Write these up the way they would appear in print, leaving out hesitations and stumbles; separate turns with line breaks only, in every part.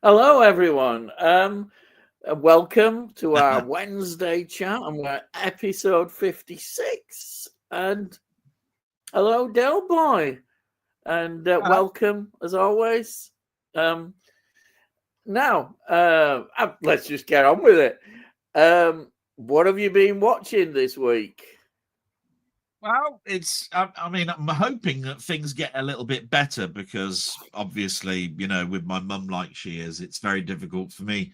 Hello, everyone. Welcome to our Wednesday chat, and we're episode 56. And hello, Delboy, and welcome as always. Now, let's just get on with it. What have you been watching this week?
Well, I'm hoping that things get a little bit better because obviously, with my mum like she is, it's very difficult for me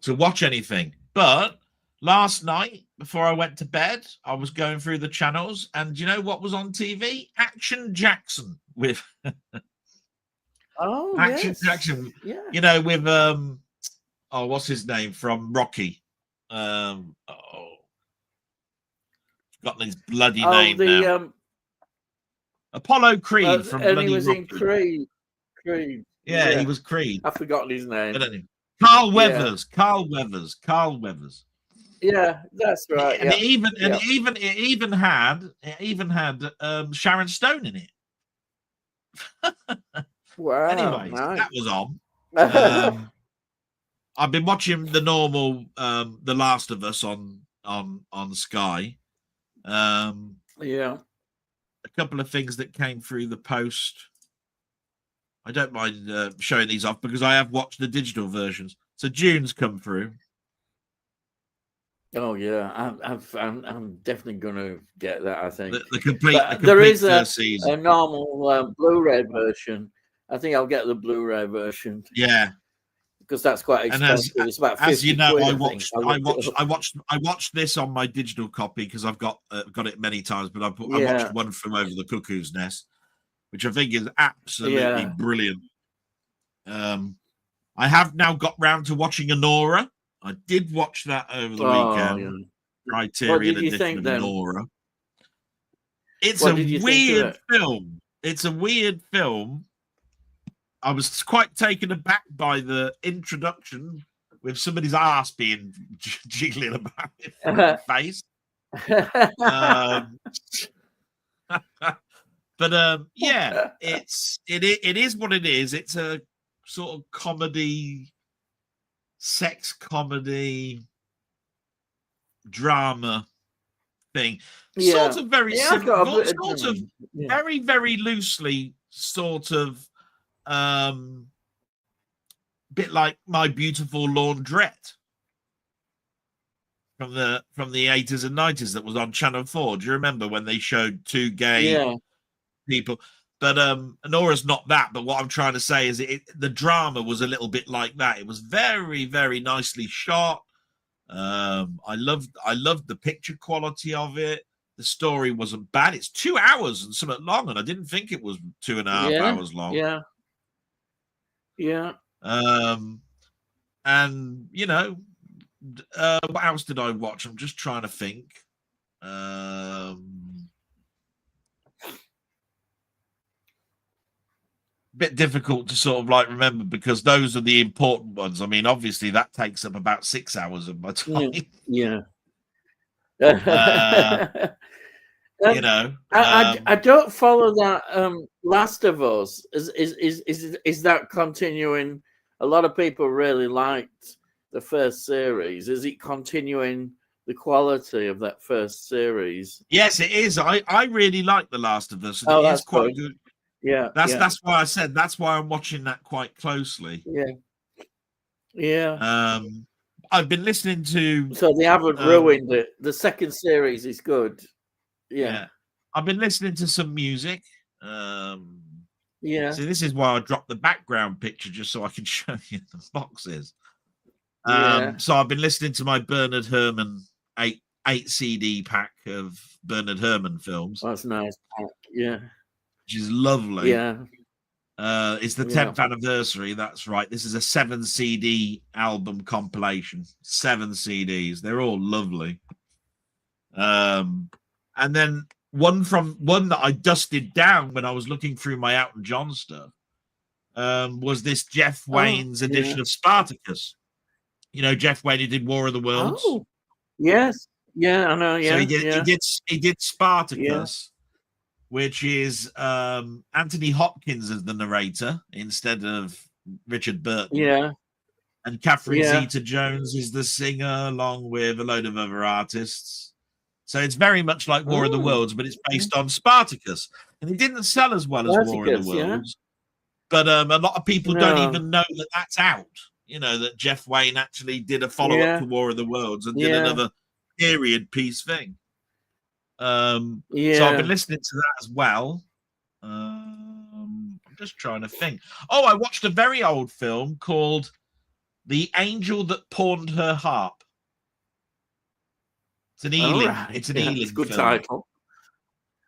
to watch anything. But last night, before I went to bed, I was going through the channels, and you know what was on TV? Action Jackson with Action
Yes.
Jackson.
Yeah.
With what's his name from Rocky? Got his bloody name now. Apollo Creed from
and
bloody
he was
Rocky.
in Creed.
Yeah, he was Creed.
I've forgotten his name.
Carl Weathers. Carl Weathers.
Yeah, that's right.
And it even had Sharon Stone in it.
Wow.
Anyways,
nice.
that was on. I've been watching the normal The Last of Us on Sky.
Yeah.
A couple of things that came through the post. I don't mind showing these off because I have watched the digital versions. So June's come through.
Oh yeah, I'm definitely going to get that. I think
the complete.
There is
season.
a normal Blu-ray version. I think I'll get the Blu-ray version.
Yeah,
because that's quite expensive. It's about 50
as you know,
quid,
I watched this on my digital copy because I've got it many times. But I watched one from Over the Cuckoo's Nest, which I think is absolutely brilliant. I have now got round to watching Anora. I did watch that over the weekend.
Yeah.
Criterion edition of Anora. It's a weird film. It's a weird film. I was quite taken aback by the introduction with somebody's ass being jiggling about in the face. But yeah, it is what it is. It's a sort of comedy, sex comedy, drama thing. Sort of very simple, very, very loosely, sort of bit like My Beautiful Laundrette from the 80s and 90s that was on Channel 4. Do you remember when they showed two gay people? But Anora's not that. But what I'm trying to say is the drama was a little bit like that. It was very, very nicely shot. I loved the picture quality of it. The story wasn't bad. It's 2 hours and something long, and I didn't think it was 2.5 hours long.
Yeah.
And what else did I watch? I'm just trying to think. Bit difficult to sort of like remember because those are the important ones. I mean, obviously that takes up about 6 hours of my time.
Yeah.
I
don't follow that. Last of Us is that continuing? A lot of people really liked the first series. Is it continuing the quality of that first series?
Yes, it is. I really like The Last of Us.
It
is quite good.
Yeah,
that's why I said that's why I'm watching that quite closely.
Yeah.
I've been listening to.
So they haven't ruined it. The second series is good. Yeah.
I've been listening to some music.
Yeah.
So this is why I dropped the background picture just so I can show you the boxes. So I've been listening to my Bernard Herrmann 8 CD pack of Bernard Herrmann films.
That's nice. Yeah.
Which is lovely.
Yeah.
It's the 10th anniversary. That's right. This is a 7 CD album compilation. 7 CDs. They're all lovely. And then one that I dusted down when I was looking through my Elton John stuff was this Jeff Wayne's edition of Spartacus. You know, Jeff Wayne, he did War of the Worlds.
Oh, yes. Yeah, I know. Yeah.
So he did Spartacus. Which is Anthony Hopkins as the narrator instead of Richard Burton.
Yeah.
and Catherine Zeta-Jones is the singer, along with a load of other artists. So it's very much like War of the Worlds, but it's based on Spartacus, and it didn't sell as well as War of the Worlds. But a lot of people don't even know that that's out. You know, that Jeff Wayne actually did a follow-up to War of the Worlds and did another period piece thing. So I've been listening to that as well. I'm just trying to think. Oh, I watched a very old film called The Angel That Pawned Her Harp. It's an Ealing. Right. It's an Ealing. It's a
good
film.
Title.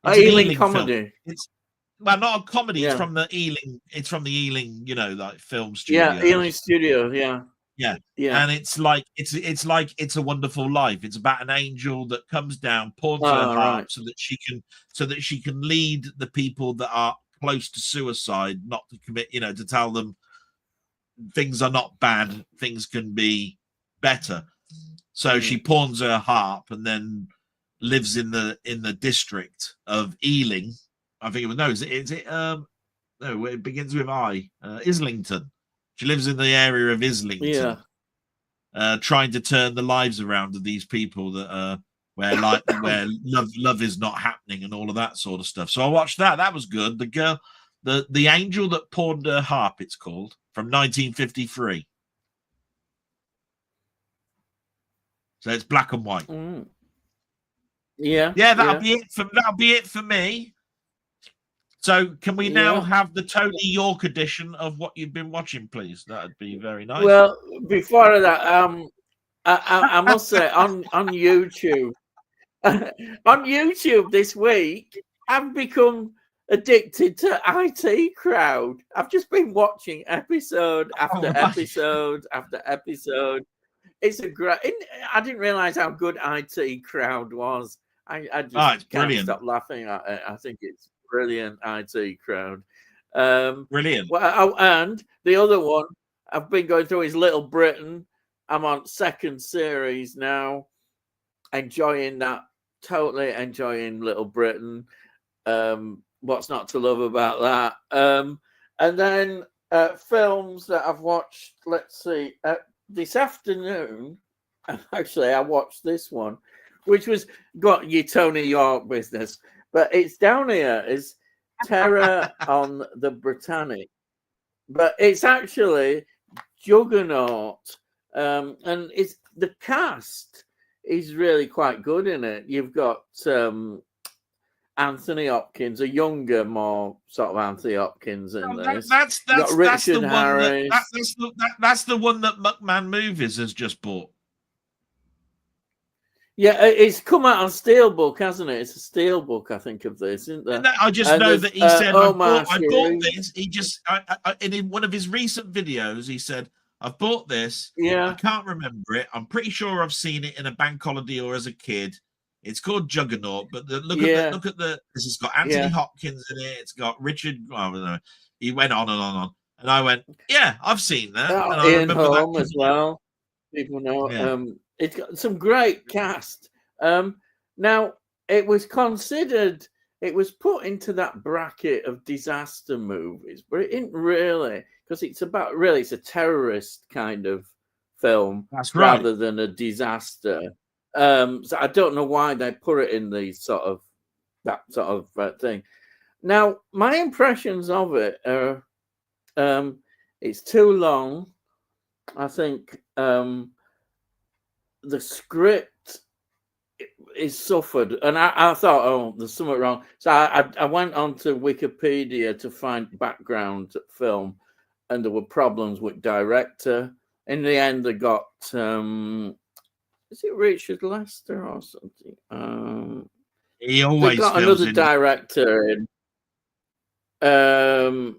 It's an Ealing comedy. It's not a comedy. It's from the Ealing. It's from the Ealing, like film studio.
Yeah, Ealing Studio. Yeah.
And it's like It's a Wonderful Life. It's about an angel that comes down, pawns her harp, so that she can lead the people that are close to suicide, not to commit. To tell them things are not bad, things can be better. So she pawns her harp and then lives in the district of Ealing. I think it was no, it begins with I. Islington. She lives in the area of Islington. Trying to turn the lives around of these people that where love is not happening and all of that sort of stuff. So I watched that. That was good. The girl, the Angel That Pawned Her Harp, it's called, from 1953. So it's black and white.
Yeah,
that'll be it for me. So can we now have the Tony York edition of what you've been watching, please? That'd be very nice.
Well, before that, I must say on YouTube, this week, I've become addicted to IT Crowd. I've just been watching episode after episode after episode. It's a great. I didn't realize how good IT Crowd was. I just can't stop laughing at it. I think it's brilliant. IT Crowd.
Brilliant.
Well, and the other one I've been going through is Little Britain. I'm on second series now. Enjoying that. Totally enjoying Little Britain. What's not to love about that? And then films that I've watched. Let's see. This afternoon, actually, I watched this one, which was got your Tony York business, but it's down here is Terror on the Britannic, but it's actually Juggernaut, and it's the cast is really quite good in it. You've got Anthony Hopkins, a younger, more sort of Anthony Hopkins in this.
That's the Harris. That's the one that Muckman Movies has just bought.
Yeah, it's come out on Steelbook, hasn't it? It's a Steelbook, I think, of this, isn't there?
I just know that he said, I bought this. He just, in one of his recent videos, he said, I've bought this.
Yeah.
I can't remember it. I'm pretty sure I've seen it in a bank holiday or as a kid. It's called Juggernaut, but look at the. This has got Anthony Hopkins in it. It's got Richard. Well, no, he went on and on, and I went, yeah, I've seen that. And I
Ian Holm as well. People know.
Yeah.
It's got some great cast. Now it was considered. It was put into that bracket of disaster movies, but it didn't really, because it's a terrorist kind of film.
That's right.
Rather than a disaster. So I don't know why they put it in the that sort of thing. Now, my impressions of it are, it's too long. I think the script is suffered, and I thought, oh, there's something wrong. So I went onto Wikipedia to find background film, and there were problems with director. In the end, they got. Is it Richard Lester or something?
He always
got another director in. I'm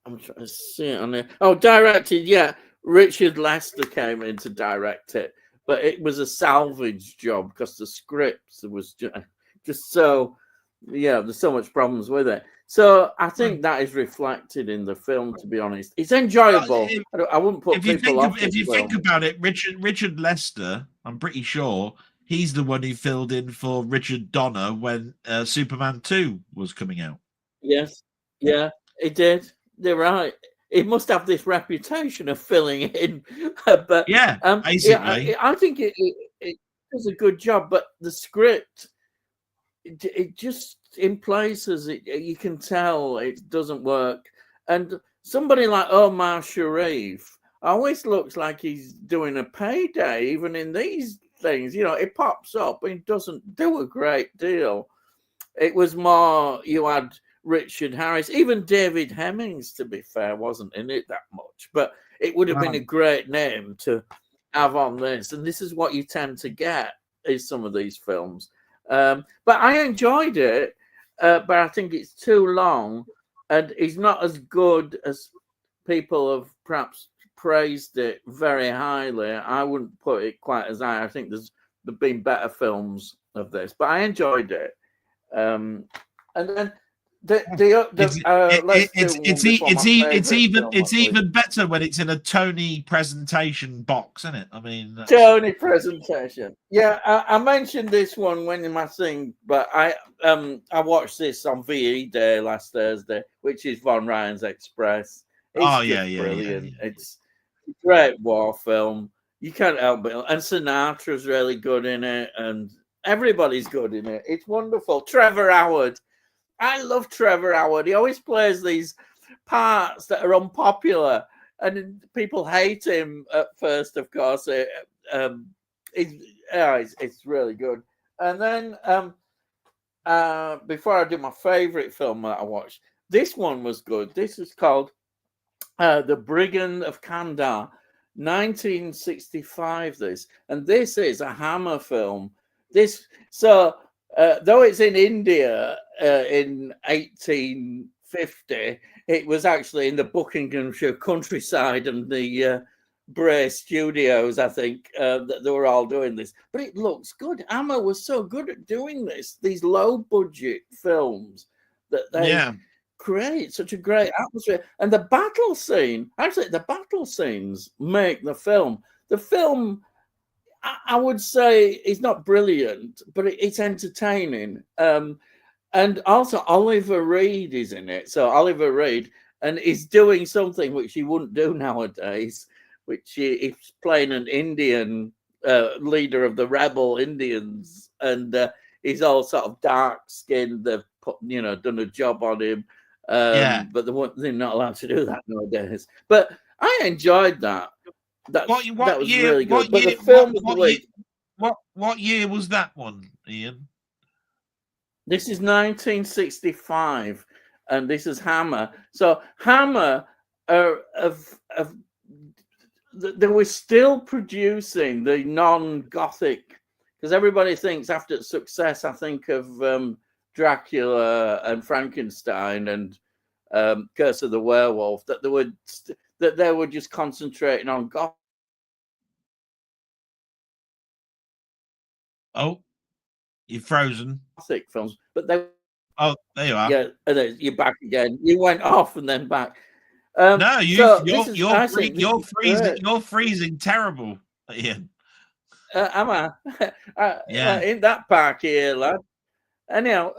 trying to see it on there. Oh, directed, yeah. Richard Lester came in to direct it, but it was a salvage job because the script was just so. Yeah, there's so much problems with it. So I think that is reflected in the film. To be honest, it's enjoyable. I wouldn't put people off.
If you think about it, Richard Lester, I'm pretty sure he's the one who filled in for Richard Donner when Superman 2 was coming out.
Yes, yeah, he did. They're right. it must have this reputation of filling in. But
basically,
I think it does a good job. But the script, it just in places you can tell it doesn't work. And somebody like Omar Sharif always looks like he's doing a payday, even in these things. It pops up and doesn't do a great deal. It was more, you had Richard Harris, even David Hemmings, to be fair, wasn't in it that much, but it would have been a great name to have on this. And this is what you tend to get is some of these films. But I enjoyed it, but I think it's too long and it's not as good as people have perhaps praised it very highly. I wouldn't put it quite as high. I think there's been better films of this, but I enjoyed it. And then
it's even better when it's in a Tony presentation box, isn't it? I mean,
Tony presentation. Yeah, I mentioned this one when in my thing, but I watched this on VE Day last Thursday, which is Von Ryan's Express. It's brilliant.
Yeah.
It's a great war film. You can't help it. And Sinatra's really good in it, and everybody's good in it. It's wonderful. Trevor Howard. I love Trevor Howard. He always plays these parts that are unpopular, and people hate him at first. Of course, it's really good. And then before I do my favorite film that I watched, this one was good. This is called The Brigand of Kandar, 1965. This is a Hammer film. Though it's in India in 1850, it was actually in the Buckinghamshire countryside and the Bray Studios, I think, that they were all doing this. But it looks good. Hammer was so good at doing these low-budget films that they create such a great atmosphere. And the battle scene, actually, the battle scenes make the film. The film, I would say, is not brilliant, but it's entertaining. And also Oliver Reed is in it. So Oliver Reed, and he's doing something which he wouldn't do nowadays, which he's playing an Indian leader of the rebel Indians, and he's all sort of dark-skinned. They've done a job on him, but they're not allowed to do that nowadays. But I enjoyed that. That was really good. But the film of the week.
What year was that one, Ian?
This is 1965, and this is Hammer. So Hammer they were still producing the non-Gothic, because everybody thinks after success, I think of Dracula and Frankenstein and Curse of the Werewolf, that they were just concentrating on Gothic.
Oh, you're frozen.
Gothic films, but they.
Oh, there you are.
Yeah, you're back again. You went off and then back.
No, you're freezing. You're freezing terrible, Ian.
Am I?
Yeah.
In that park here, lad. Anyhow,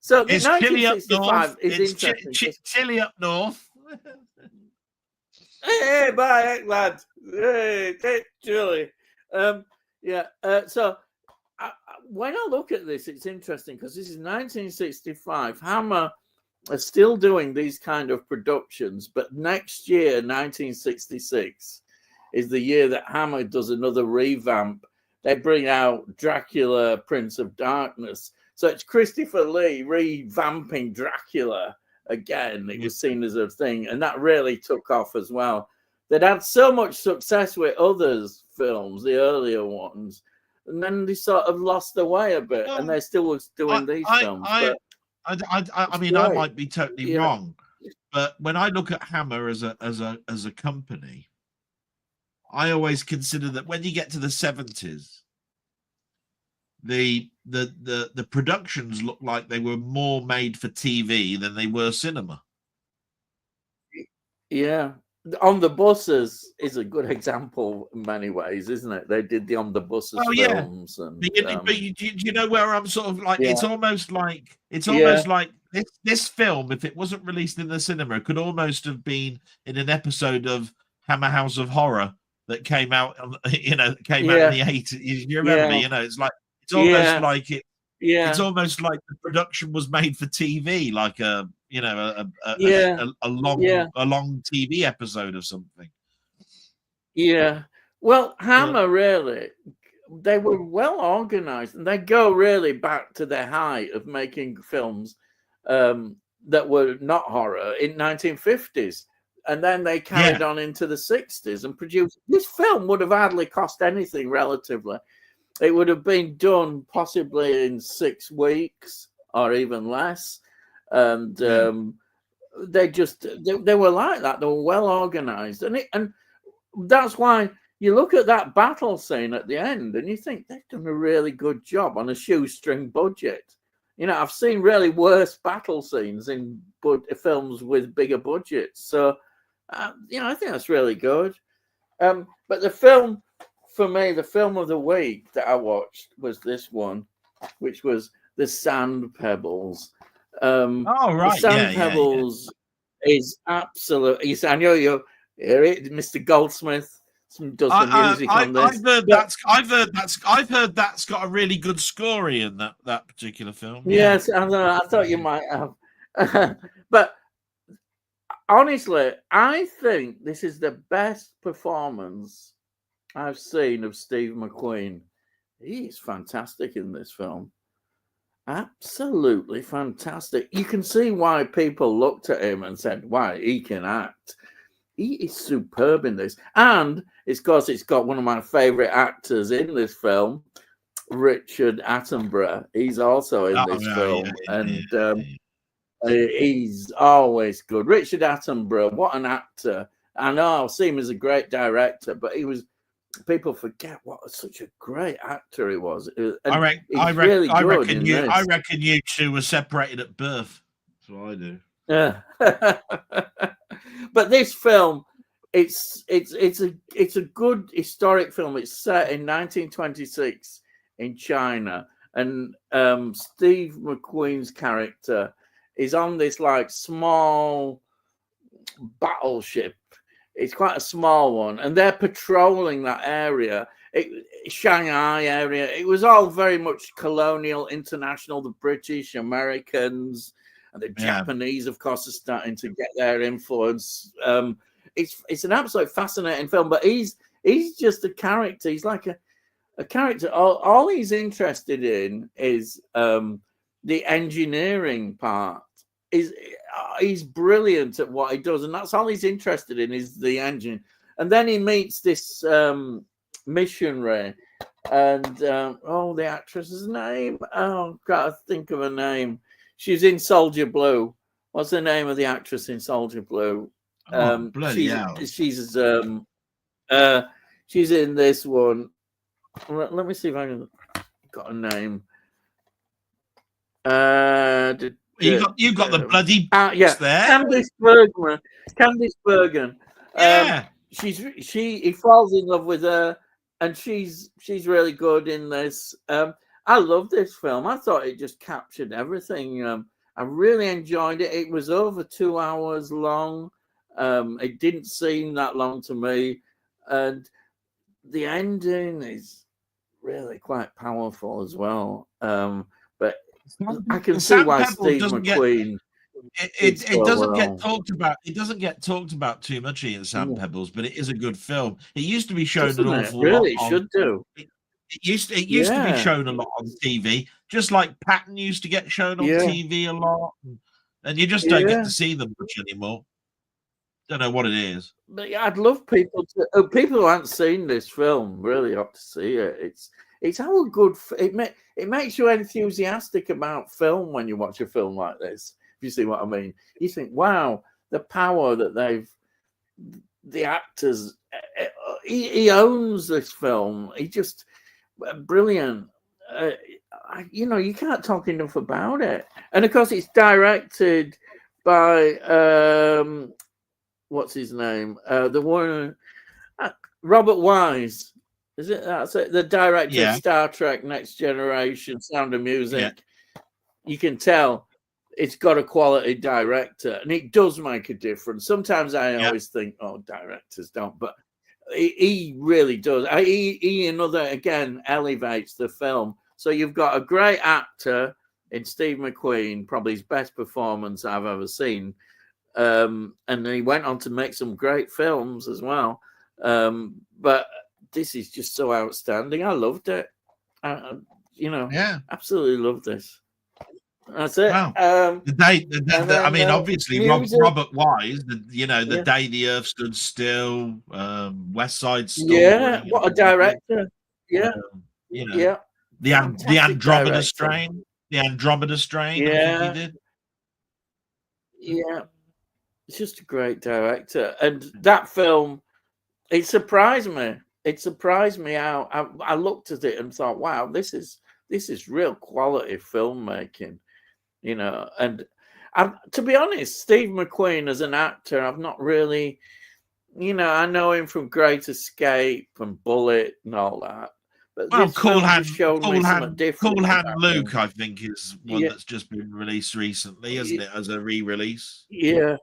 so
it's chilly up north. It's chilly up north.
Hey, bye, lad. Hey, take chilly. So when I look at this, it's interesting because this is 1965. Hammer are still doing these kind of productions, but next year, 1966, is the year that Hammer does another revamp. They bring out Dracula, Prince of Darkness. So it's Christopher Lee revamping Dracula again. It was seen as a thing, and that really took off as well. They'd had so much success with others films, the earlier ones, and then they sort of lost their way a bit, and they still was doing these films.
I mean, I might be totally wrong, but when I look at Hammer as a company, I always consider that when you get to the 70s, the productions look like they were more made for TV than they were cinema.
Yeah. On the Buses is a good example in many ways, isn't it? They did the On the Buses films, and
but you know where I'm sort of like, it's almost like this film, if it wasn't released in the cinema, could almost have been in an episode of Hammer House of Horror that came out, out in the 80s. You remember, it's like, it's almost like it.
Yeah,
it's almost like the production was made for TV, like a long TV episode of something.
Yeah. Well, Hammer really, they were well organized, and they go really back to their height of making films that were not horror in 1950s. And then they carried on into the 60s and produced. This film would have hardly cost anything relatively. It would have been done possibly in 6 weeks or even less. And they were like that. They were well organized. And that's why you look at that battle scene at the end and you think they've done a really good job on a shoestring budget. I've seen really worse battle scenes in films with bigger budgets. So, I think that's really good. But the film, for me, the film of the week that I watched was this one, which was The Sand Pebbles. The Sand Pebbles is absolute. I know you hear it, Mr. Goldsmith does the music on this.
I've heard that's got a really good score in that particular film.
Yes, I thought you might have. But honestly, I think this is the best performance I've seen of Steve McQueen. He's fantastic in this film. Absolutely fantastic. You can see why people looked at him and said, "Wow, he can act." He is superb in this. And it's because it's got one of my favorite actors in this film, Richard Attenborough. He's also in this film. He's always good. Richard Attenborough, what an actor. I know I see him as a great director, but people forget what such a great actor he was.
I reckon you two were separated at birth. That's what I do.
Yeah. But this film, it's a good historic film. It's set in 1926 in China, and Steve McQueen's character is on this like small battleship. It's quite a small one, and they're patrolling that area, Shanghai area. It was all very much colonial, international. The British, Americans, and the Japanese, of course, are starting to get their influence. It's an absolutely fascinating film, but he's just a character. He's like a character. All he's interested in is the engineering part. He's brilliant at what he does, and that's all he's interested in is the engine. And then he meets this missionary, and the actress's name. Oh, gotta think of her name. She's in Soldier Blue. What's the name of the actress in Soldier Blue?
Bloody hell.
She's in this one. Let me see if I can got a name.
You got the bloody there.
Candice Bergen. He falls in love with her, and she's really good in this. I love this film. I thought it just captured everything. I really enjoyed it. It was over 2 hours long. It didn't seem that long to me, and the ending is really quite powerful as well. But I can see why Steve McQueen.
It doesn't get talked about. It doesn't get talked about too much in Sand Pebbles, but it is a good film. It used to be shown an awful lot.
Really, it should do.
It used to be shown a lot on TV, just like Patton used to get shown on TV a lot, and you just don't get to see them much anymore. Don't know what it is.
But I'd love people who haven't seen this film really ought to see it. It's how good it makes you enthusiastic about film when you watch a film like this. If you see what I mean, you think, wow, the power that the actors. He owns this film. He just brilliant. You can't talk enough about it. And of course, it's directed by what's his name? The one, Robert Wise. Is it? That's it. The director of Star Trek: Next Generation, Sound of Music. You can tell it's got a quality director, and it does make a difference. Sometimes I always think, oh, directors don't, but he really does. He another again elevates the film. So you've got a great actor in Steve McQueen, probably his best performance I've ever seen. And he went on to make some great films as well. But this is just so outstanding. I loved it. Absolutely loved this. That's it.
Wow. I mean, obviously, Robert Wise. The Day the Earth Stood Still, West Side Story.
Yeah, what a director. Yeah,
the Andromeda Strain. The Andromeda Strain.
Yeah,
I think he did.
Yeah, it's just a great director, and that film, it surprised me. It surprised me how I looked at it and thought, "Wow, this is real quality filmmaking." And to be honest, Steve McQueen as an actor, I've not really, I know him from Great Escape and Bullet and all that. But
Cool Hand Luke, I think, is one that's just been released recently, isn't it, as a re-release?
Yeah.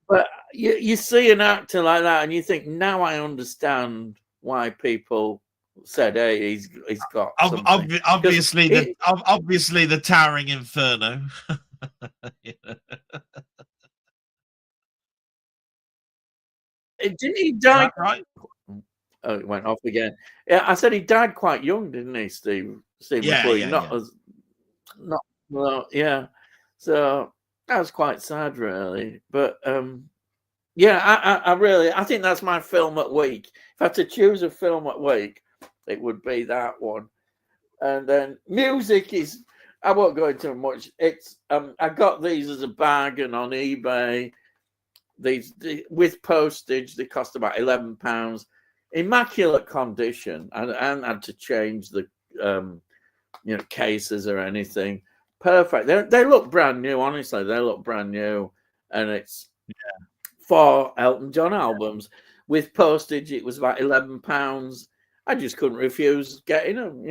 But you see an actor like that and you think, now I understand why people said, hey, he's got
obviously the Towering Inferno.
Didn't he die?
Right?
Oh, it went off again. Yeah, I said he died quite young, didn't he, Steve? McQueen. So that was quite sad, really. But I think that's my film at week. If I had to choose a film at week, it would be that one. And then music is, I won't go into much. It's I got these as a bargain on eBay. These with postage, they cost about £11. Immaculate condition. I hadn't had to change the cases or anything. Perfect. They look brand new. Honestly, they look brand new, and it's 4 Elton John albums with postage. It was about £11. I just couldn't refuse getting them.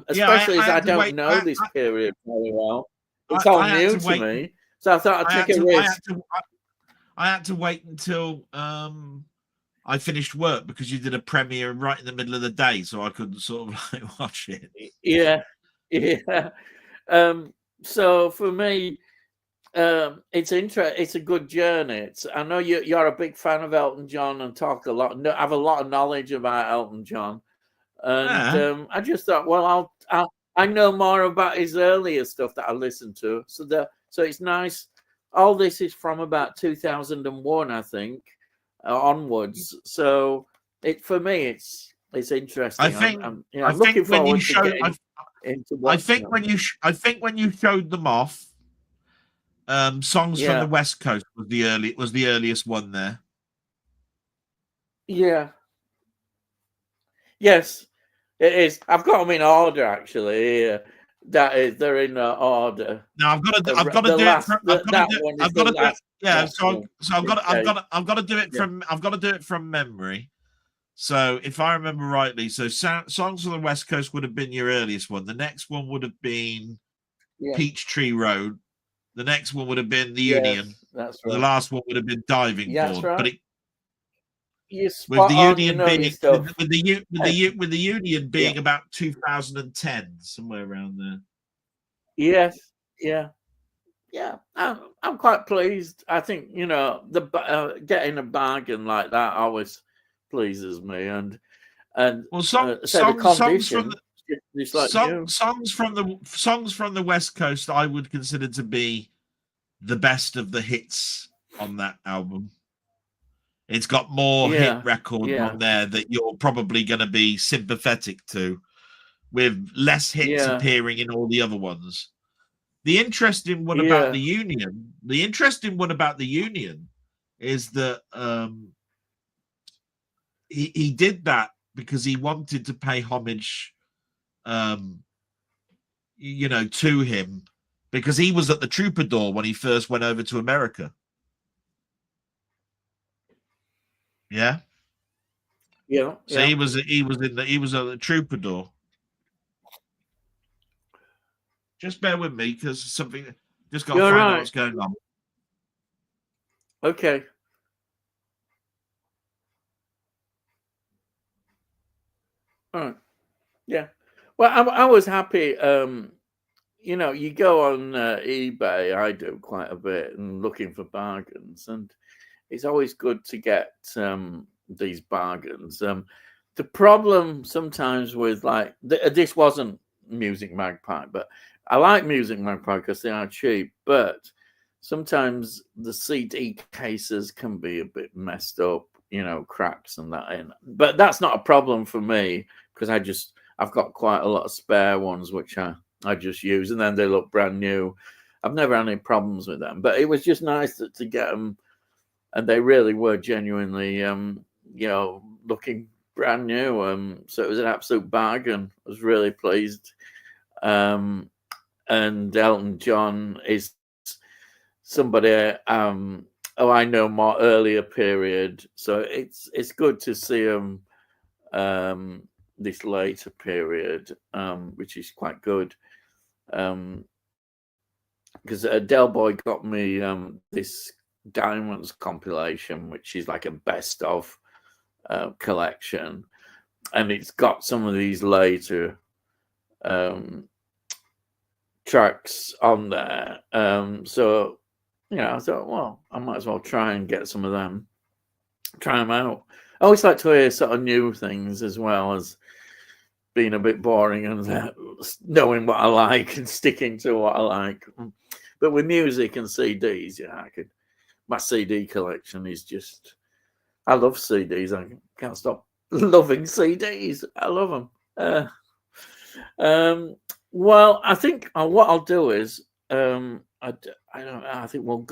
Especially as I don't know this period very well. It's all new to me, so I thought I'd take a risk.
I had to wait until I finished work because you did a premiere right in the middle of the day, so I couldn't sort of like watch it.
Yeah. So for me, it's interesting. It's a good journey. I know you're a big fan of Elton John and talk a lot. Have a lot of knowledge about Elton John, and I just thought, well, I know more about his earlier stuff that I listened to. So it's nice. All this is from about 2001, I think, onwards. So for me, it's interesting. I'm looking forward to getting into
I think when you showed them off, Songs from the West Coast was the earliest one there.
Yeah. Yes, it is. I've got them in order actually. Yeah. They're in order.
No, I've got to do it. I've got to do it from memory. So if I remember rightly, Songs from the West Coast would have been your earliest one. The next one would have been Peachtree Road. The next one would have been The Union.
That's right.
The last one would have been Diving Board.
That's right.
But
with
the Union being about 2010, somewhere around there.
Yes, yeah. I'm quite pleased. I think getting a bargain like that always pleases me, and songs from
the West Coast I would consider to be the best of the hits on that album. It's got more hit records on there that you're probably going to be sympathetic to, with less hits appearing in all the other ones. The interesting one about the Union is that he did that because he wanted to pay homage to him, because he was at the Troubadour when he first went over to America. Yeah.
Yeah.
So
Yeah.
he was a troubadour. Just bear with me because something just got to
You're
find out
right.
what's going on.
Okay. All right. Yeah. Well, I was happy. You know, you go on eBay. I do quite a bit and looking for bargains, and it's always good to get these bargains. The problem sometimes with like this wasn't Music Magpie, but I like Music Magpie because they are cheap. But sometimes the CD cases can be a bit messed up, you know, cracks and that. But that's not a problem for me because I've got quite a lot of spare ones which I just use, and then they look brand new. I've never had any problems with them, but it was just nice to get them, and they really were genuinely, you know, looking brand new. So it was an absolute bargain. I was really pleased. And Elton John is somebody I know more earlier period, so it's good to see him this later period, which is quite good. Because Delboy got me this Diamonds compilation, which is like a best of collection, and it's got some of these later tracks on there. So, you know, I thought, well, I might as well try and get some of them, try them out. I always like to hear sort of new things as well as being a bit boring and knowing what I like and sticking to what I like. But with music and CDs, yeah, my CD collection is just, I love CDs. I can't stop loving CDs. I love them. Well, I think what I'll do is, I don't know, I think we'll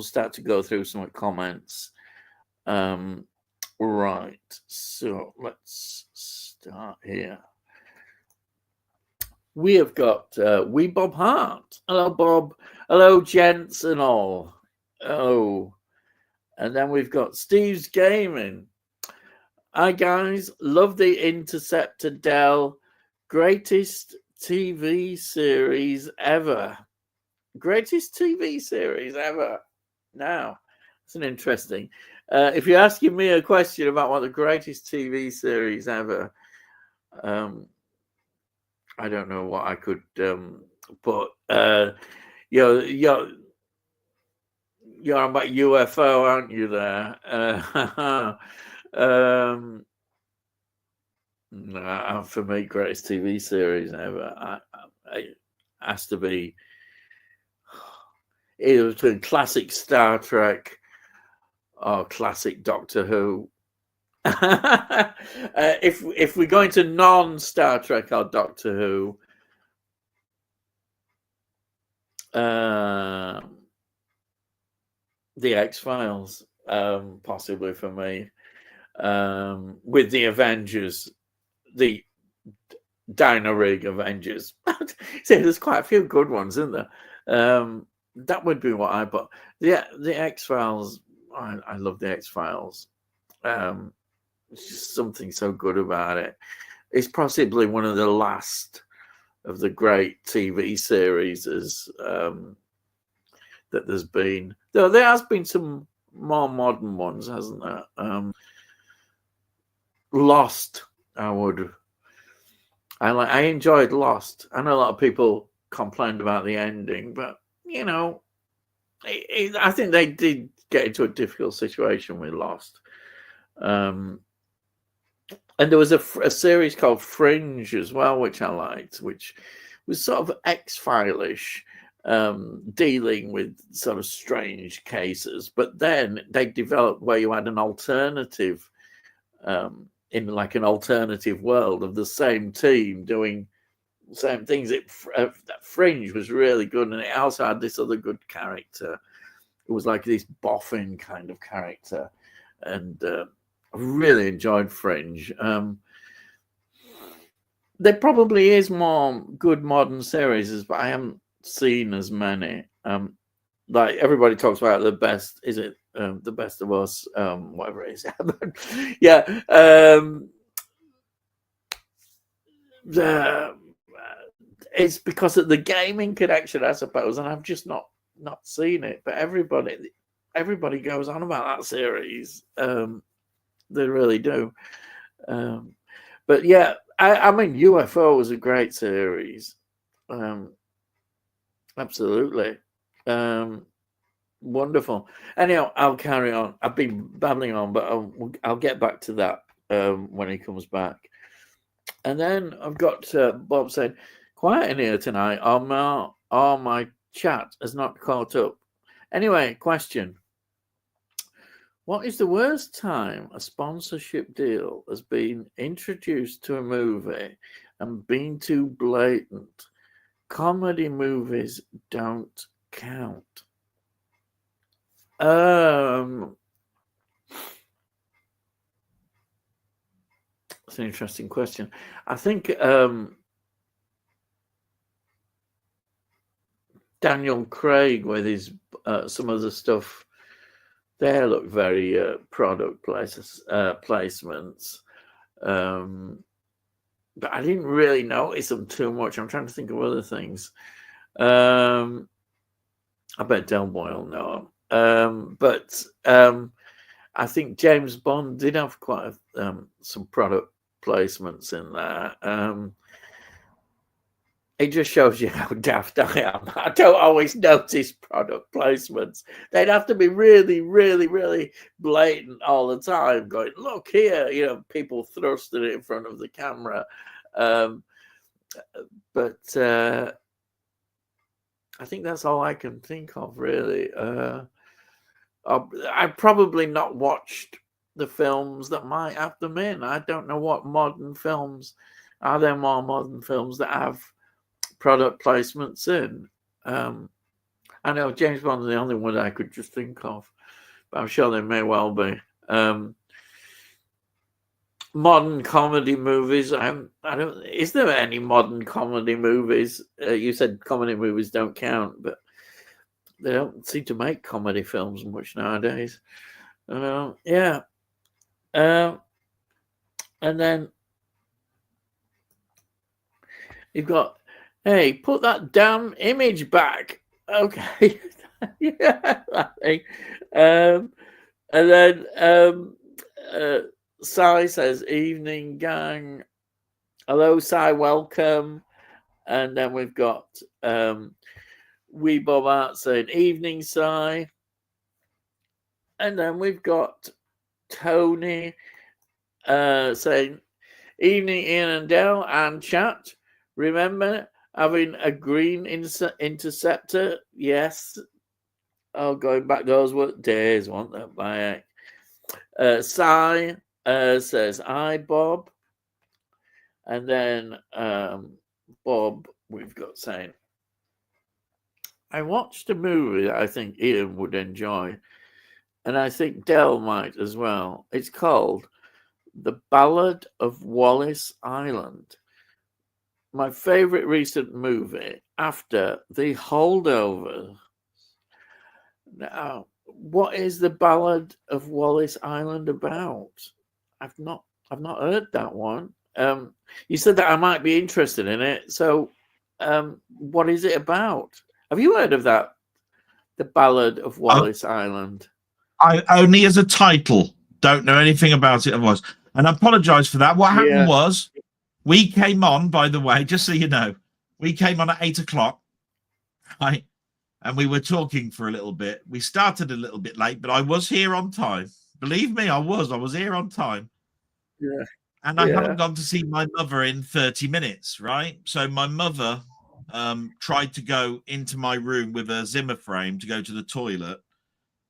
start to go through some comments. Right. So let's start here. We have got Wee Bob Hart. Hello, Bob. Hello, gents and all. Oh, and then we've got Steve's Gaming. Hi, guys. Love the Interceptor Dell. Greatest TV series ever. Greatest TV series ever. Now, it's an interesting. If you're asking me a question about what the greatest TV series ever, I don't know what I could put. You're about UFO, aren't you? There. For me, greatest TV series ever. It has to be either between classic Star Trek or classic Doctor Who. If we're going to non-Star Trek or Doctor Who, the X-Files, possibly for me, with the Avengers, the Dino Rig Avengers. See, there's quite a few good ones, isn't there? That would be what I put. The X-Files. I love the X-Files. It's just something so good about it. It's possibly one of the last of the great TV series that there's been. Though there has been some more modern ones, hasn't there? Lost, I enjoyed Lost. I know a lot of people complained about the ending, but you know, I think they did get into a difficult situation with Lost. And there was a series called Fringe as well, which I liked, which was sort of X-File-ish, dealing with sort of strange cases. But then they developed where you had an alternative, in like an alternative world of the same team doing the same things. That Fringe was really good, and it also had this other good character. It was like this boffin kind of character, and I really enjoyed Fringe. There probably is more good modern series, but I haven't seen as many. like everybody talks about the best. Is it the Best of Us? Whatever it is. Yeah. The it's because of the gaming connection, I suppose, and I've just not seen it. But everybody goes on about that series. They really do. But yeah, I mean, UFO was a great series. Absolutely. Wonderful. Anyhow, I'll carry on. I've been babbling on, but I'll get back to that when he comes back. And then I've got Bob saying, quiet in here tonight. My chat has not caught up. Anyway, question. What is the worst time a sponsorship deal has been introduced to a movie and been too blatant? Comedy movies don't count. That's an interesting question. I think Daniel Craig with his some of the stuff there look very product placements. But I didn't really notice them too much. I'm trying to think of other things. I bet Delboy will know them. But I think James Bond did have quite some product placements in there. It just shows you how daft I am. I don't always notice product placements. They'd have to be really, really, really blatant all the time, going, look here, people thrusting it in front of the camera. But I think that's all I can think of, really. I've probably not watched the films that might have them in. I don't know what modern films. Are there more modern films that have product placements in? I know James Bond is the only one I could just think of, but I'm sure there may well be. Modern comedy movies. I don't. Is there any modern comedy movies? You said comedy movies don't count, but they don't seem to make comedy films much nowadays. Yeah. And then you've got, hey, put that damn image back. Okay. Yeah. And then Sai says, evening gang. Hello, Sai, welcome. And then we've got Wee Bob Art saying, evening, Sai. And then we've got Tony saying, evening, Ian and Dale and chat. Remember having a green interceptor? Yes. Oh, going back, those were days, weren't they? Sai says, hi, Bob. And then Bob, we've got saying, I watched a movie that I think Ian would enjoy, and I think Del might as well. It's called The Ballad of Wallace Island. My favorite recent movie after The Holdovers. Now, what is The Ballad of Wallace Island about? I've not heard that one. You said that I might be interested in it. So, what is it about? Have you heard of that? The Ballad of Wallace Island.
I only as a title. Don't know anything about it otherwise. And I apologize for that. What happened was we came on, by the way, just so you know, we came on at 8:00, right? And we were talking for a little bit. We started a little bit late, but I was here on time. Believe me, I was here on time.
Yeah.
And I haven't gone to see my mother in 30 minutes, right? So my mother tried to go into my room with a Zimmer frame to go to the toilet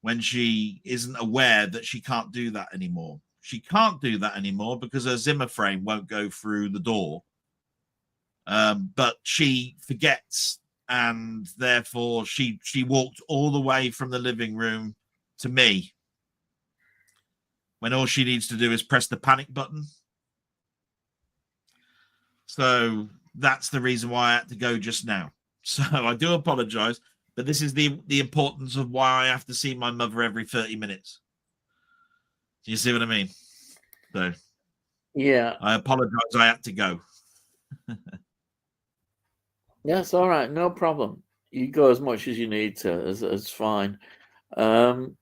when she isn't aware that she can't do that anymore. She can't do that anymore because her Zimmer frame won't go through the door. But she forgets, and therefore she walked all the way from the living room to me when all she needs to do is press the panic button. So that's the reason why I had to go just now. So I do apologize. But this is the importance of why I have to see my mother every 30 minutes. Do you see what I mean? So
yeah,
I apologize. I had to go.
that's all right. No problem. You go as much as you need to. It's fine. I'm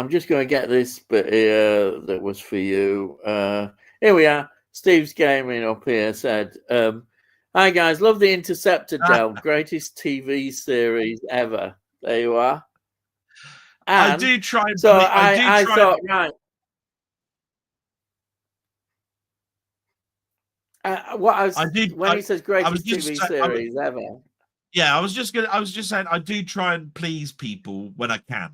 just going to get this bit here that was for you. Here we are. Steve's Gaming up here said, hi guys, love the Interceptor Del, greatest TV series ever. There you are. And
I do try and
so I thought, right. When he says greatest TV series ever.
Yeah, I was just saying I do try and please people when I can.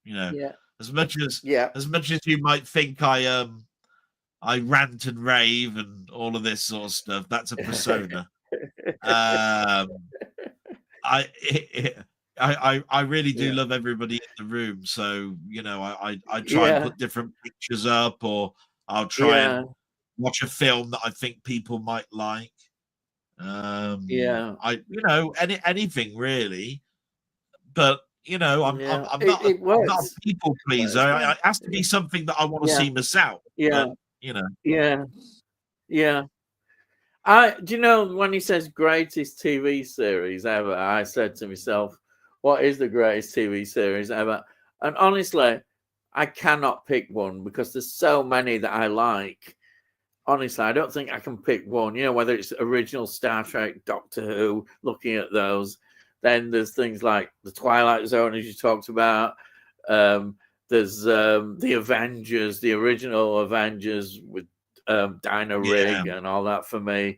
You know, as much as you might think I rant and rave and all of this sort of stuff. That's a persona. I really do love everybody in the room. So, you know, I try and put different pictures up, or I'll try and watch a film that I think people might like. Anything really. But you know, I'm not a people pleaser. It has to be something that I want to see myself.
Yeah.
But, you know.
Yeah. Do you know, when he says greatest TV series ever, I said to myself, what is the greatest TV series ever? And honestly, I cannot pick one because there's so many that I like. Honestly, I don't think I can pick one. You know, whether it's original Star Trek, Doctor Who, looking at those. Then there's things like the Twilight Zone, as you talked about. There's the Avengers, the original Avengers with Dinah Rigg and all that for me.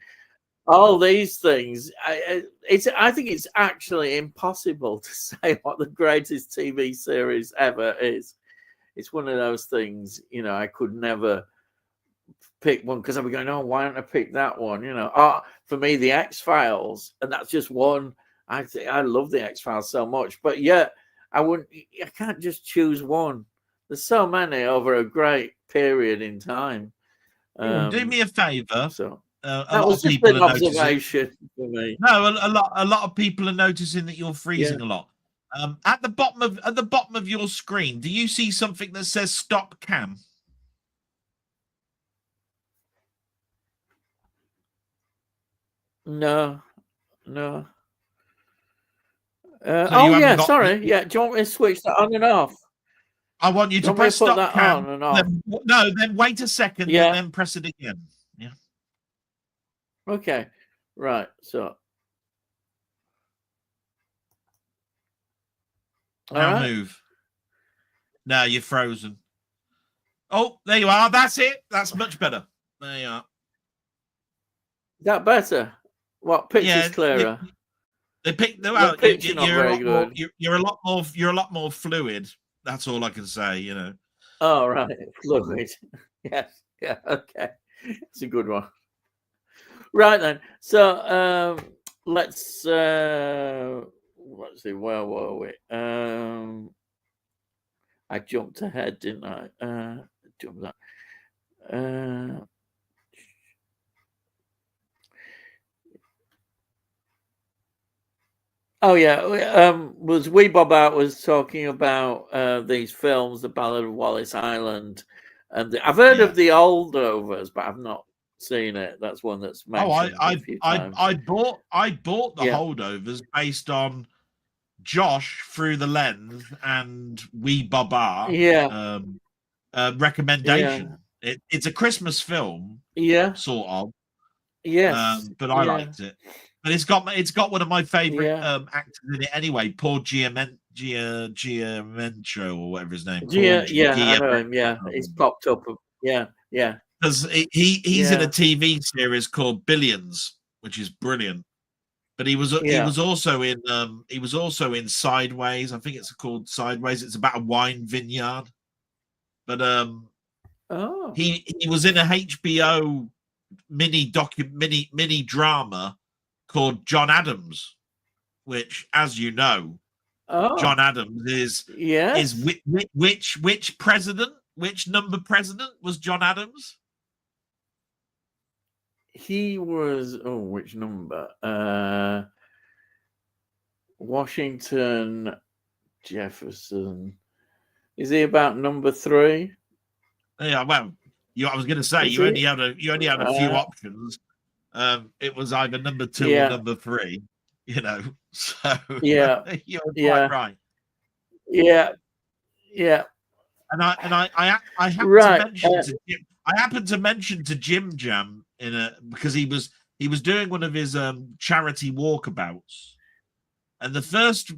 All these things, I think it's actually impossible to say what the greatest TV series ever is. It's one of those things, you know, I could never pick one because I'd be going, oh, why don't I pick that one? You know, for me, the X-Files, and that's just one. I love the X-Files so much, but yet I can't just choose one. There's so many over a great period in time.
Do me a favor.
So
a lot of people are noticing.
For me.
No, a lot of people are noticing that you're freezing a lot. At the bottom of your screen, do you see something that says "Stop Cam"?
No. Sorry. Yeah, do you want me to switch that on and off?
I want you to press stop cam.
On and off.
Then wait a second and then press it again. Yeah.
Okay. Right. So.
Now move. Now you're frozen. Oh, there you are. That's it. That's much better. There you are.
Is that better? What picture's clearer?
You're a lot more fluid. That's all I can say, you know.
Oh, right. Fluid. Yes. Yeah. Okay. It's a good one. Right then. So let's see. Where were we? I jumped ahead, didn't I? Oh yeah, was Wee Bob Out was talking about these films, The Ballad of Wallace Island, and I've heard of The Holdovers, but I've not seen it. That's one that's mentioned.
I bought The Holdovers based on Josh Through the Lens and Wee Bob Out. Recommendation. It's a Christmas film. Sort of.
Yes.
But I liked it. But it's got one of my favorite actors in it anyway, Paul Giamento or whatever his name.
I know him. Yeah, he's popped up. Yeah.
Because he's in a TV series called Billions, which is brilliant. But he was also in Sideways. I think it's called Sideways. It's about a wine vineyard. But he was in a HBO mini drama called John Adams, which, as you know, John Adams is which president? Which number president was John Adams?
He was which number? Washington Jefferson. Is he about number 3?
Yeah, well, I was going to say you only had a few options. It was either number 2 or number 3. You know, so
yeah,
you're quite right.
Yeah.
And I happened
Right.
to mention to Jim, I happened to mention to Jim Jam because he was doing one of his charity walkabouts, and the first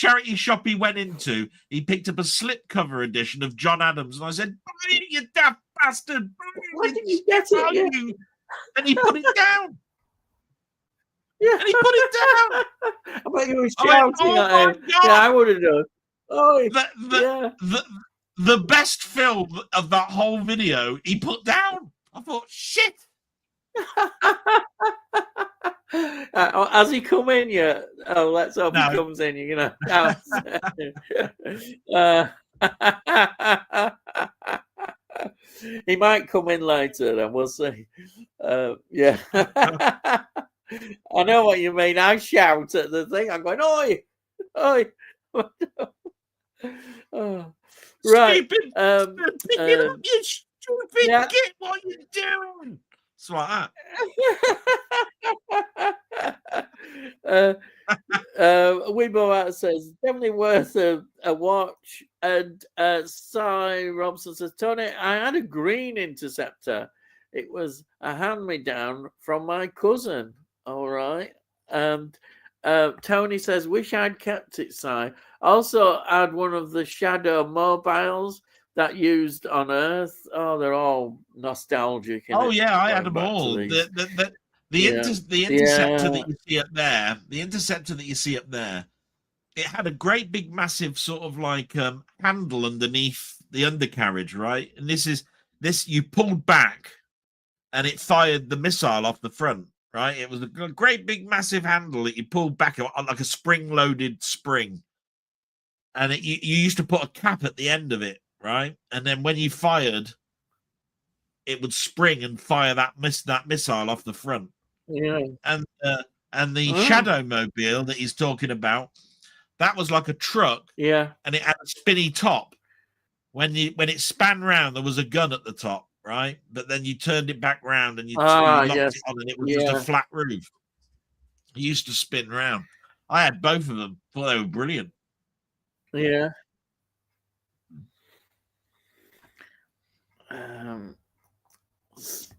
charity shop he went into, he picked up a slipcover edition of John Adams, and I said, "You daft bastard!
Why did you get it?" Yeah.
And he put it down.
Yeah.
And he put it down.
I bet you were shouting at him.
God.
Yeah, I would have done. Oh,
the best film of that whole video he put down. I thought, shit.
Has he come in yet? Oh, let's hope he comes in. You're gonna. He might come in later, then we'll see. Yeah. I know what you mean. I shout at the thing. I'm going, oi, oi. Oh, right.
Stupid. You stupid git, what are you doing? It's like
that. Weibo says definitely worth a watch. And Cy Robson says, Tony, I had a green Interceptor. It was a hand-me-down from my cousin. All right. And Tony says, wish I'd kept it, Cy. Also had one of the Shadow mobiles that used on Earth. Oh, they're all nostalgic.
Oh yeah, I had them all. The Interceptor that you see up there, it had a great big massive sort of like handle underneath the undercarriage, right? And this you pulled back and it fired the missile off the front, right? It was a great big massive handle that you pulled back on like a spring-loaded spring. And you used to put a cap at the end of it, right? And then when you fired, it would spring and fire that missile off the front.
Yeah.
And the Shadow mobile that he's talking about, that was like a truck.
Yeah.
And it had a spinny top. When it span round, there was a gun at the top, right? But then you turned it back round and you locked it on, and it was just a flat roof. It used to spin round. I had both of them. Thought they were brilliant.
Yeah.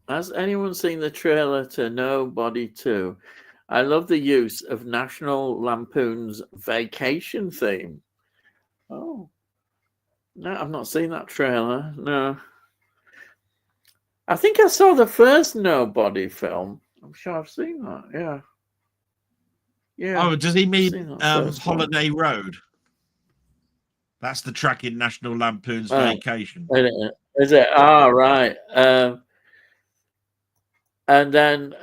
Has anyone seen the trailer to Nobody 2? I love the use of National Lampoon's vacation theme. Oh. No, I've not seen that trailer. No. I think I saw the first Nobody film. I'm sure I've seen that. Yeah. Yeah.
Oh, does he mean Holiday Road? That's the track in National Lampoon's Vacation.
Is it? Oh, right. And then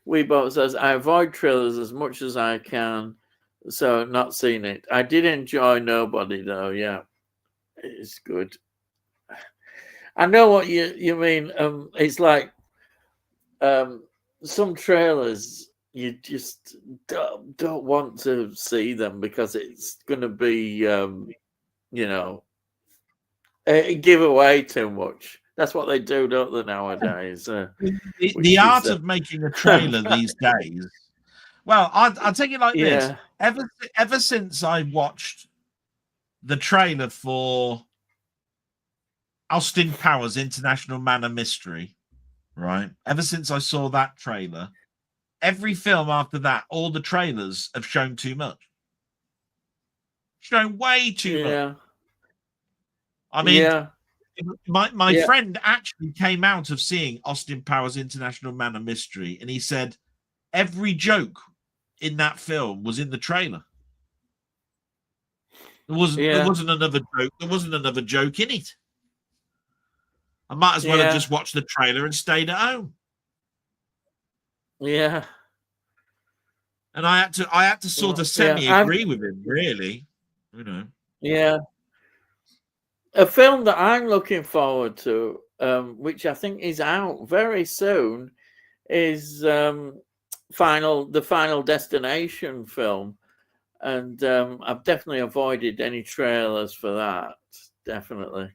Weebot says, I avoid trailers as much as I can, so not seen it. I did enjoy Nobody, though. Yeah, it's good. I know what you mean. It's like some trailers, you just don't want to see them because it's going to be, give away too much. That's what they do, don't they, nowadays?
The art of making a trailer these days. Well, I'll take it like this. Ever since I watched the trailer for Austin Powers International Man of Mystery, right? Ever since I saw that trailer, every film after that, all the trailers have shown too much. Shown way too much. I mean, my friend actually came out of seeing Austin Powers International Man of Mystery, and he said every joke in that film was in the trailer. There wasn't another joke. There wasn't another joke in it. I might as well have just watched the trailer and stayed at home.
Yeah.
And I had to sort of semi-agree with him, really.
Yeah. A film that I'm looking forward to, which I think is out very soon, is the Final Destination film, and I've definitely avoided any trailers for that. Definitely,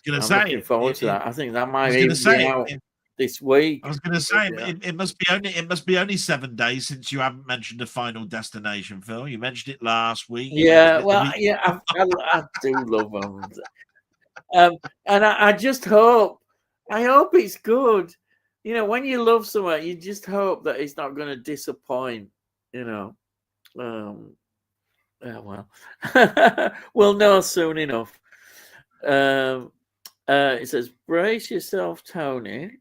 I'm looking forward to that. I think that might even be out this week.
I was going to say it must be only 7 days since you haven't mentioned the Final Destination film. You mentioned it last week.
Yeah, well, yeah, I do love them. And I just hope it's good. You know, when you love someone, you just hope that it's not going to disappoint. You know, yeah, well, we'll know soon enough. It says, "Brace yourself, Tony."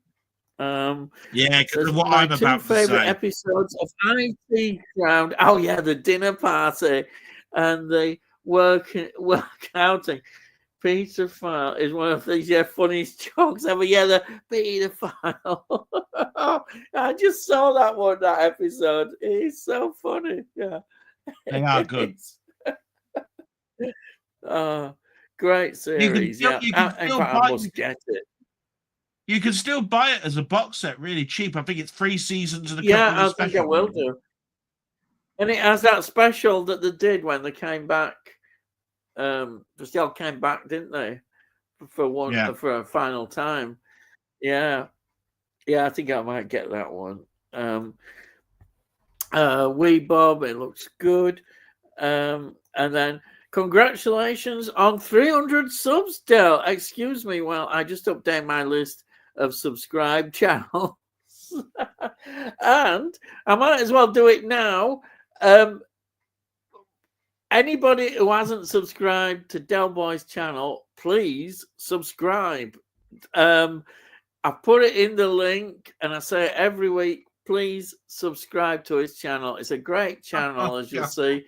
Yeah, because what I'm about to
favorite
say.
Episodes of IT Ground. Oh yeah, the dinner party and the workouting. Pedophile is one of these funniest jokes ever. Yeah, the pedophile. I just saw that episode. It's so funny. Yeah,
they are good.
Great series.
You can still buy,
I must get it.
You can still buy it as a box set, really cheap. I think it's 3 seasons and a couple of specials.
I think I will do. And it has that special that they did when they came back. They all came back, didn't they? For a final time. Yeah. Yeah, I think I might get that one. Wee Bob, it looks good. And then congratulations on 300 subs, Del. Excuse me, well, I just updated my list of subscribed channels. And I might as well do it now. Anybody who hasn't subscribed to Delboy's channel, please subscribe. I put it in the link, and I say every week, please subscribe to his channel. It's a great channel, as you'll see.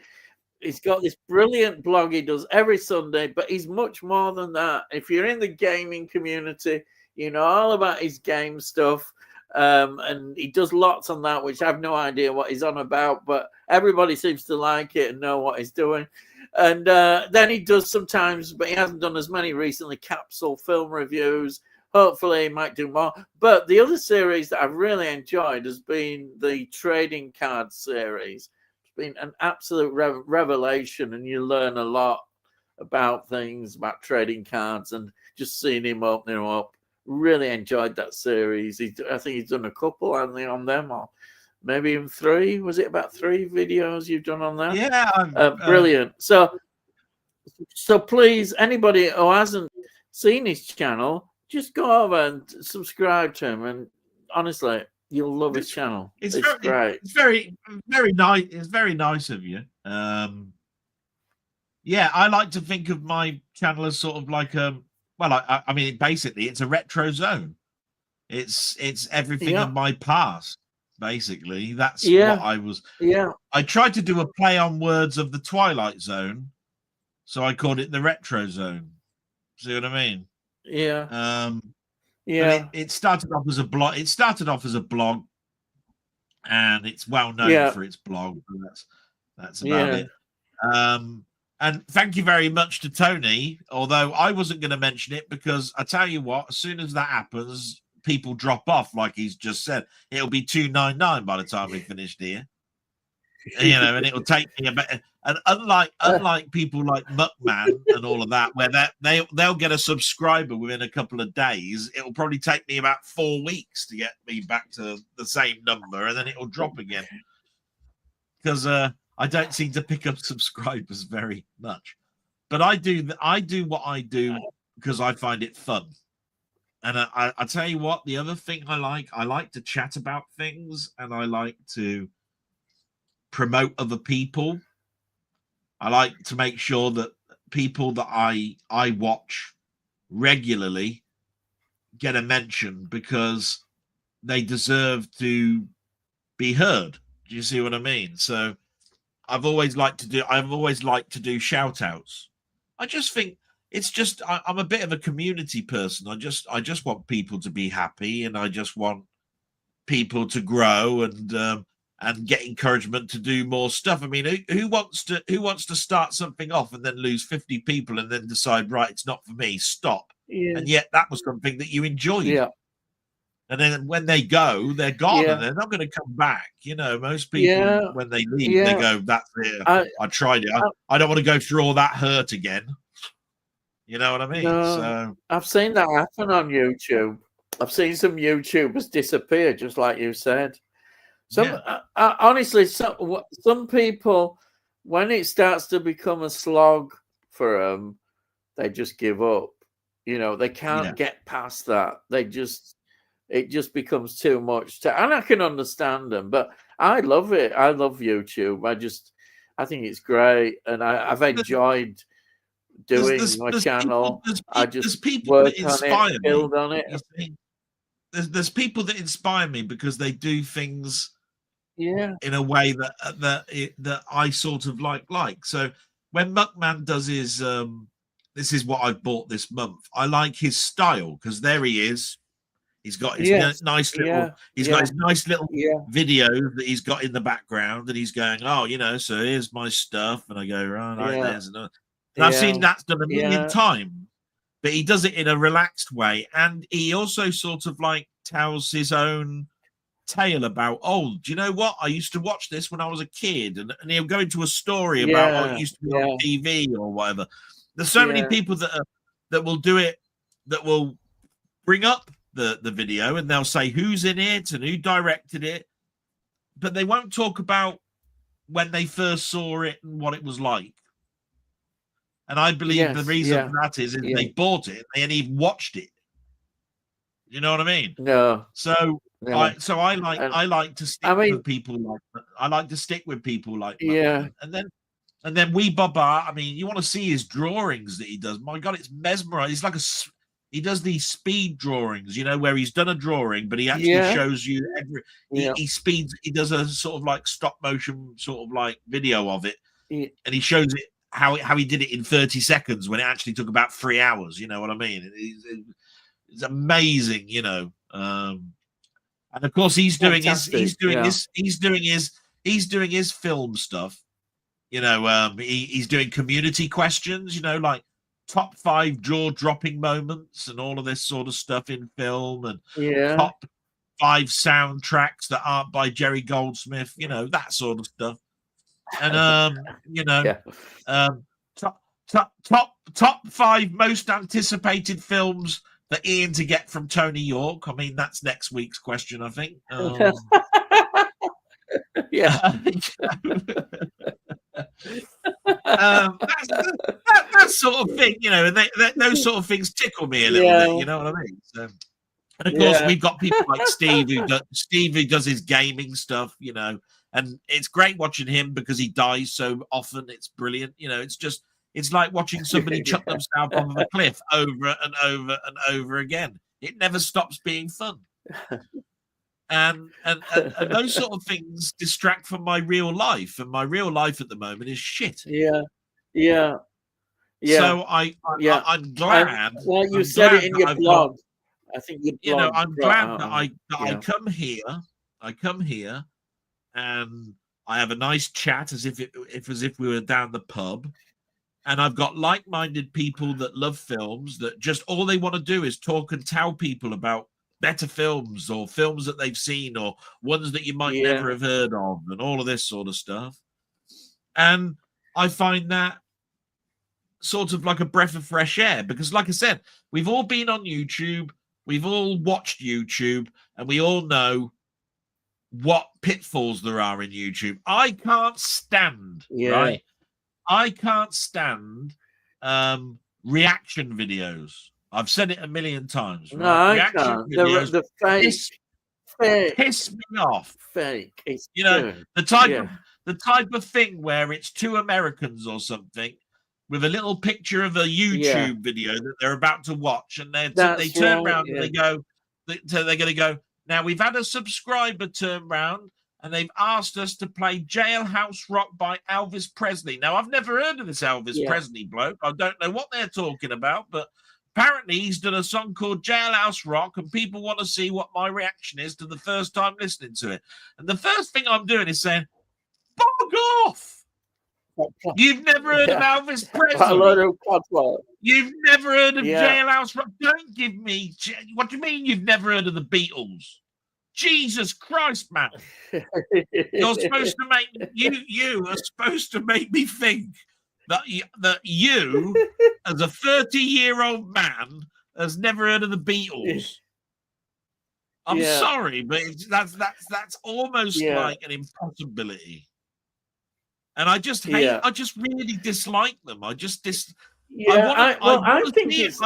He's got this brilliant blog he does every Sunday, but he's much more than that. If you're in the gaming community, you know all about his game stuff. And he does lots on that, which I have no idea what he's on about, but everybody seems to like it and know what he's doing. And then he does sometimes, but he hasn't done as many recently, capsule film reviews. Hopefully he might do more. But the other series that I've really enjoyed has been the trading card series. It's been an absolute revelation, and you learn a lot about things, about trading cards, and just seeing him open them up. Really enjoyed that series. I think he's done a couple on them, or maybe even 3. Was it about 3 videos you've done on that?
Yeah,
brilliant. So please, anybody who hasn't seen his channel, just go over and subscribe to him. And honestly, you'll love his channel. It's great.
It's very, very nice. It's very nice of you. Yeah, I like to think of my channel as sort of like well, I mean, basically, it's a retro zone. It's everything of my past, basically. That's what I was.
Yeah.
I tried to do a play on words of the Twilight Zone, so I called it the retro zone. See what I mean?
Yeah.
Yeah. It started off as a blog. It started off as a blog, and it's well known for its blog. That's about it. And thank you very much to Tony, although I wasn't going to mention it because I tell you what, as soon as that happens, people drop off, like he's just said. It'll be $2.99 by the time we finished here. You know, and it'll take me a bit. And unlike people like Muckman and all of that, where they'll get a subscriber within a couple of days, it'll probably take me about 4 weeks to get me back to the same number, and then it'll drop again. Because I don't seem to pick up subscribers very much, but I do what I do because I find it fun. And I tell you what, the other thing I like to chat about things, and I like to promote other people. I like to make sure that people that I watch regularly get a mention because they deserve to be heard. Do you see what I mean? So I've always liked to do shout outs. I just think it's just I'm a bit of a community person. I just want people to be happy, and I just want people to grow and get encouragement to do more stuff. I mean, who wants to start something off and then lose 50 people and then decide, right, it's not for me, stop. And yet that was something that you enjoyed. And then when they go, they're gone,
Yeah.
and they're not going to come back. You know, most people when they leave, they go, "That's it. I tried it. I don't want to go through all that hurt again." You know what I mean?
No,
so
I've seen that happen on YouTube. I've seen some YouTubers disappear, just like you said. Some honestly, some people, when it starts to become a slog for them, they just give up. You know, they can't get past that. It just becomes too much. And I can understand them, but I love it. I love YouTube. I think it's great, and I've enjoyed doing my channel. I just
people that
inspire me, build on it.
There's people that inspire me because they do things
in
a way that I sort of like. So when Muckman does his this is what I bought this month. I like his style because there he is. He's got his nice little got his nice little video that he's got in the background, and he's going, "Oh, you know, so here's my stuff," and I go, "Right, like there's another." And I've seen that's done a million times, but he does it in a relaxed way, and he also sort of like tells his own tale about, "Oh, do you know what? I used to watch this when I was a kid," and he'll go into a story about, "Oh, it used to be on TV or whatever." There's so many people that will do it, that will bring up the video, and they'll say who's in it and who directed it, but they won't talk about when they first saw it and what it was like. And I believe the reason for that is they bought it, they ain't even watched it. You know what I mean?
No.
So I like to stick with people like that. I like to stick with people like that. And then Wee Baba, I mean, you want to see his drawings that he does. My God, it's mesmerizing. It's like he does these speed drawings, you know, where he's done a drawing, but he actually shows you he does a sort of like stop motion sort of like video of it, and he shows it how he did it in 30 seconds when it actually took about 3 hours. You know what I mean? It's amazing, you know. And of course, he's doing his film stuff. You know, he's doing community questions. You know, like top 5 jaw-dropping moments and all of this sort of stuff in film, and top 5 soundtracks that aren't by Jerry Goldsmith. You know, that sort of stuff. And you know, top 5 most anticipated films for Ian to get from Tony York. I mean, that's next week's question, I think. That sort of thing, you know, and those sort of things tickle me a little bit. You know what I mean? So, and of course, we've got people like Steve who does his gaming stuff, you know, and it's great watching him because he dies so often. It's brilliant, you know. It's like watching somebody chuck themselves off of a cliff over and over and over again. It never stops being fun. And those sort of things distract from my real life, and my real life at the moment is shit.
So
I'm glad.
Well, you said it in your blog. I think
you know, I'm glad that I come here. I come here, and I have a nice chat as if we were down the pub. And I've got like-minded people that love films, that just all they want to do is talk and tell people about better films, or films that they've seen, or ones that you might never have heard of, and all of this sort of stuff. And I find that sort of like a breath of fresh air, because like I said, we've all been on YouTube, we've all watched YouTube, and we all know what pitfalls there are in YouTube. I can't stand, right? I can't stand reaction videos. I've said it a million times.
Right? No, reaction videos, the fake
piss me off.
Fake. It's
the type of thing where it's 2 Americans or something with a little picture of a YouTube video that they're about to watch, and they turn around and they go, they're going to go, "Now we've had a subscriber turn round, and they've asked us to play Jailhouse Rock by Elvis Presley." Now, I've never heard of this Elvis Presley bloke. I don't know what they're talking about, but apparently he's done a song called Jailhouse Rock, and people want to see what my reaction is to the first time listening to it. And the first thing I'm doing is saying, "Bug off!" You've never heard of Elvis
A load
Presley?
of codswallop.
You've never heard of
Yeah.
Jailhouse Rock? Don't give me. What do you mean you've never heard of the Beatles? Jesus Christ, man! You're supposed to make you are supposed to make me think that you as a 30-year-old man has never heard of the Beatles. I'm sorry, but that's almost like an impossibility. And I just hate. I just really dislike them. I just
I think it's.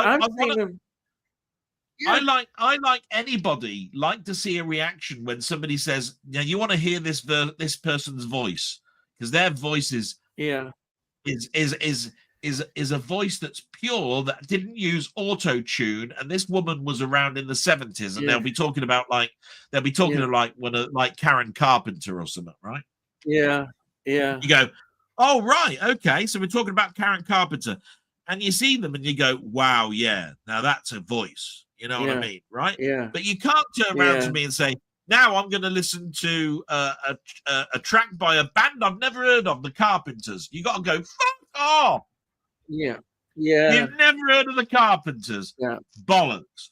I like anybody like to see a reaction when somebody says, "Now you want to hear this person's voice because their voice is a voice that's pure that didn't use auto tune." And this woman was around in the 70s, and they'll be talking about like Karen Carpenter or something, right?
Yeah, yeah.
You go, oh right, okay. So we're talking about Karen Carpenter, and you see them, and you go, wow, yeah. Now that's a voice. You know what I mean, right?
Yeah.
But you can't turn around to me and say, now I'm going to listen to a track by a band I've never heard of, the Carpenters. You got to go, fuck off.
Yeah. Yeah.
You've never heard of the Carpenters.
Yeah.
Bollocks.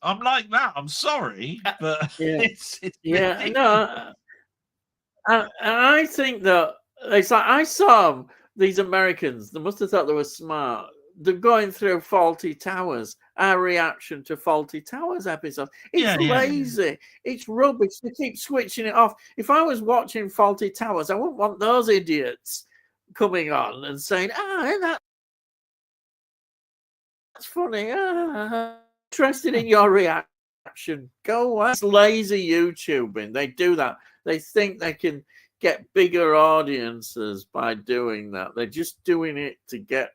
I'm like that. I'm sorry, but it's
no. I think that it's like I saw these Americans. They must have thought they were smart. They're going through Faulty Towers. Our reaction to Faulty Towers episode. It's lazy. It's rubbish. They keep switching it off. If I was watching Faulty Towers, I wouldn't want those idiots coming on and saying, that's funny. Interested in your reaction. Go away. It's lazy YouTubing. They do that. They think they can get bigger audiences by doing that. They're just doing it to get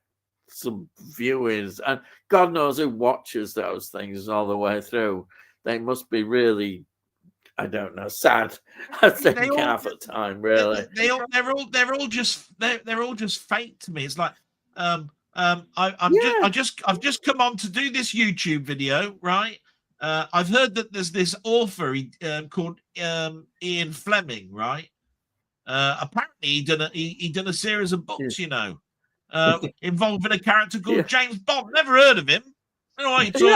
some viewers, and God knows who watches those things all the way through. They must be really, I don't know, sad. I think half the time, really.
They're all just fake to me. It's like I've just come on to do this YouTube video, right? I've heard that there's this author called Ian Fleming, right? Apparently he done a series of books, you know. Involving a character called James Bond. Never heard of him. Don't know what you're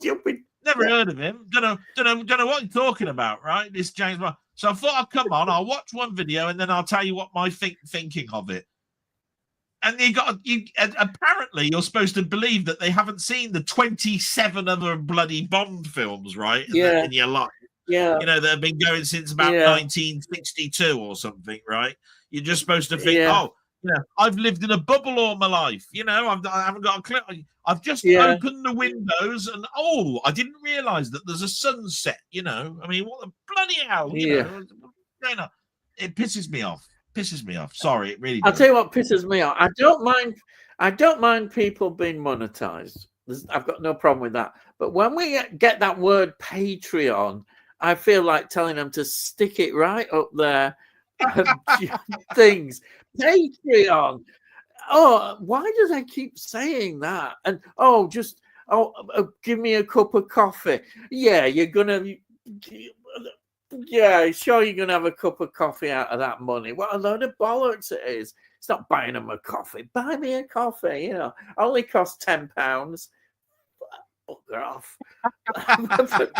talking. Never heard of him. Don't know what you're talking about, right? This James Bond. So I thought I'd come on. I'll watch one video and then I'll tell you what my thinking of it. And apparently you're supposed to believe that they haven't seen the 27 other bloody Bond films, right? In your life.
Yeah.
You know, that have been going since about 1962 or something, right? You're just supposed to think, I've lived in a bubble all my life. You know, I haven't got a clue. I've just opened the windows and I didn't realize that there's a sunset. You know, I mean, what the bloody hell? You know, it pisses me off. Sorry, it really does.
I'll tell you what pisses me off. I don't mind people being monetized. I've got no problem with that. But when we get that word Patreon, I feel like telling them to stick it right up there. Things. Patreon. Why do they keep saying that? And give me a cup of coffee. Yeah, you're gonna. Yeah, sure, you're gonna have a cup of coffee out of that money. What a load of bollocks it is. It's not buying them a coffee. Buy me a coffee. You know, only costs £10. Bugger off.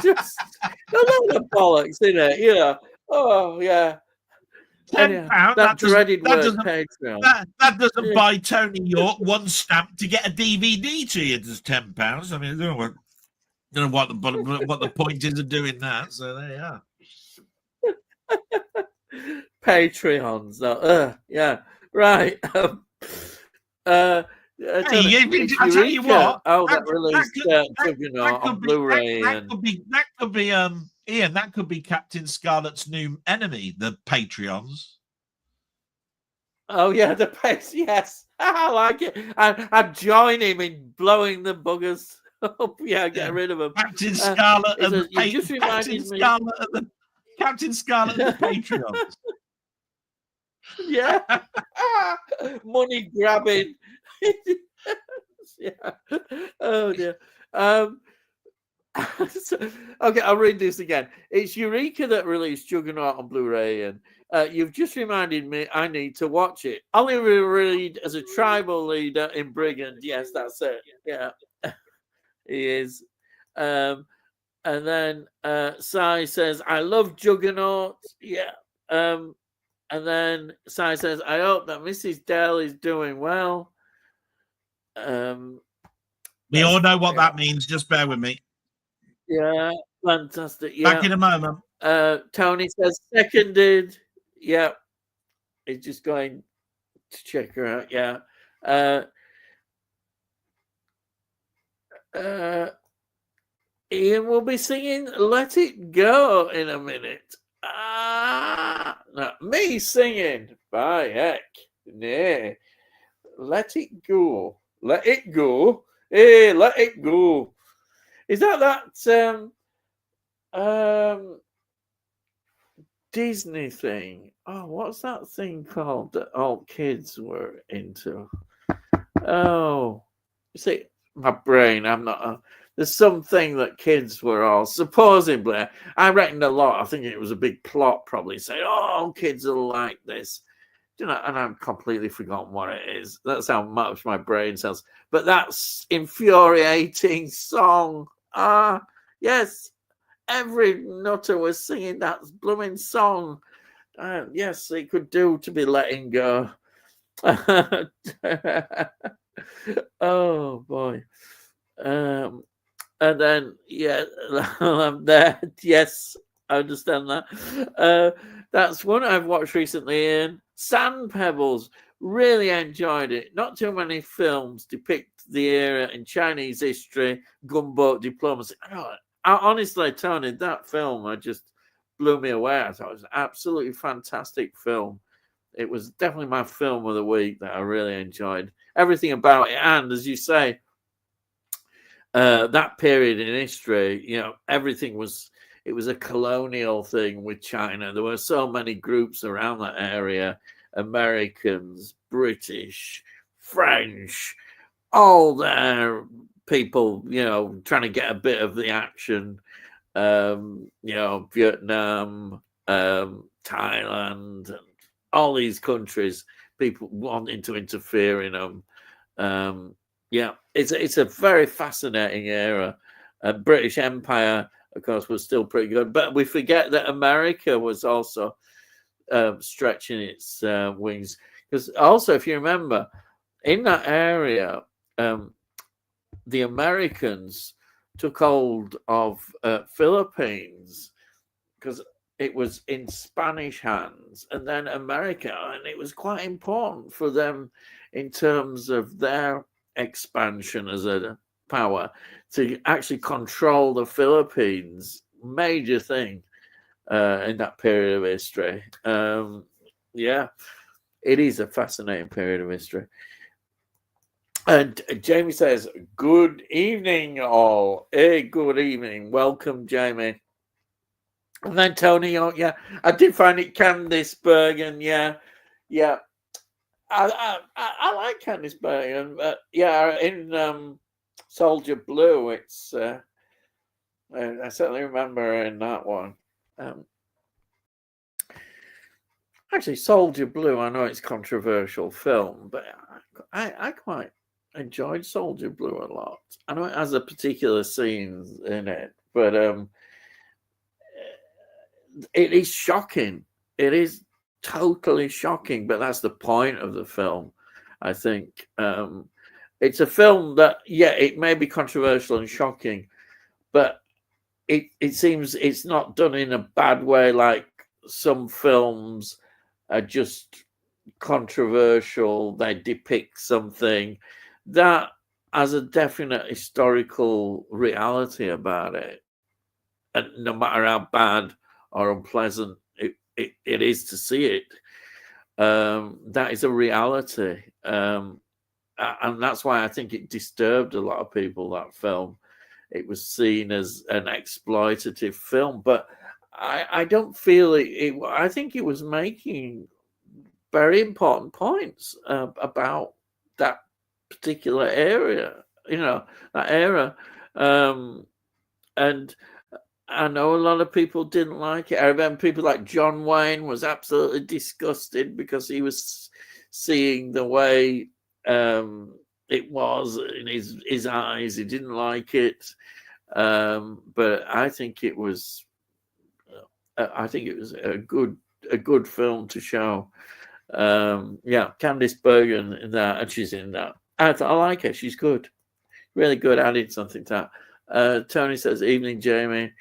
Just a load of bollocks, isn't it? You know. Oh yeah.
£10.
That dreaded word Patreon.
That doesn't buy Tony York one stamp to get a DVD to you. It's £10. I mean, I don't know what the point is of doing that. So there you are.
Patreons, right.
I tell you what.
That released on Blu-ray.
That could be Ian, that could be Captain Scarlet's new enemy, the Patreons.
Oh yeah, the Patreons. Yes, I like it. I'd join him in blowing the buggers up. Yeah, get rid of them.
Captain Scarlet and Captain Scarlet and the Patreons.
Yeah, money grabbing. Yeah. Oh dear. Okay, I'll read this again. It's Eureka that released Juggernaut on Blu-ray, and you've just reminded me I need to watch it. Oliver Reed as a tribal leader in Brigand. Yes, that's it. Yeah, he is. And then Sai says, I love Juggernaut. Yeah. And then Sai says, I hope that Mrs. Dell is doing well.
We all know what that means. Just bear with me.
Yeah, fantastic. Yeah.
Back in a moment.
Tony says, seconded. Yeah. He's just going to check her out. Yeah. Ian will be singing Let It Go in a minute. No, me singing. By heck. Nah. Let it go. Let it go. Hey, let it go. Is that Disney thing? Oh, what's that thing called that all kids were into? Oh, you see, my brain, I'm not... there's something that kids were all supposedly. I reckoned a lot. I think it was a big plot, probably saying, "Oh, kids will like this," you know. And I've completely forgotten what it is. That's how much my brain cells. But that's infuriating song. Yes, every nutter was singing that blooming song. Yes, it could do to be letting go. Oh boy. And then, yeah, I'm there. Yes, I understand that. That's one I've watched recently in Sand Pebbles. Really enjoyed it. Not too many films depict the era in Chinese history, gunboat diplomacy. Honestly, Tony, that film just blew me away. I thought it was an absolutely fantastic film. It was definitely my film of the week that I really enjoyed. Everything about it. And as you say, that period in history, you know, everything was, it was a colonial thing with China. There were so many groups around that area, Americans, British, French, all their people, you know, trying to get a bit of the action. You know, Vietnam, Thailand, and all these countries, people wanting to interfere in them. Yeah, it's a very fascinating era. British Empire, of course, was still pretty good, but we forget that America was also stretching its wings. Because also, if you remember, in that area, the Americans took hold of Philippines because it was in Spanish hands, and then America, and it was quite important for them in terms of their expansion as a power to actually control the Philippines. Major thing in that period of history. Yeah, it is a fascinating period of history. And Jamie says, good evening, all. Hey, good evening. Welcome, Jamie. And then Tony, oh, yeah, I did find it Candice Bergen. Yeah. I like Candice Bergen, but yeah, in Soldier Blue, it's I certainly remember her in that one. Actually, Soldier Blue, I know it's a controversial film, but I quite enjoyed Soldier Blue a lot. I know it has a particular scenes in it, but it is shocking. It is totally shocking, but that's the point of the film, I think. It's a film that, yeah, it may be controversial and shocking, but it seems it's not done in a bad way, like some films are just controversial. They depict something that has a definite historical reality about it, and no matter how bad or unpleasant it is to see it, that is a reality, and that's why I think it disturbed a lot of people, that film. It was seen as an exploitative film, but I don't feel it. I think it was making very important points about that particular area, you know, that era. and I know a lot of people didn't like it. I remember people like John Wayne was absolutely disgusted because he was seeing the way it was in his eyes. He didn't like it, but I think it was a good film to show. Yeah, Candice Bergen in that, and she's in that. I like her. She's good, really good. Adding something to that. Tony says, "Evening, Jamie,"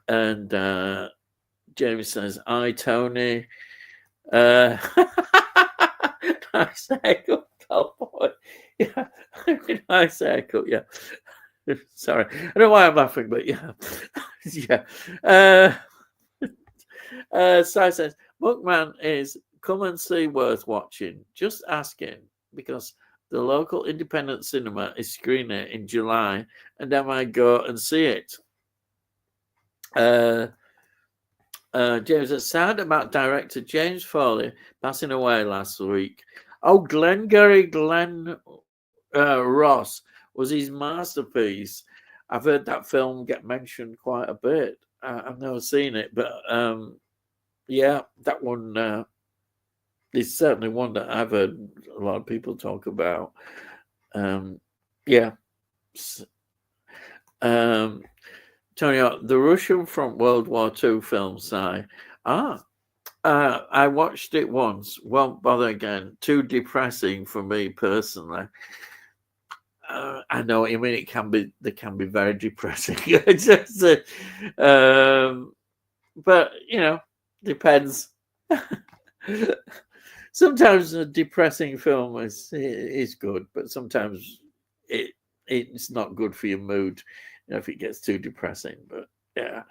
and Jamie says, "Hi, Tony." Nice haircut, Delboy. Yeah, nice haircut. Yeah. Sorry, I don't know why I'm laughing, but yeah, yeah. Si says, Bookman is come and see worth watching. Just asking because the local independent cinema is screening it in July, and I might go and see it. James is sad about director James Foley passing away last week. Oh, Glengarry Glen Ross was his masterpiece. I've heard that film get mentioned quite a bit. I've never seen it, but yeah, that one is certainly one that I've heard a lot of people talk about. Yeah. Tony, the Russian from World War II film, Si. I watched it once. Won't bother again. Too depressing for me personally. I know what you mean. They can be very depressing. Just, but you know, depends. Sometimes a depressing film is good, but sometimes it's not good for your mood. You know, if it gets too depressing. But yeah,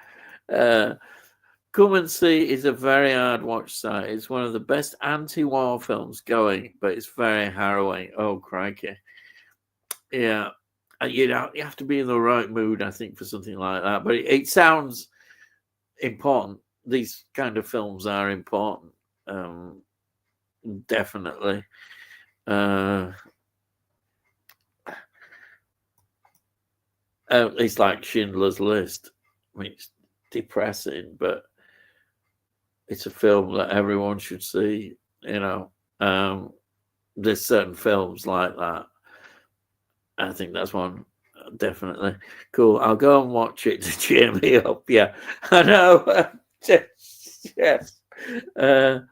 Come and See is a very hard watch site. It's one of the best anti-war films going, but it's very harrowing. Oh crikey! Yeah, you know, you have to be in the right mood, I think, for something like that. But it sounds important. These kind of films are important, definitely. It's like Schindler's List. I mean, it's depressing, but it's a film that everyone should see. You know, there's certain films like that. I think that's one, definitely. Cool. I'll go and watch it to cheer me up. Yeah, I know. Yes. And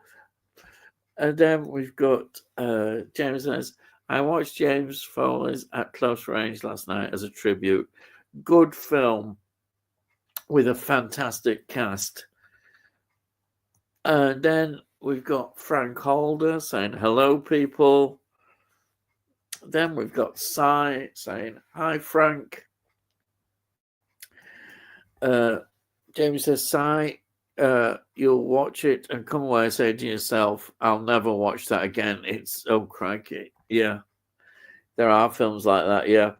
then we've got James says, I watched James Foley's At Close Range last night as a tribute. Good film with a fantastic cast. And then we've got Frank Holder saying, hello, people. Then we've got Si saying, hi, Frank. James says, Si, you'll watch it and come away and say to yourself, I'll never watch that again. It's, oh, crikey. Yeah. There are films like that, yeah.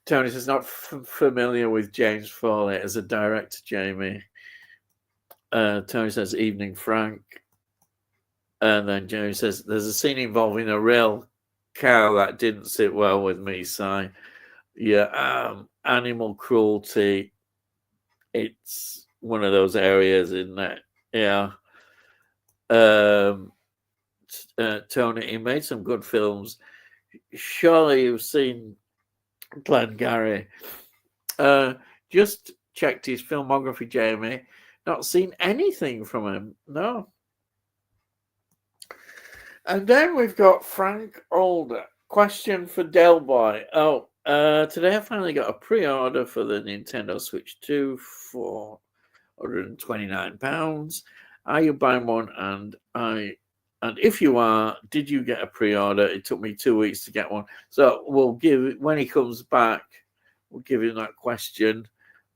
Tony says, not familiar with James Foley as a director, Jamie. Tony says, evening, Frank. And then Jamie says, there's a scene involving a real cow that didn't sit well with me, Si. Yeah, animal cruelty. It's one of those areas, isn't it? Yeah. Tony, he made some good films. Surely you've seen Glengarry. Just checked his filmography, Jamie. Not seen anything from him. No. And then we've got Frank Older. Question for Delboy. Oh, today I finally got a pre-order for the Nintendo Switch 2 for £129. Are you buying one? And if you are, did you get a pre-order? It took me 2 weeks to get one. So we'll give, when he comes back, we'll give him that question.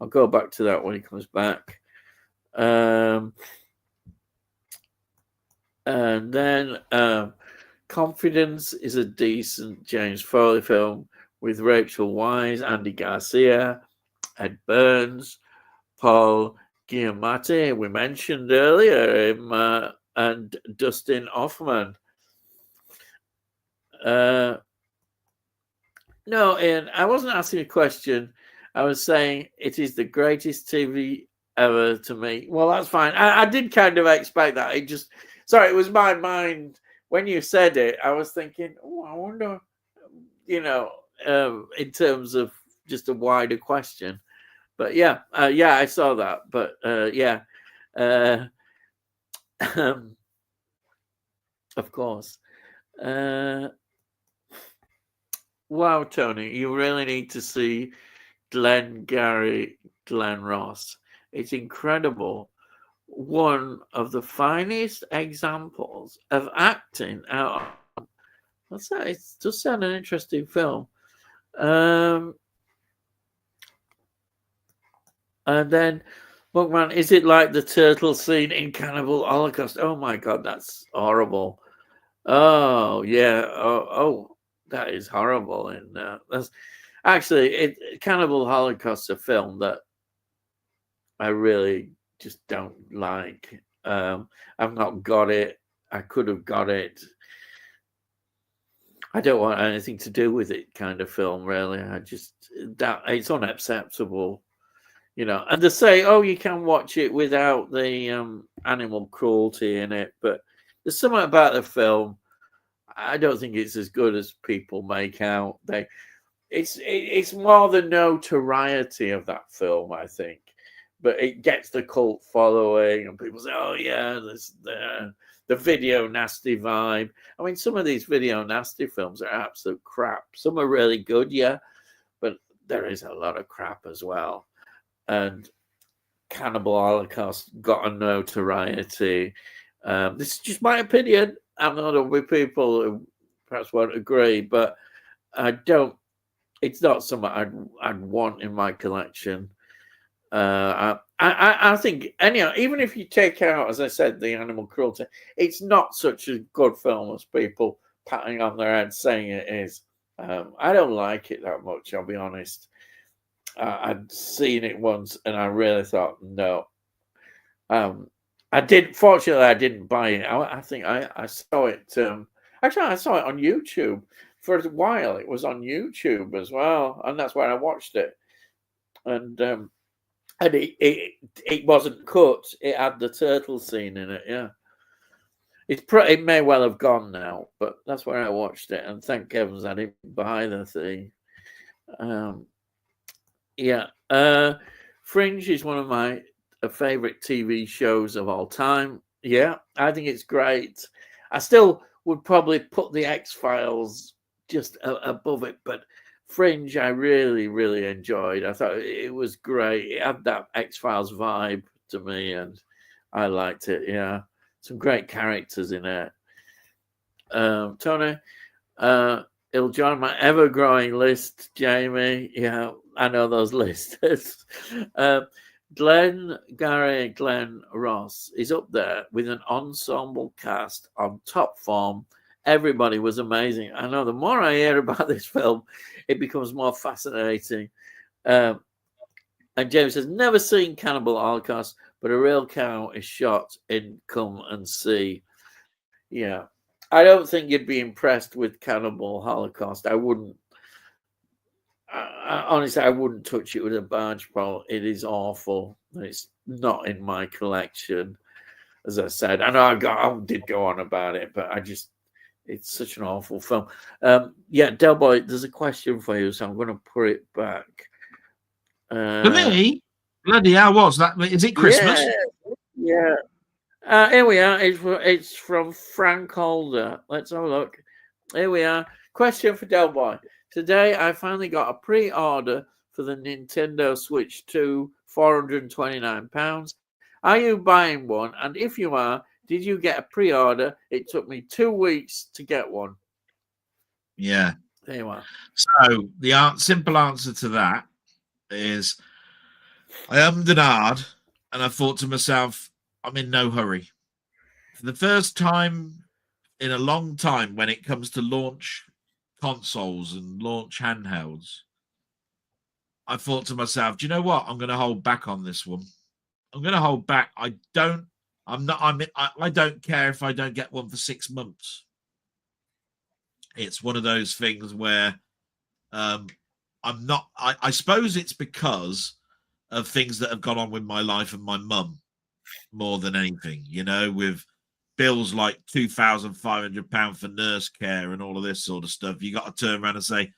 I'll go back to that when he comes back. And then Confidence is a decent James Foley film with Rachel Weisz, Andy Garcia, Ed Burns, Paul Giamatti, we mentioned earlier him, and Dustin Hoffman. No, Ian, I wasn't asking a question. I was saying it is the greatest TV ever to me. Well, that's fine. I did kind of expect that. It just, sorry, it was my mind. When you said it, I was thinking, oh, I wonder, in terms of just a wider question. But yeah, I saw that. But yeah, of course. Wow, Tony, you really need to see Glenn Ross. It's incredible. One of the finest examples of acting out. What's that? It does sound an interesting film. And then, Bookman, is it like the turtle scene in Cannibal Holocaust? Oh my God, that's horrible. Oh yeah. Oh, that is horrible. And that's actually Cannibal Holocaust, a film that I really just don't like. I've not got it. I could have got it. I don't want anything to do with it, kind of film. Really, it's unacceptable. And to say, oh, you can watch it without the animal cruelty in it, but there's something about the film. I don't think it's as good as people make out. It's more the notoriety of that film, I think, but it gets the cult following, and people say, "Oh yeah, there's the video nasty vibe." I mean, some of these video nasty films are absolute crap. Some are really good, yeah, but there is a lot of crap as well. And Cannibal Holocaust got a notoriety. This is just my opinion. I'm not other people who perhaps won't agree, but I don't. It's not something I'd want in my collection. I think anyhow, even if you take out, as I said, the animal cruelty, it's not such a good film as people patting on their head saying it is. I don't like it that much, I'll be honest. I'd seen it once and I really thought, no. Fortunately, I didn't buy it. I think I saw it. Actually, I saw it on YouTube for a while. It was on YouTube as well, and that's where I watched it. And it wasn't cut. It had the turtle scene in it. Yeah, it may well have gone now, but that's where I watched it. And thank heavens I didn't buy the thing. Fringe is one of my favorite TV shows of all time. Yeah, I think it's great. I still would probably put the X-Files just above it, but Fringe I really, really enjoyed. I thought it was great. It had that X-Files vibe to me, and I liked it. Yeah, some great characters in it. Tony, it'll join my ever-growing list, Jamie. Yeah, I know those lists. Glenn Ross is up there with an ensemble cast on top form. Everybody was amazing. I know the more I hear about this film, it becomes more fascinating. And James says, never seen Cannibal Holocaust, but a real cow is shot in Come and See. Yeah. I don't think you'd be impressed with Cannibal Holocaust. I wouldn't. Honestly, I wouldn't touch it with a barge pole. It is awful. It's not in my collection, as I said. I know I did go on about it, but it's such an awful film. Delboy, there's a question for you, so I'm going to put it back.
For me, bloody hell, what's that? Is it Christmas?
Yeah. Here we are. It's from Frank Holder. Let's have a look. Here we are. Question for Delboy. Today, I finally got a pre-order for the Nintendo Switch 2, £429. Are you buying one? And if you are, did you get a pre-order? It took me 2 weeks to get one.
Yeah.
There you are.
So the simple answer to that is I ummed and ahed, and I thought to myself, I'm in no hurry. For the first time in a long time when it comes to launch consoles and launch handhelds, I thought to myself, do you know what? I'm going to hold back on this one. I'm going to hold back. I don't care if I don't get one for 6 months. It's one of those things where I not. I suppose it's because of things that have gone on with my life and my mum more than anything. You know, with bills like £2,500 for nurse care and all of this sort of stuff. You got to turn around and say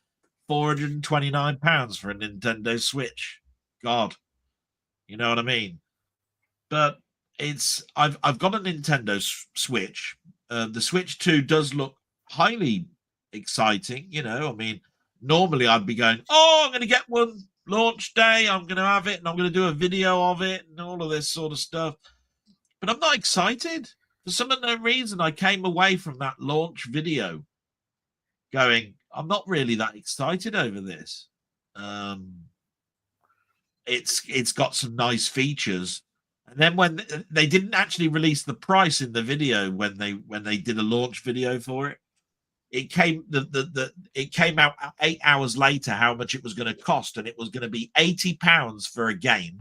£429 for a Nintendo Switch. God, you know what I mean? But I've got a Nintendo Switch. The Switch 2 does look highly exciting. You know, I mean, normally I'd be going, oh, I'm going to get one launch day. I'm going to have it and I'm going to do a video of it and all of this sort of stuff. But I'm not excited. For some unknown reason, I came away from that launch video going, I'm not really that excited over this. It's got some nice features. And then when they didn't actually release the price in the video when they did a launch video for it, it came it came out 8 hours later how much it was going to cost, and it was going to be £80 for a game,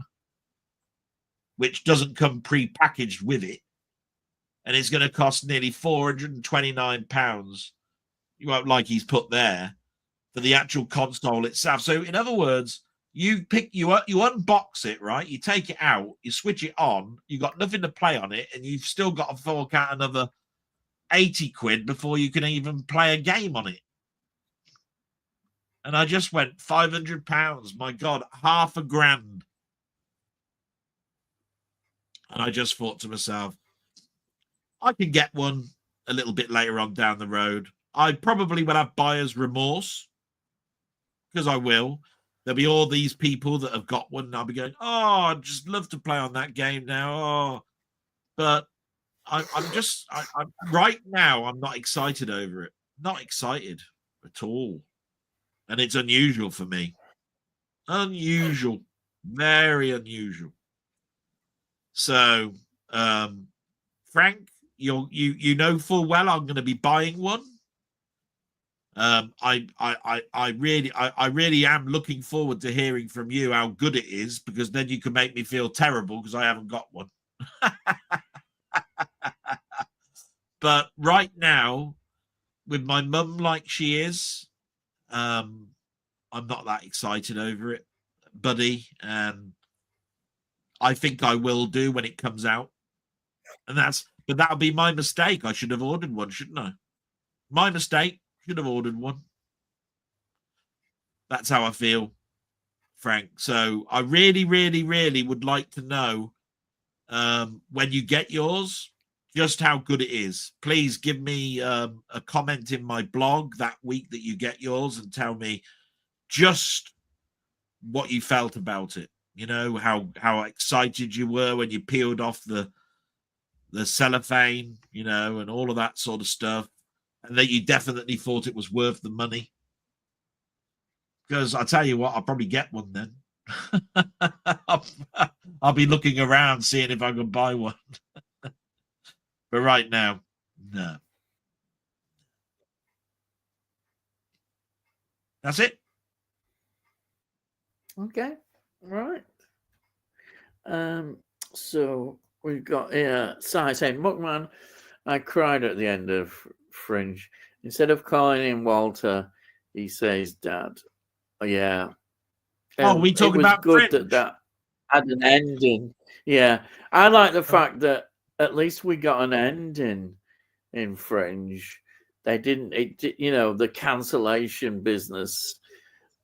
which doesn't come pre-packaged with it, and it's going to cost nearly £429. Like he's put there for the actual console itself. So in other words, you unbox it, right? You take it out, you switch it on, you got nothing to play on it, and you've still got to fork out another 80 quid before you can even play a game on it. And I just went £500. My God, £500. And I just thought to myself, I can get one a little bit later on down the road. I probably will have buyer's remorse, because I will. There'll be all these people that have got one, and I'll be going, oh, I'd just love to play on that game now. Oh, but I'm right now, I'm not excited over it. Not excited at all. And it's unusual for me. Unusual. Very unusual. So, Frank, you know full well I'm going to be buying one. I really am looking forward to hearing from you how good it is, because then you can make me feel terrible because I haven't got one. But right now, with my mum like she is, I'm not that excited over it, buddy. And I think I will do when it comes out. But that'll be my mistake. I should have ordered one, shouldn't I? My mistake. Should have ordered one. That's how I feel, Frank. So I really, really, really would like to know when you get yours, just how good it is. Please give me a comment in my blog that week that you get yours and tell me just what you felt about it. You know, how excited you were when you peeled off the cellophane, you know, and all of that sort of stuff. And that you definitely thought it was worth the money. Because I tell you what, I'll probably get one then. I'll be looking around, seeing if I can buy one. But right now, no. That's it.
Okay. Right. So we've got here, Si saying, Muckman, I cried at the end of Fringe. Instead of calling him Walter, he says Dad. Oh, yeah.
We talk about
good
Fringe.
that had an ending. Yeah. I like the fact that at least we got an ending in Fringe. They didn't, the cancellation business.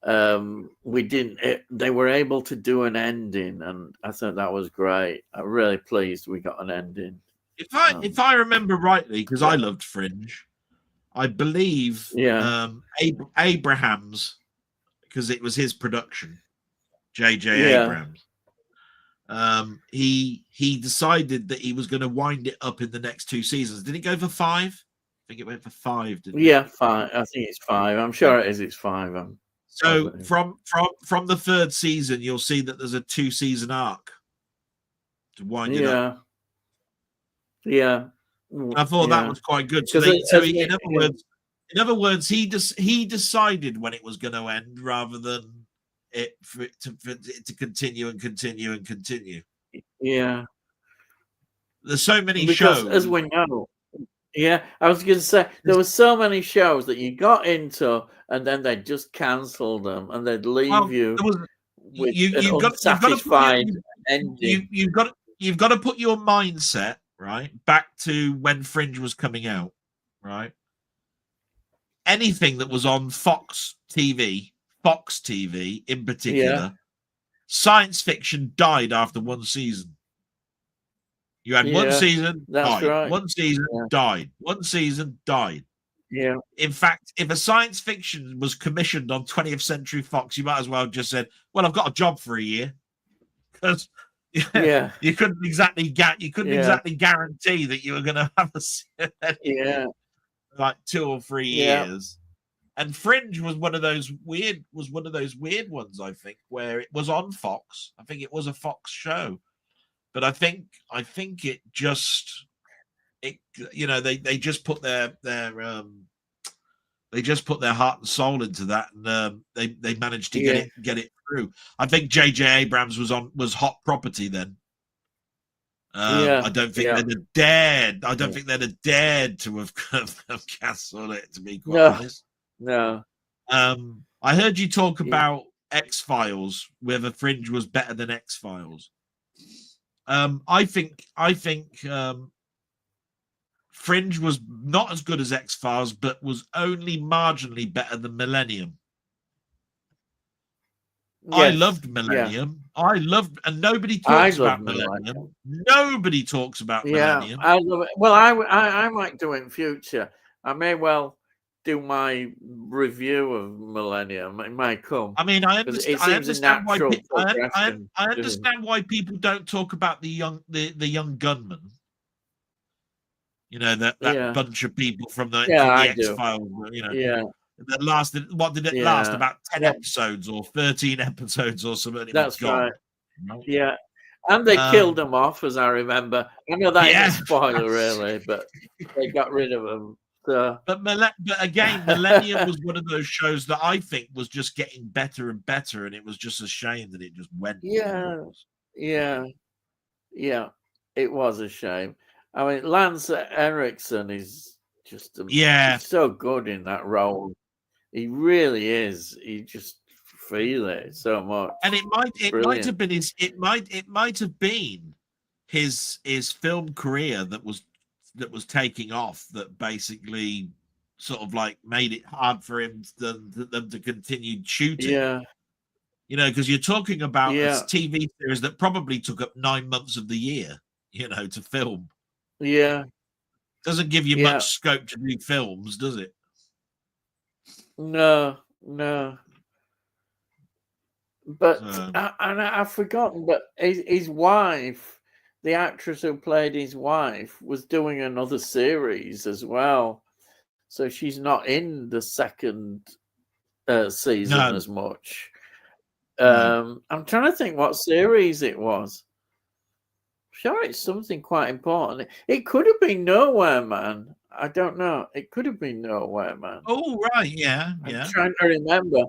They were able to do an ending, and I thought that was great. I'm really pleased we got an ending.
If I remember rightly, because I loved Fringe, I believe Abrahams, because it was his production, J.J. Abrams. He decided that he was going to wind it up in the next 2 seasons. Did it go for 5? I think it went for 5. Didn't it?
Yeah, 5. I think it's 5. I'm sure it is. It's 5.
So from the 3rd season, you'll see that there's a 2-season arc to wind it up.
Yeah.
I thought that was quite good. So in other words, he decided when it was going to end rather than for it to continue and continue and continue.
Yeah.
There's so many
because
shows.
as we know, Yeah, I was going to say there were so many shows that you got into, and then they'd just cancel them, and they'd leave
Well,
you
there was
with an
you've got to put your
unsatisfied ending.
you've got to put your mindset right back to when Fringe was coming out, right? Anything that was on Fox TV in particular,
Yeah,
science fiction died after one season. You had one
yeah,
season,
that's
died.
right.
One season,
Yeah,
died. One season, died.
yeah,
In fact, if a science fiction was commissioned on 20th Century Fox, you might as well have just said, "Well, I've got a job for a year," because
yeah,
you couldn't exactly
yeah,
guarantee that you were going to have
yeah,
like 2 or 3
yeah,
years. And Fringe was one of those weird ones, I think, where it was on Fox. I think it was a Fox show, but I think it just it they just put their they just put their heart and soul into that, and they managed to
yeah,
get it through. I think J.J. Abrams was hot property then. I
yeah,
don't think
yeah.
they'd have dared. I don't
Yeah.
think they'd have dared to have cancelled it. To be quite
No,
honest,
no,
I heard you talk
yeah,
about X-Files, whether Fringe was better than X-Files. I think Fringe was not as good as X-Files, but was only marginally better than Millennium. I
yes,
loved
yeah.
Millennium. And nobody
I
talks
love
about
Millennium.
Millennium. Nobody talks about
Yeah,
Millennium.
I love it. Well, I might do it in future. I may well do my review of Millennium. It might come
I mean,
because it
I
seems a
understand why
natural progression.
I
To,
understand why people don't talk about the young gunman. You know, that
yeah,
bunch of people from
yeah,
the
I
X
do.
Files. You know,
Yeah,
that lasted. What did it last?
yeah.
About 10
Well,
episodes or 13 episodes or something. It was
that's right.
gone. Right?
Yeah, and they killed
Um,
him off, as I remember. I know that isn't a
yeah,
spoiler, really, but they got rid of him. So,
but again, Millennium was one of those shows that I think was just getting better and better, and it was just a shame that it just went the way it
yeah,
was.
yeah. Yeah, it was a shame. I mean, Lance Erickson is just
Yeah,
he's so good in that role. He really is. You just feel it so much.
and it might have
Brilliant.
been it might have been his film career that was taking off, that basically sort of like made it hard for them to continue shooting.
Yeah,
You know, because you're talking about a
yeah,
TV series that probably took up 9 months of the year, you know, to film.
yeah,
Doesn't give you much
yeah.
scope to do films, does it?
No, no. But
So
I've forgotten. But his wife, the actress who played his wife, was doing another series as well. So she's not in the second season
no,
as much.
no.
I'm trying to think what series it was. Sure, it's something quite important. It could have been Nowhere Man. I don't know. It could have been Nowhere Man.
Oh right, yeah,
I'm
yeah.
trying to remember.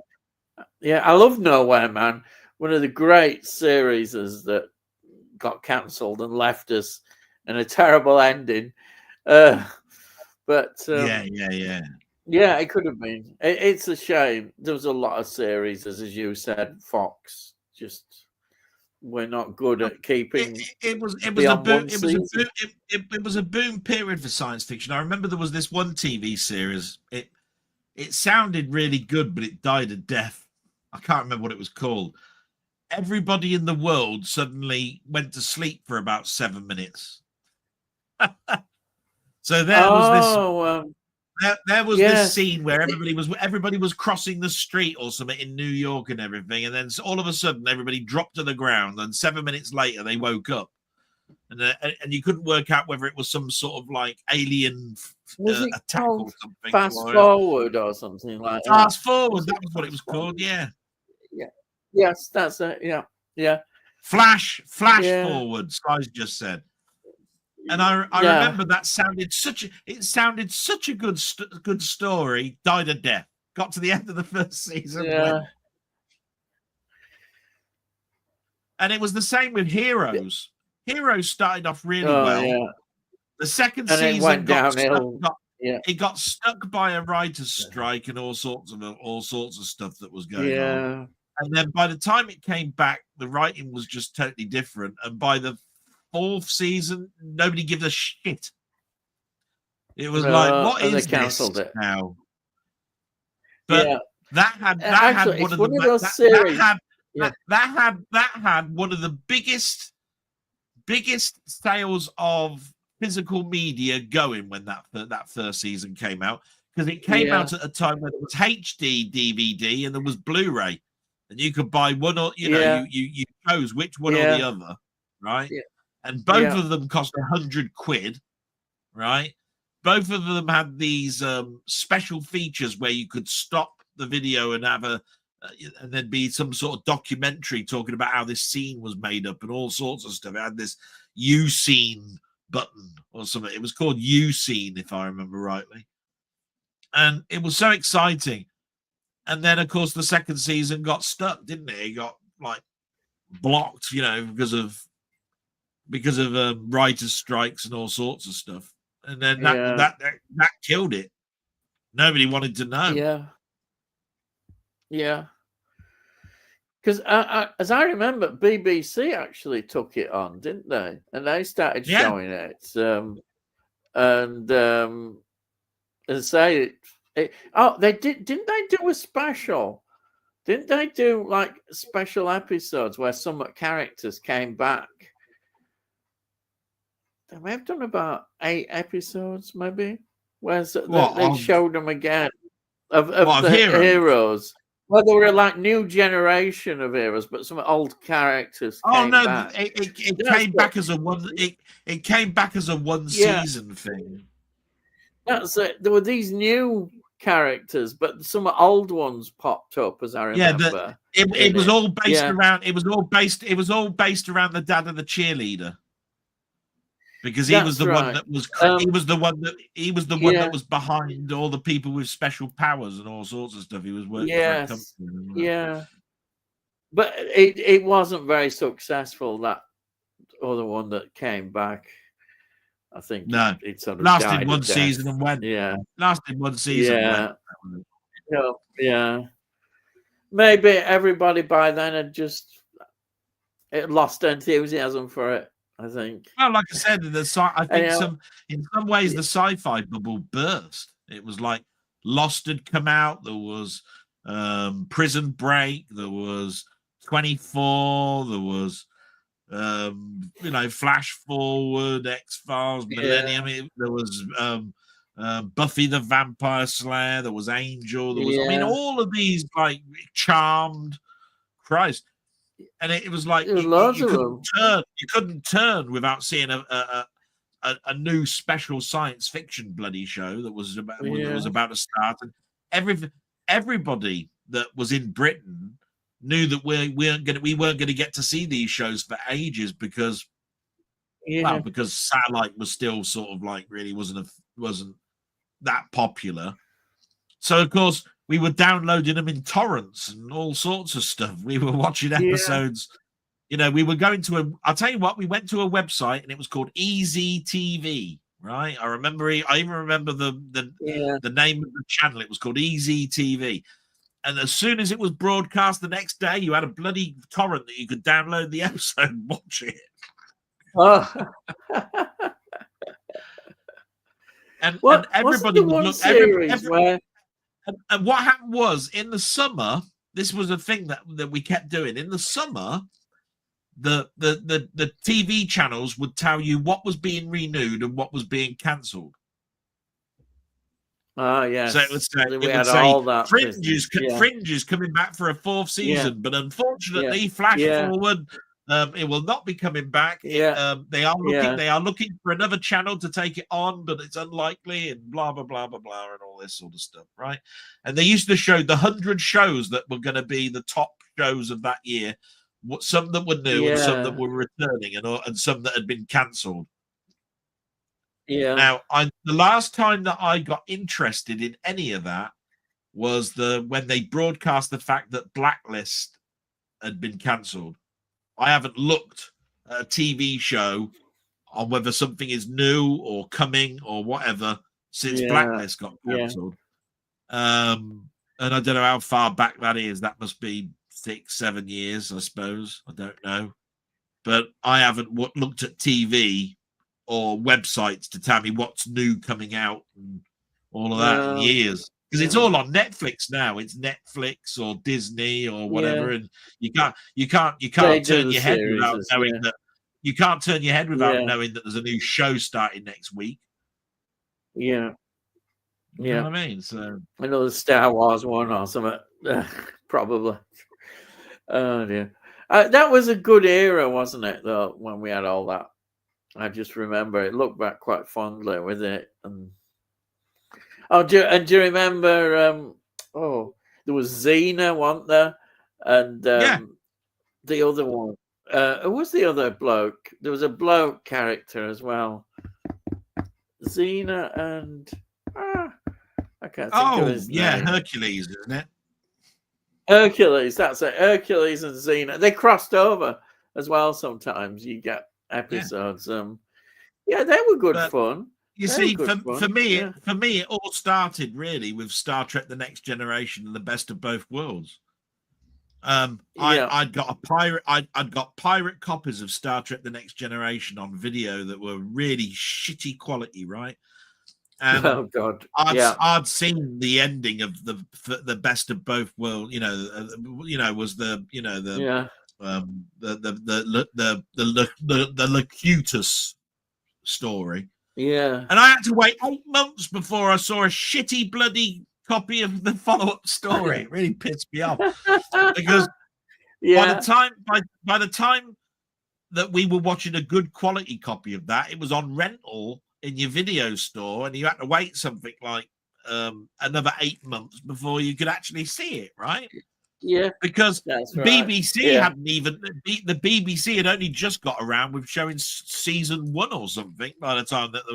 Yeah, I love Nowhere Man. One of the great series that got cancelled and left us in a terrible ending. Uh, but
Yeah, yeah, yeah.
yeah, it could have been. It's a shame. There was a lot of series, as you said. Fox just we're not good at keeping
It was a
beyond
boom
one season.
it was a boom period for science fiction. I remember there was this one TV series. It sounded really good, but it died a death. I can't remember what it was called. Everybody in the world suddenly went to sleep for about 7 minutes. So
Oh,
there was this
yes,
scene where everybody was crossing the street or something in New York and everything, and then all of a sudden everybody dropped to the ground, and 7 minutes later they woke up, and you couldn't work out whether it was some sort of like alien
was it
attack
called
or something.
Fast Forward or something like that?
Fast forward,
Was
that
it
was what it was
Fast
called.
Forward?
Yeah,
Yeah. Yes, that's it. Yeah, yeah,
flash
yeah,
forward. Skies just said. And I
yeah,
remember that sounded such a good story. Died a death. Got to the end of the first season,
yeah.
went. And it was the same with Heroes. Heroes started off really
Oh,
well,
yeah,
The second
and
season
it went downhill.
It got stuck by a writer's strike and all sorts of stuff that was going on. And then by the time it came back, the writing was just totally different. And by the fourth season, nobody gives a shit. It was like, what is this now? But that had one of the biggest sales of physical media going when that first season came out, because it came out at a time when it was HD DVD and there was Blu-ray, and you could buy one or you chose which one or the other, right? And both of them cost £100, right? Both of them had these special features where you could stop the video and have and there'd be some sort of documentary talking about how this scene was made up and all sorts of stuff. It had this "you scene" button or something. It was called "you scene," if I remember rightly, and it was so exciting. And then, of course, the second season got stuck, didn't it? It got like blocked, because of writers' strikes and all sorts of stuff. And then that killed it. Nobody wanted to know.
Yeah. Because as I remember, BBC actually took it on, didn't they? And they started showing it. And say they didn't they do a special? Didn't they do like special episodes where some characters came back? They may have done about 8 episodes, maybe, where they showed them again of the heroes. Well, they were like new generation of heroes, but some old characters. Back.
It came back as a one. It came back as a one season thing.
That's it. There were these new characters, but some old ones popped up, as I remember.
It was all based around. It was all based around the dad of the cheerleader. Because he was the one that was he was the one that was behind all the people with special powers and all sorts of stuff. He was working for a company.
But it wasn't very successful, that other one that came back. I think it sort of
lasted one season and went. Lasted one season.
Maybe everybody by then had lost enthusiasm for it. I think.
Well, like I said, in some ways the sci-fi bubble burst. It was like Lost had come out. There was Prison Break. There was 24. There was Flash Forward, X-Files, Millennium. There was Buffy the Vampire Slayer. There was Angel. There was all of these, like Charmed. Christ. And it was like you couldn't turn without seeing a new special science fiction bloody show that was about to start. And everybody that was in Britain knew that we weren't going to get to see these shows for ages because satellite was still sort of like really wasn't that popular. So of course, we were downloading them in torrents and all sorts of stuff. We were watching episodes. We were going to I'll tell you what, we went to a website and it was called Easy TV, right? I even remember the name of the channel. It was called Easy TV. And as soon as it was broadcast the next day, you had a bloody torrent that you could download the episode and watch it.
Oh.
and everybody would look. And what happened was, in the summer, this was a thing that we kept doing. In the summer, the TV channels would tell you what was being renewed and what was being cancelled.
Yes.
So it would say Fringe is coming back for a 4th season, but unfortunately, Flash Forward, it will not be coming back. They are looking for another channel to take it on, but it's unlikely, and blah blah blah blah blah, and all this sort of stuff, right? And they used to show the 100 shows that were going to be the top shows of that year. Some that were new and some that were returning, and some that had been cancelled. Now, the last time that I got interested in any of that was when they broadcast the fact that Blacklist had been cancelled. I haven't looked at a TV show on whether something is new or coming or whatever since Blacklist got cancelled. And I don't know how far back that is. That must be 6-7 years, I suppose. I don't know. But I haven't looked at TV or websites to tell me what's new coming out and all of that in years. Because it's all on Netflix now. It's Netflix or Disney or whatever, and you can't turn your head without knowing that. You can't turn your head without knowing that there's a new show starting next week.
Yeah.
You know what I mean? So
another Star Wars one or something, probably. Oh dear, that was a good era, wasn't it? Though when we had all that, I just remember it. Looked back quite fondly with it. And do you remember? There was Xena, wasn't there? And the other one. Who was the other bloke? There was a bloke character as well. Xena and I can't think of his name.
Hercules, isn't it?
Hercules, that's it. Hercules and Xena. They crossed over as well sometimes. You get episodes. They were good fun.
You see, for me, it all started really with Star Trek: The Next Generation and The Best of Both Worlds. I'd got pirate copies of Star Trek: The Next Generation on video that were really shitty quality, right? And
oh God!
I'd seen the ending of the Best of Both Worlds. Was the Locutus story.
Yeah,
and I had to wait 8 months before I saw a shitty bloody copy of the follow-up story. It really pissed me off because by the time that we were watching a good quality copy of that, it was on rental in your video store, and you had to wait something like another 8 months before you could actually see it, right?
Yeah,
because
that's right.
BBC hadn't even the BBC had only just got around with showing season 1 or something by the time that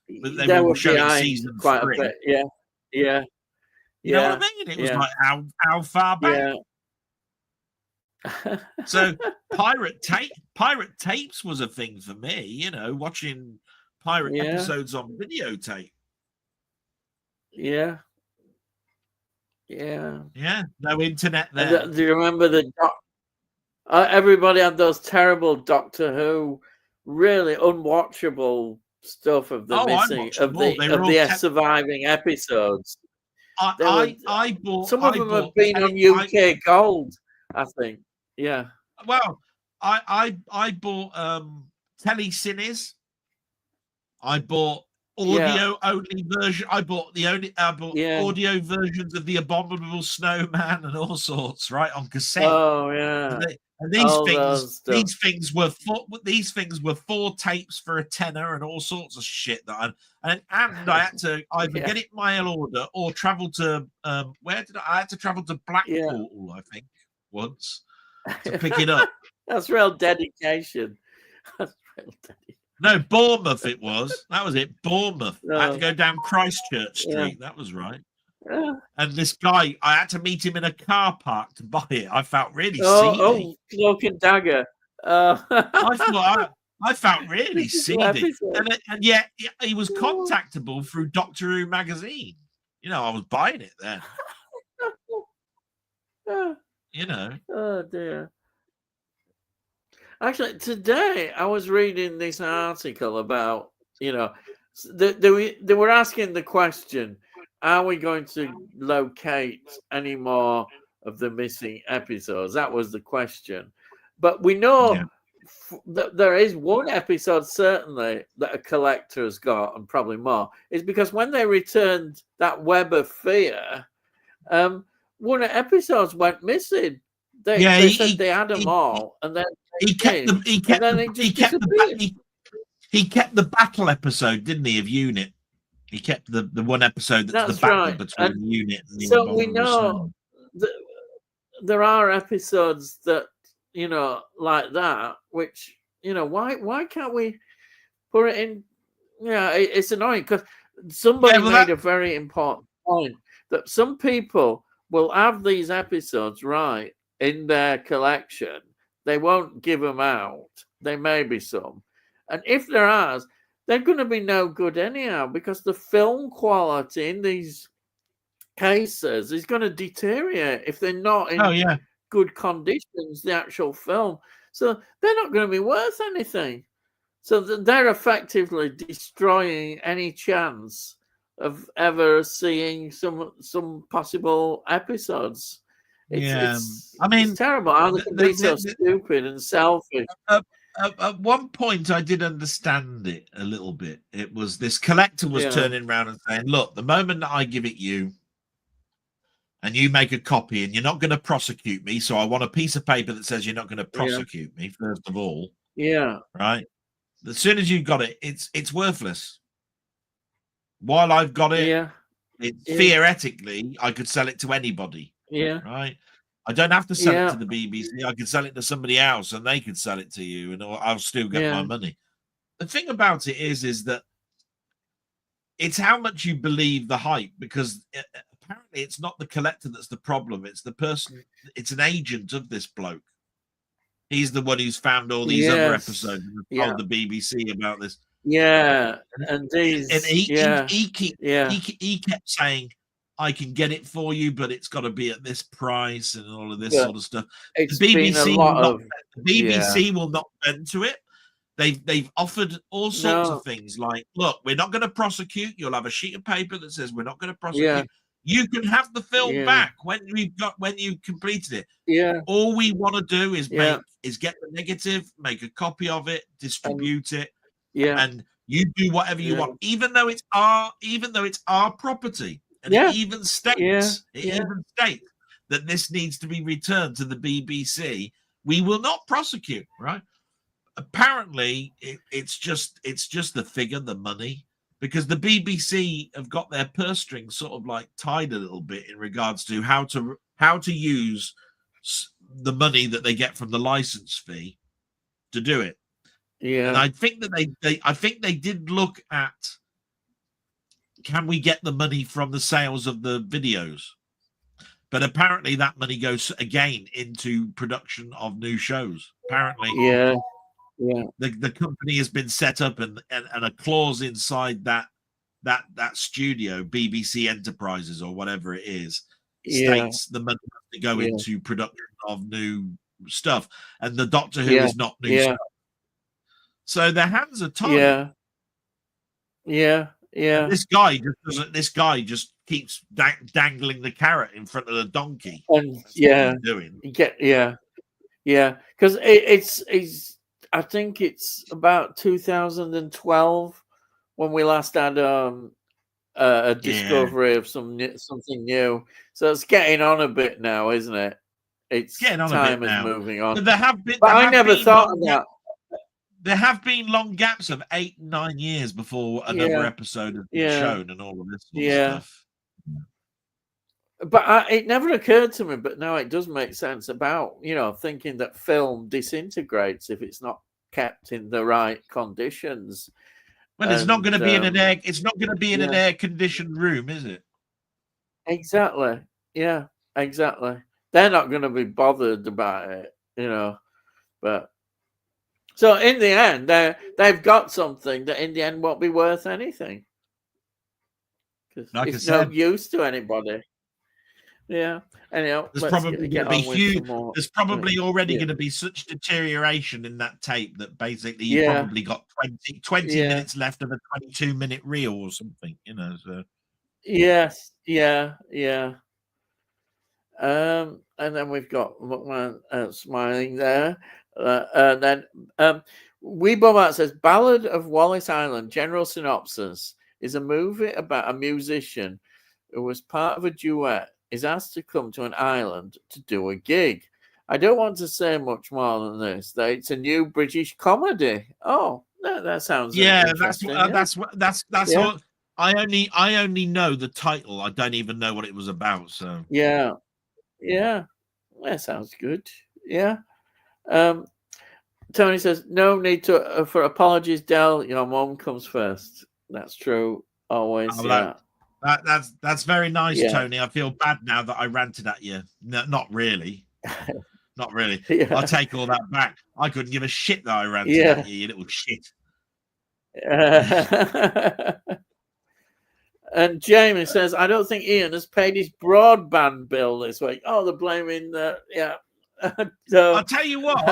they were showing season 3.
A bit. Yeah.
You know what I mean? It was like how far back. So pirate tapes was a thing for me, watching pirate episodes on videotape.
Yeah.
No internet there.
Do you remember everybody had those terrible Doctor Who, really unwatchable stuff of the missing of the surviving episodes.
I bought
some of them have been on UK Gold, I think. Yeah.
Well, I bought telecines. I bought audio only version. I bought audio versions of The Abominable Snowman and all sorts, right, on cassette.
Oh yeah.
And these things were 4 tapes for $10 and all sorts of shit that I had to either get it mail order or travel to I had to travel to Blackpool, I think, once to pick it up.
That's real dedication.
No, Bournemouth it was. That was it. Bournemouth. I had to go down Christchurch Street. That was right. And this guy, I had to meet him in a car park to buy it. I felt really seedy.
Cloak and Dagger.
I felt really seedy. And yet he was contactable through Doctor Who magazine. I was buying it then.
Oh dear. Actually, today I was reading this article about, they were asking the question, are we going to locate any more of the missing episodes? That was the question. But we know that there is one episode, certainly, that a collector has got, and probably more. It's because when they returned that Web of Fear, one of the episodes went missing. They said they had them all, and then
he kept the battle episode, didn't he, of Unit? He kept the one episode that's the battle between Unit and the
so we know there are episodes that like that, which why can't we put it in? It's annoying because somebody made a very important point that some people will have these episodes in their collection. They won't give them out. There may be some, And if there are, they're going to be no good anyhow, because the film quality in these cases is going to deteriorate if they're not in good conditions, the actual film. So they're not going to be worth anything. So they're effectively destroying any chance of ever seeing some possible episodes. It's terrible. How they can be so stupid and selfish.
At one point, I did understand it a little bit. It was this collector was turning around and saying, "Look, the moment that I give it you, and you make a copy, and you're not going to prosecute me, so I want a piece of paper that says you're not going to prosecute me, first of all."
Yeah.
Right. As soon as you've got it, it's worthless. While I've got it, theoretically, I could sell it to anybody.
Yeah.
Right. I don't have to sell it to the BBC. I could sell it to somebody else, and they could sell it to you, and I'll still get my money. The thing about it is that it's how much you believe the hype, because apparently it's not the collector that's the problem. It's the person. It's an agent of this bloke. He's the one who's found all these other episodes and told the BBC about this.
Yeah, and these,
and he kept saying, "I can get it for you, but it's got to be at this price," and all of this sort of stuff. The BBC will not bend to it. They've offered all sorts of things, like, "Look, we're not going to prosecute. You'll have a sheet of paper that says we're not going to prosecute.
Yeah.
You can have the film back when you completed it.
Yeah.
All we want to do is get the negative, make a copy of it, distribute it, and you do whatever you want, even though it's our property." And it even states that this needs to be returned to the BBC. We will not prosecute, right? Apparently, it's just the figure, the money, because the BBC have got their purse strings sort of like tied a little bit in regards to how to use the money that they get from the license fee to do it.
Yeah,
and I think that they did look at, can we get the money from the sales of the videos? But apparently that money goes again into production of new shows. Apparently, the company has been set up, and a clause inside that studio, BBC Enterprises or whatever it is, states the money has to go into production of new stuff, and the Doctor Who is not new stuff. So their hands are tied.
Yeah.
And this guy just keeps dangling the carrot in front of the donkey.
And
what he's doing.
Because it's I think it's about 2012 when we last had a discovery of something new. So it's getting on a bit now, isn't it? It's getting on time is moving on.
But I never thought of that. There have been long gaps of 8-9 years before another episode has been shown, and all of this sort of stuff.
But it never occurred to me, but now it does make sense about, thinking that film disintegrates if it's not kept in the right conditions.
Well, it's not going to be in an air. It's not going to be in an air-conditioned room, is it?
Exactly. Yeah. Exactly. They're not going to be bothered about it, But so in the end, they've got something that in the end won't be worth anything. Like it's no use to anybody. Yeah. Anyhow,
there's probably going to be huge. There's probably already going to be such deterioration in that tape that basically you probably got 20 minutes left of a 22-minute reel or something, So.
Yes. Yeah. And then we've got Muckman smiling there. And then Weebomart says, Ballad of Wallace Island, general synopsis, is a movie about a musician who was part of a duet, is asked to come to an island to do a gig. I don't want to say much more than this, that it's a new British comedy. Oh, that sounds
that's what I only know the title. I don't even know what it was about. So
yeah, that sounds good. Yeah. Tony says, no need for apologies, Del. Your mom comes first. That's true. Always.
That's very nice, Tony. I feel bad now that I ranted at you. No, not really. Not really. I'll take all that back. I couldn't give a shit that I ranted at you, you little shit.
And Jamie says, I don't think Ian has paid his broadband bill this week. Oh, they're blaming yeah. So,
I'll tell you what,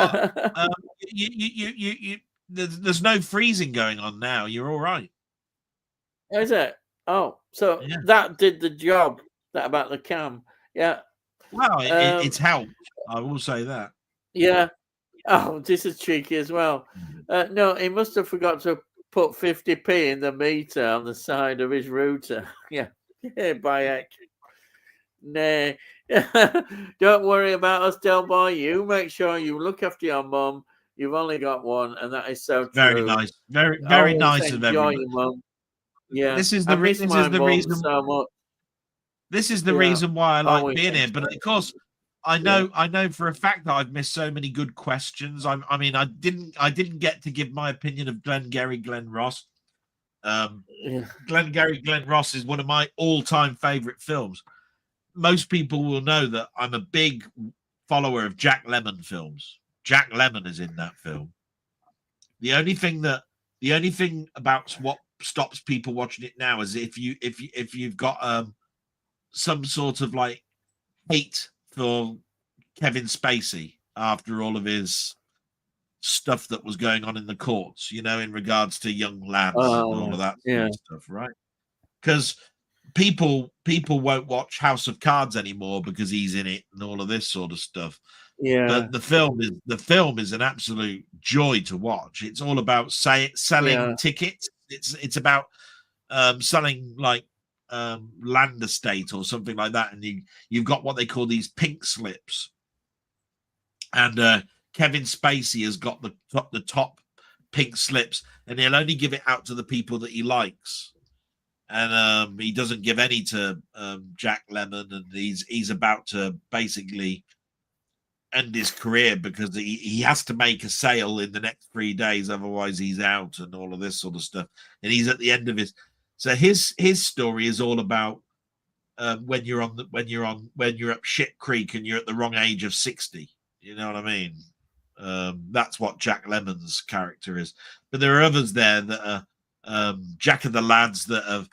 there's no freezing going on now. You're all right.
Is it? Oh, so
yeah.
That did the job. That about the cam. Yeah.
Well, it's helped. I will say that.
Yeah. Oh, this is cheeky as well. No, he must have forgot to put 50p in the meter on the side of his router. Yeah. Yeah, by heck. Nay. Don't worry about us, Delboy. You make sure you look after your mum. You've only got one, and that is so
very
true.
Nice. Very nice of everybody.
Your mum. Yeah.
This is the reason
so much.
This is the reason why I like being here. But of course, I know for a fact that I've missed so many good questions. I mean, I didn't get to give my opinion of Glengarry Glen Ross. Glengarry Glen Ross is one of my all-time favorite films. Most people will know that I'm a big follower of Jack Lemmon films. Jack Lemmon is in that film. The only thing about what stops people watching it now is if you've got some sort of like hate for Kevin Spacey after all of his stuff that was going on in the courts, in regards to young lads and all of that sort of stuff, right? Because people won't watch House of Cards anymore because he's in it and all of this sort of stuff.
Yeah.
But the film is an absolute joy to watch. It's all about selling tickets. It's about selling like land estate or something like that, and you've got what they call these pink slips, and Kevin Spacey has got the top pink slips, and he'll only give it out to the people that he likes, and he doesn't give any to Jack Lemmon, and he's about to basically end his career because he has to make a sale in the next 3 days, otherwise he's out, and all of this sort of stuff, and he's at the end of his. So his story is all about when you're up shit creek and you're at the wrong age of 60. You know what I mean? That's what Jack Lemmon's character is. But there are others there that are Jack of the lads that are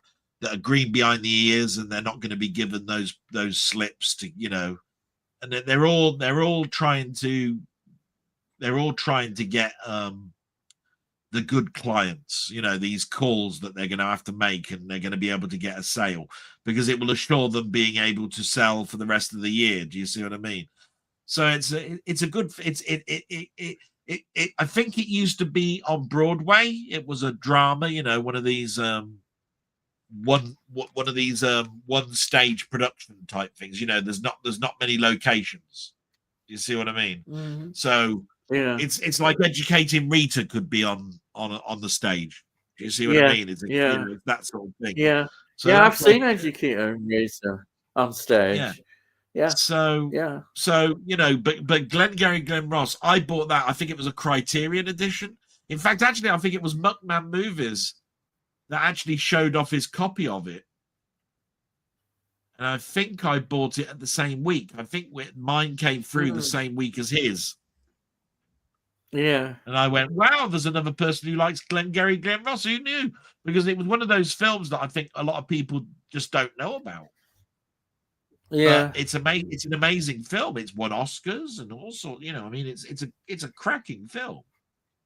green behind the ears, and they're not going to be given those slips to, and they're all trying to get the good clients, these calls that they're going to have to make, and they're going to be able to get a sale because it will assure them being able to sell for the rest of the year. Do you see what I mean? So I think it used to be on Broadway. It was a drama, one of these one stage production type things. There's not many locations. Do you see what I mean?
Mm-hmm.
So yeah, it's like Educating Rita could be on the stage. Do you see what I mean? It's that sort of thing.
Yeah. So I've seen Educating Rita on stage. Yeah.
So but Glengarry Glen Ross, I bought that. I think it was a Criterion edition. In fact, actually, I think it was Muckman Movies that actually showed off his copy of it. And I think I bought it at the same week. I think mine came through the same week as his.
Yeah.
And I went, wow, there's another person who likes Glengarry Glen Ross. Who knew? Because it was one of those films that I think a lot of people just don't know about.
Yeah.
But it's an amazing film. It's won Oscars and all sorts, I mean, it's a cracking film.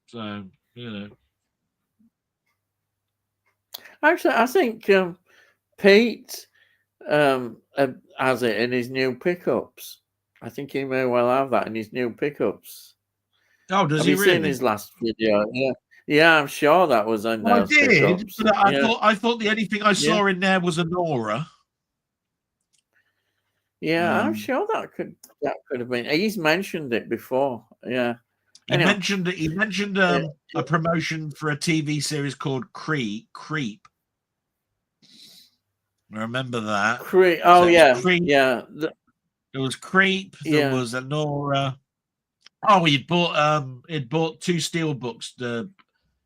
So,
Actually, I think Pete has it in his new pickups. I think he may well have that in his new pickups.
Oh, does
have
he
you
really?
seen his last video? Yeah, I'm sure that was in there.
I did, pickups. But I thought the only thing I saw in there was Nora.
Yeah, I'm sure that could have been. He's mentioned it before. Yeah.
He mentioned a promotion for a TV series called Creep. I remember that.
Creep. Oh, so yeah.
Creep.
Yeah.
There was Creep. There was Nora. Oh, he'd bought 2 steel books, the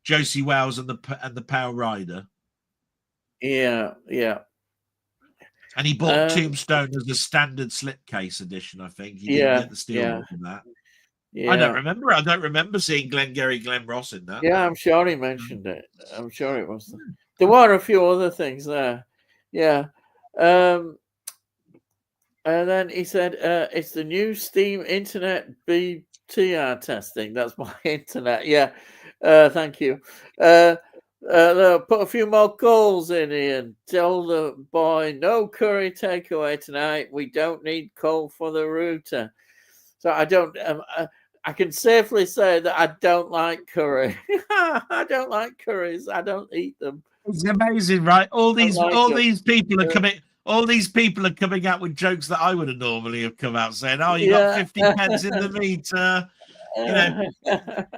Josie Wells and the Power Rider.
Yeah.
And he bought Tombstone as a standard slipcase edition, I think. He didn't get the steel book of that. I don't remember. I don't remember seeing Glengarry Glen Ross in that.
Yeah, I'm sure he mentioned it. I'm sure it was. There were a few other things there. Yeah. And then he said, it's the new Steam Internet BTR testing. That's my internet. Yeah. Thank you. Put a few more calls in here and tell the boy no curry takeaway tonight. We don't need coal for the router. So I don't. I can safely say that I don't like curry. I don't like curries. I don't eat them.
It's amazing, right? All these people are coming. All these people are coming out with jokes that I would have normally have come out saying, "Oh, you got 50 pence in the meter." You know,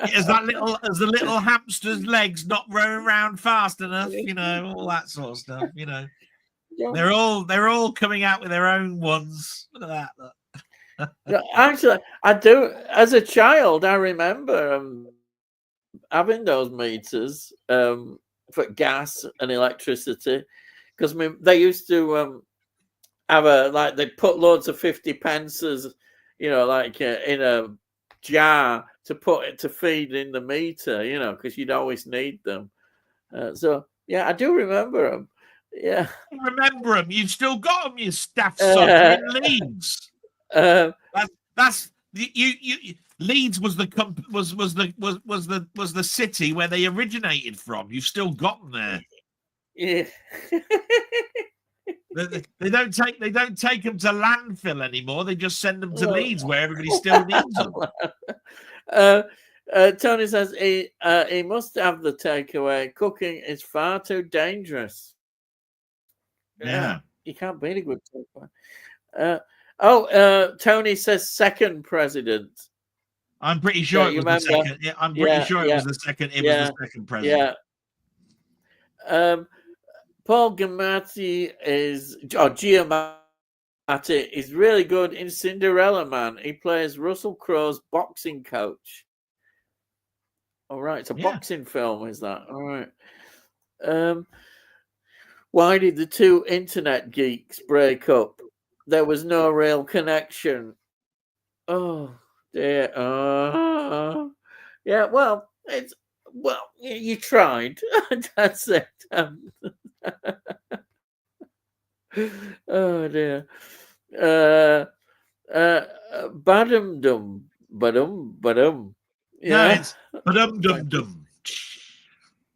as the little hamster's legs not running around fast enough. You know, all that sort of stuff. You know, they're all coming out with their own ones. Look at that.
Actually, I do. As a child, I remember having those meters for gas and electricity, because they used to have they put loads of 50 pences, you know, like in a jar to feed in the meter, you know, because you'd always need them. So yeah, I do remember them. Yeah,
I remember them. You've still got them, you staff sucker in Leeds. That's you. Leeds was the city where they originated from. You've still got them there.
Yeah.
They don't take them to landfill anymore. They just send them to Leeds, where everybody still needs them.
Tony says he must have the takeaway. Cooking is far too dangerous.
Yeah,
you can't beat a good takeaway. Tony says second president.
I'm pretty sure it was the second. Yeah, I'm pretty sure it was the second. It was the second president.
Yeah. Paul Giamatti is really good in Cinderella Man. He plays Russell Crowe's boxing coach. All right, it's a boxing film, is that? All right. Why did the two internet geeks break up? There was no real connection. Oh dear. Yeah. Well, you tried. That's it. Oh dear. Badum dum.
Yeah. No, it's badum dum dum.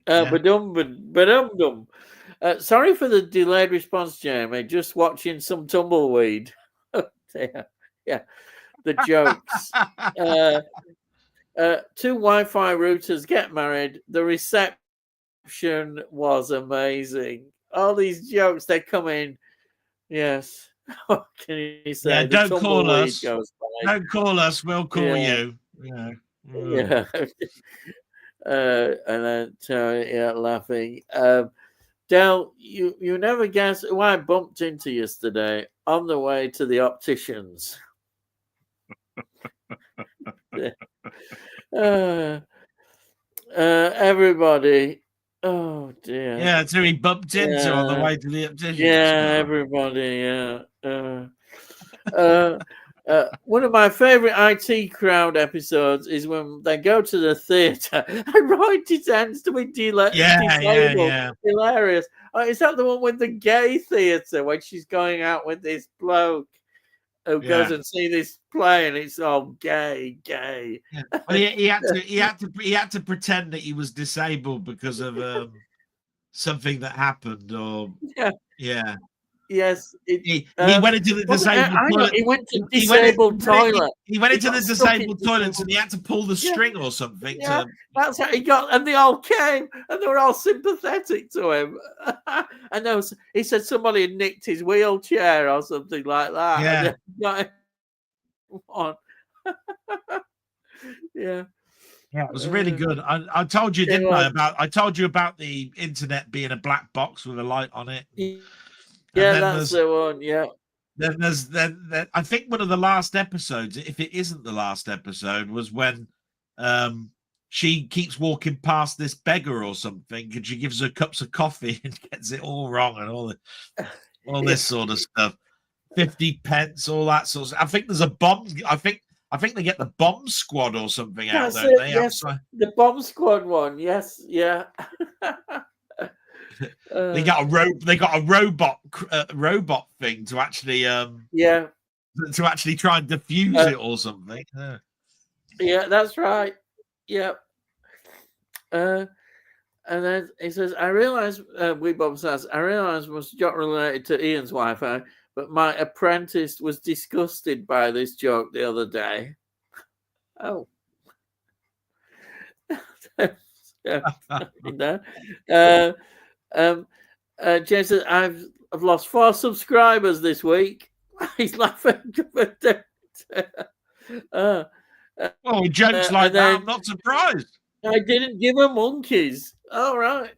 Badum dum. Sorry for the delayed response, Jamie. Just watching some tumbleweed. Oh dear. Yeah. The jokes. Two Wi-Fi routers get married. The reception was amazing. All these jokes, they come in. Yes. What can you say?
Yeah, don't call us. Don't call us. We'll call you. Yeah.
Yeah. And then Terry, laughing. Del, you never guess who I bumped into yesterday on the way to the opticians. Everybody. Oh dear.
Yeah, so he bumped into on the way to the opticians.
Yeah, everybody. One of my favorite IT Crowd episodes is when they go to the theatre and Roy pretends to be disabled.
Yeah.
Hilarious. Oh, is that the one with the gay theatre when she's going out with this bloke who goes and see this play and it's all gay?
Yeah. Well, he had to pretend that he was disabled because of something that happened, or
Yes,
he went into the disabled toilet.
He went to disabled toilet.
He went into the disabled toilets and he had to pull the string or something.
Yeah, that's how he got. And they all came and they were all sympathetic to him. And he said somebody had nicked his wheelchair or something like that.
Yeah.
On. Yeah,
it was really good. I told you, didn't I? I told you about the internet being a black box with a light on it.
Yeah, that's the one. Yeah.
Then I think one of the last episodes, if it isn't the last episode, was when she keeps walking past this beggar or something, and she gives her cups of coffee and gets it all wrong and all this sort of stuff. 50 pence, all that sort of stuff. I think there's a bomb. I think I think they get the Bomb Squad or something out,
That's
don't
it,
they?
yes. The Bomb Squad one, yes, yeah.
They got a robot thing to actually to actually try and defuse it or something.
Yeah, that's right. Yeah. And then he says, I realise, Weebob says, I realise it was not related to Ian's Wi-Fi, but my apprentice was disgusted by this joke the other day. Oh. James says, I've lost 4 subscribers this week. He's laughing.
Jokes like that, I'm not surprised.
I didn't give them monkeys. All right.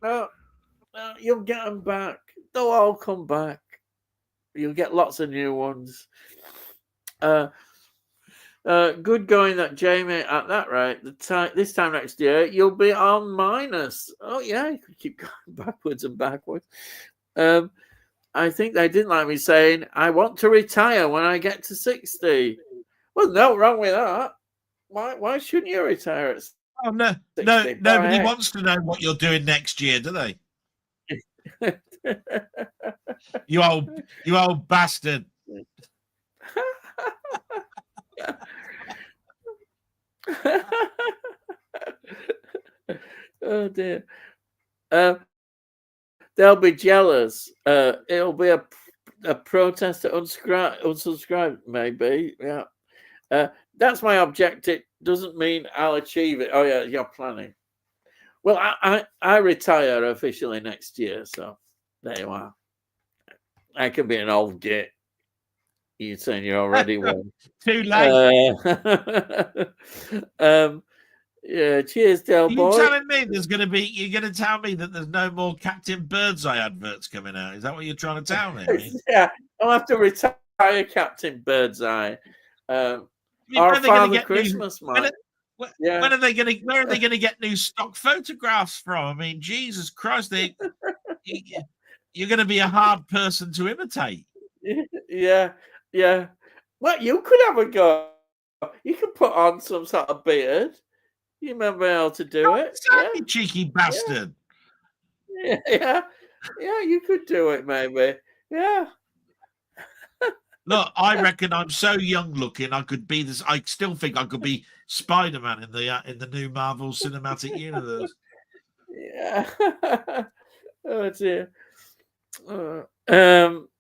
No, you'll get them back. They'll all come back. You'll get lots of new ones. Good going, that Jamie. At that rate, this time next year, you'll be on minus. Oh yeah, you could keep going backwards and backwards. I think they didn't like me saying I want to retire when I get to 60. Well, no wrong with that. Why shouldn't you retire at 60?
Oh no, nobody wants to know what you're doing next year, do they? you old bastard.
Oh dear. They'll be jealous. It'll be a protest to unsubscribe, maybe. Yeah. That's my objective. Doesn't mean I'll achieve it. Oh yeah, you're planning. Well, I retire officially next year, so there you are. I can be an old git. You're saying you're already one.
Too late.
Yeah, cheers, Delboy.
You're telling me you're going to tell me that there's no more Captain Birdseye adverts coming out? Is that what you're trying to tell me?
Yeah, I'll have to retire Captain Birdseye. Or Father Christmas, Mike.
Where are they going to get new stock photographs from? I mean, Jesus Christ, you're going to be a hard person to imitate.
Yeah. Well, you could have a go. You could put on some sort of beard. You remember how to do it?
Exactly, cheeky bastard.
Yeah, you could do it, maybe. Yeah.
Look, I reckon I'm so young looking. I could be this. I still think I could be Spider-Man in the new Marvel Cinematic Universe.
Yeah. Oh dear.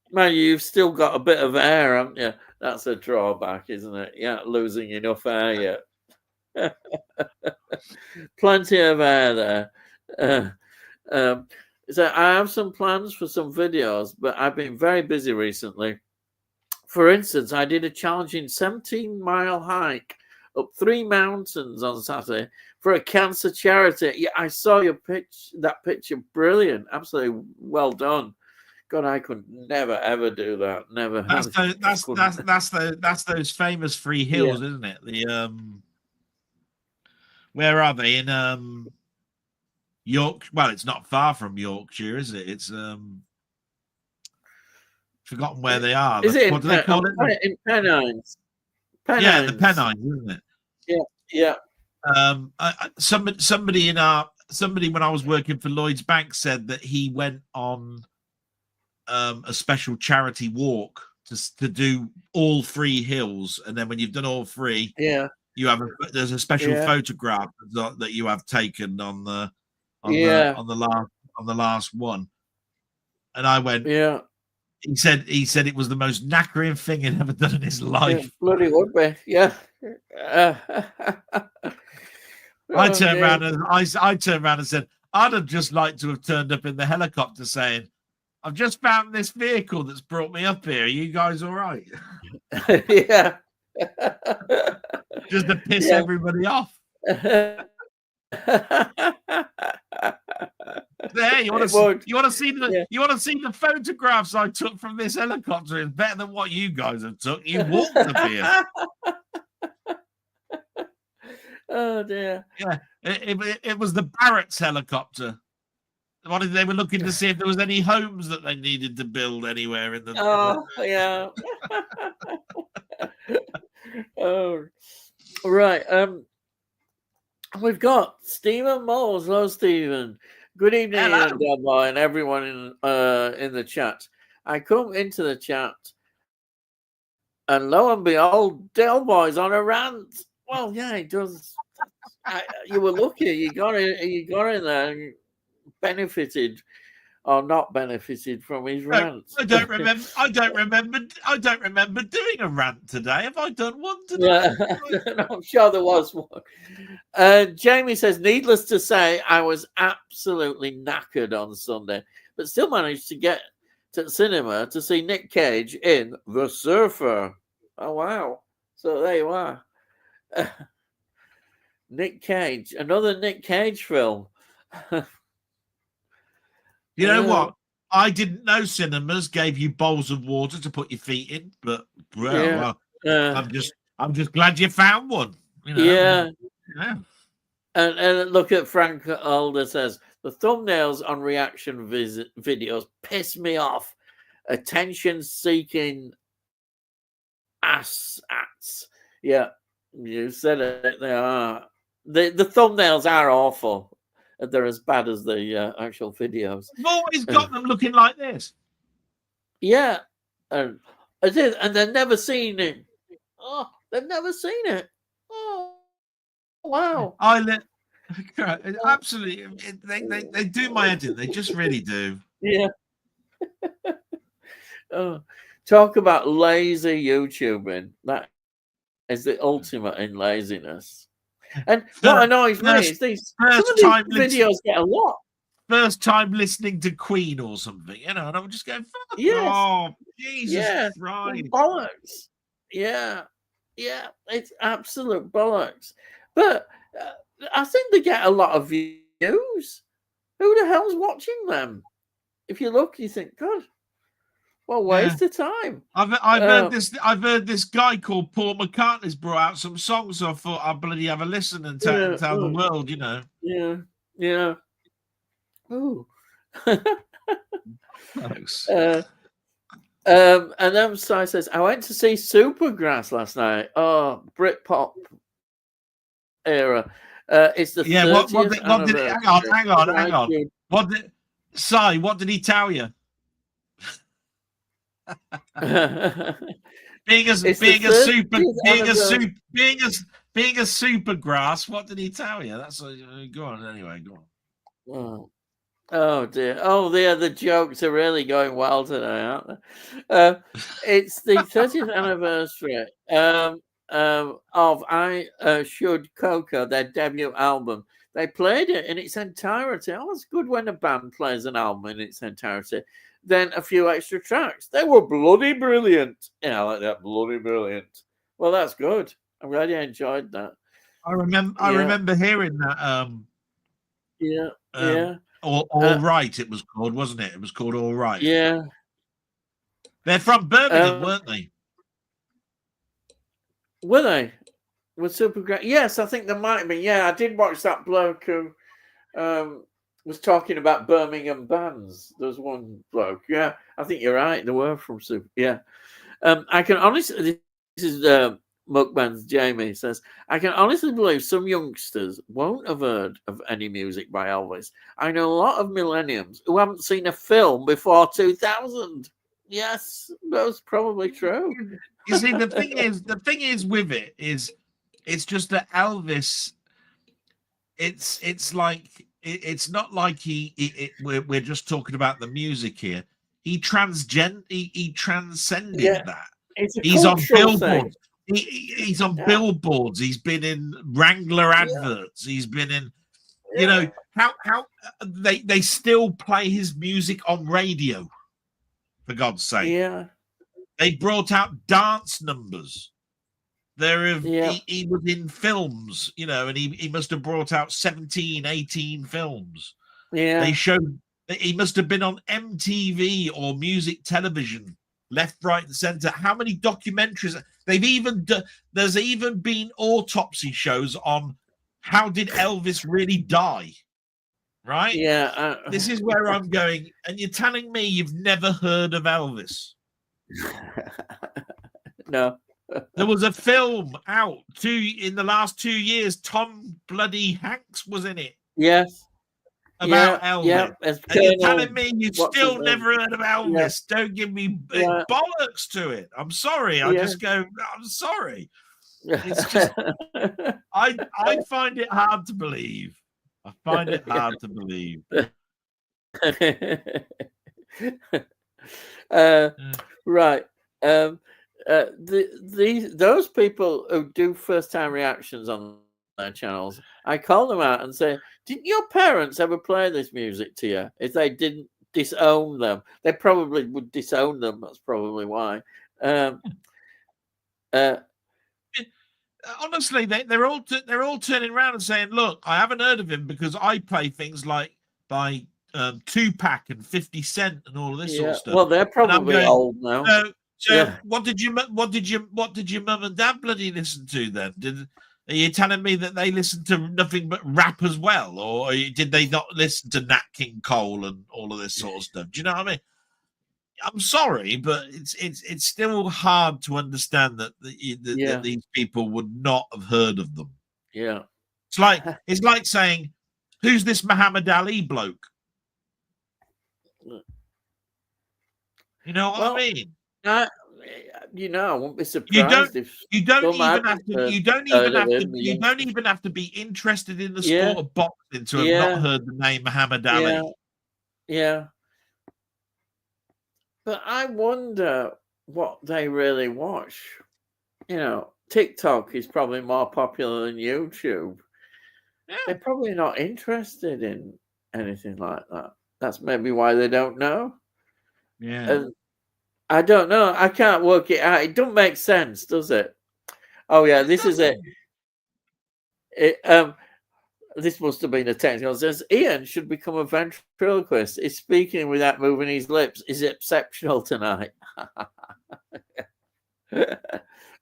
Man, you've still got a bit of hair, haven't you? That's a drawback, isn't it? Yeah, losing enough hair yet. Plenty of hair there. So I have some plans for some videos, but I've been very busy recently. For instance, I did a challenging 17-mile hike up 3 mountains on Saturday for a cancer charity. Yeah, I saw that picture. Brilliant. Absolutely well done. God, I could never ever do that. Never.
That's those famous 3 hills, isn't it? The where are they? In York? Well, it's not far from Yorkshire, is it? It's forgotten where they are.
Is it
what do they call it?
In Pennines.
Yeah, the Pennines, isn't it?
Yeah.
Somebody when I was working for Lloyd's Bank said that he went on a special charity walk to do all 3 hills, and then when you've done all 3, there's a special photograph that you have taken on the last one. And I went, He said it was the most knackering thing he'd ever done in his life.
Yeah, bloody would be, yeah.
I turned around and said, I'd have just liked to have turned up in the helicopter saying, I've just found this vehicle that's brought me up here. Are you guys all right?
Yeah.
Just to piss everybody off. There, you want to see the photographs I took from this helicopter? It's better than what you guys have took. You walked up here.
Oh dear.
Yeah, it was the Barrett's helicopter. They were looking to see if there was any homes that they needed to build anywhere in the.
Oh yeah. Oh, right. We've got Stephen Moles. Hello, Stephen. Good evening,
Hello.
Delboy, and everyone in the chat. I come into the chat, and lo and behold, Delboy's on a rant. Well, yeah, he does. You were lucky. You got in there and benefited or not benefited from his rant.
I don't remember. I don't remember doing a rant today. Have I done one today?
Yeah, I'm sure there was one. Jamie says, needless to say, I was absolutely knackered on Sunday, but still managed to get to the cinema to see Nick Cage in The Surfer. Oh, wow. So there you are. Nick Cage, another Nick Cage film.
You know what? I didn't know cinemas gave you bowls of water to put your feet in, but I'm just glad you found one. You know?
Yeah. And look at Frank Alder says the thumbnails on reaction videos piss me off. Attention-seeking ass. Yeah, you said it. They are. The thumbnails are awful. They're as bad as the actual videos.
I've always got them looking like this.
Yeah, and they've never seen it. Oh, they've never seen it. Oh, wow!
Absolutely, they do my head in. They just really do.
Yeah. Oh, talk about lazy YouTubing. That is the ultimate in laziness. And what annoys me is these videos get a lot.
First time listening to Queen or something, you know, and I'm just going, fuck off, Jesus Christ.
Bollocks. Yeah, it's absolute bollocks. But I think they get a lot of views. Who the hell's watching them? If you look, you think, God, what waste of time.
I've heard this guy called Paul McCartney's brought out some songs, so I thought I'd bloody have a listen and tell the world, you know.
Yeah. Ooh.
Thanks.
And then Si says, I went to see Supergrass last night. Oh, Britpop era. It's the 30th anniversary.
Hang on. What did he tell you? being a Supergrass, what did he tell you? That's go on anyway. Go on.
Oh dear! Oh, the jokes are really going well today, aren't they? It's the 30th anniversary of I Should Coco, their debut album. They played it in its entirety. Oh, it's good when a band plays an album in its entirety. Then a few extra tracks. They were bloody brilliant. Yeah, I like that. Bloody brilliant. Well, that's good. I'm glad you enjoyed that.
I remember hearing that. All Right, it was called, wasn't it? It was called All Right.
Yeah.
They're from Birmingham, weren't they?
Were they? Was Supergrass? Yes, I think there might have been. Yeah, I did watch that bloke who was talking about Birmingham bands. There's one bloke. Yeah, I think you're right. They were from Super. Yeah. I can honestly, this is Mukban's Jamie says, I can honestly believe some youngsters won't have heard of any music by Elvis. I know a lot of millenniums who haven't seen a film before 2000. Yes, that's probably true.
You see, the thing is with it is, it's just that Elvis. It's like it's not like we're just talking about the music here. He transcended that. He's on billboards. He's on billboards. He's been in Wrangler adverts. He's been in, you know, how they still play his music on radio, for God's sake.
Yeah.
They brought out dance numbers. He was in films, you know, and he must have brought out 17, 18 films.
Yeah.
They showed that he must have been on MTV or music television, left, right, and center. How many documentaries? There's even been autopsy shows on how did Elvis really die, right?
Yeah.
This is where I'm going. And you're telling me you've never heard of Elvis?
No.
There was a film out in the last 2 years. Tom bloody Hanks was in it.
Yes.
About Elvis.
As
And you're telling me you've still never heard of Elvis.
Yeah.
Don't give me bollocks to it. I'm sorry. I just go, I'm sorry. It's just, I find it hard to believe. I find it hard to believe.
Right. Those people who do first-time reactions on their channels, I call them out and say, didn't your parents ever play this music to you? If they didn't disown them, they probably would disown them. That's probably why.
Honestly, they're all turning around and saying, look, I haven't heard of him because I play things like by Tupac and 50 Cent and all of this sort of stuff.
Well, they're probably old now.
So what did your mum and dad bloody listen to then? Are you telling me that they listened to nothing but rap as well, or did they not listen to Nat King Cole and all of this sort of stuff? Do you know what I mean? I'm sorry, but it's still hard to understand that these people would not have heard of them.
Yeah,
it's like saying, who's this Muhammad Ali bloke? You know what I mean?
I won't be surprised
you don't even have to be interested in the sport of boxing to have not heard the name Muhammad Ali.
Yeah. But I wonder what they really watch. TikTok is probably more popular than YouTube. Yeah. They're probably not interested in anything like that. That's maybe why they don't know.
Yeah.
And I don't know. I can't work it out. It don't make sense, does it? Oh yeah, this is it. This must have been a technical. It says Ian should become a ventriloquist. He's speaking without moving his lips. Is exceptional tonight.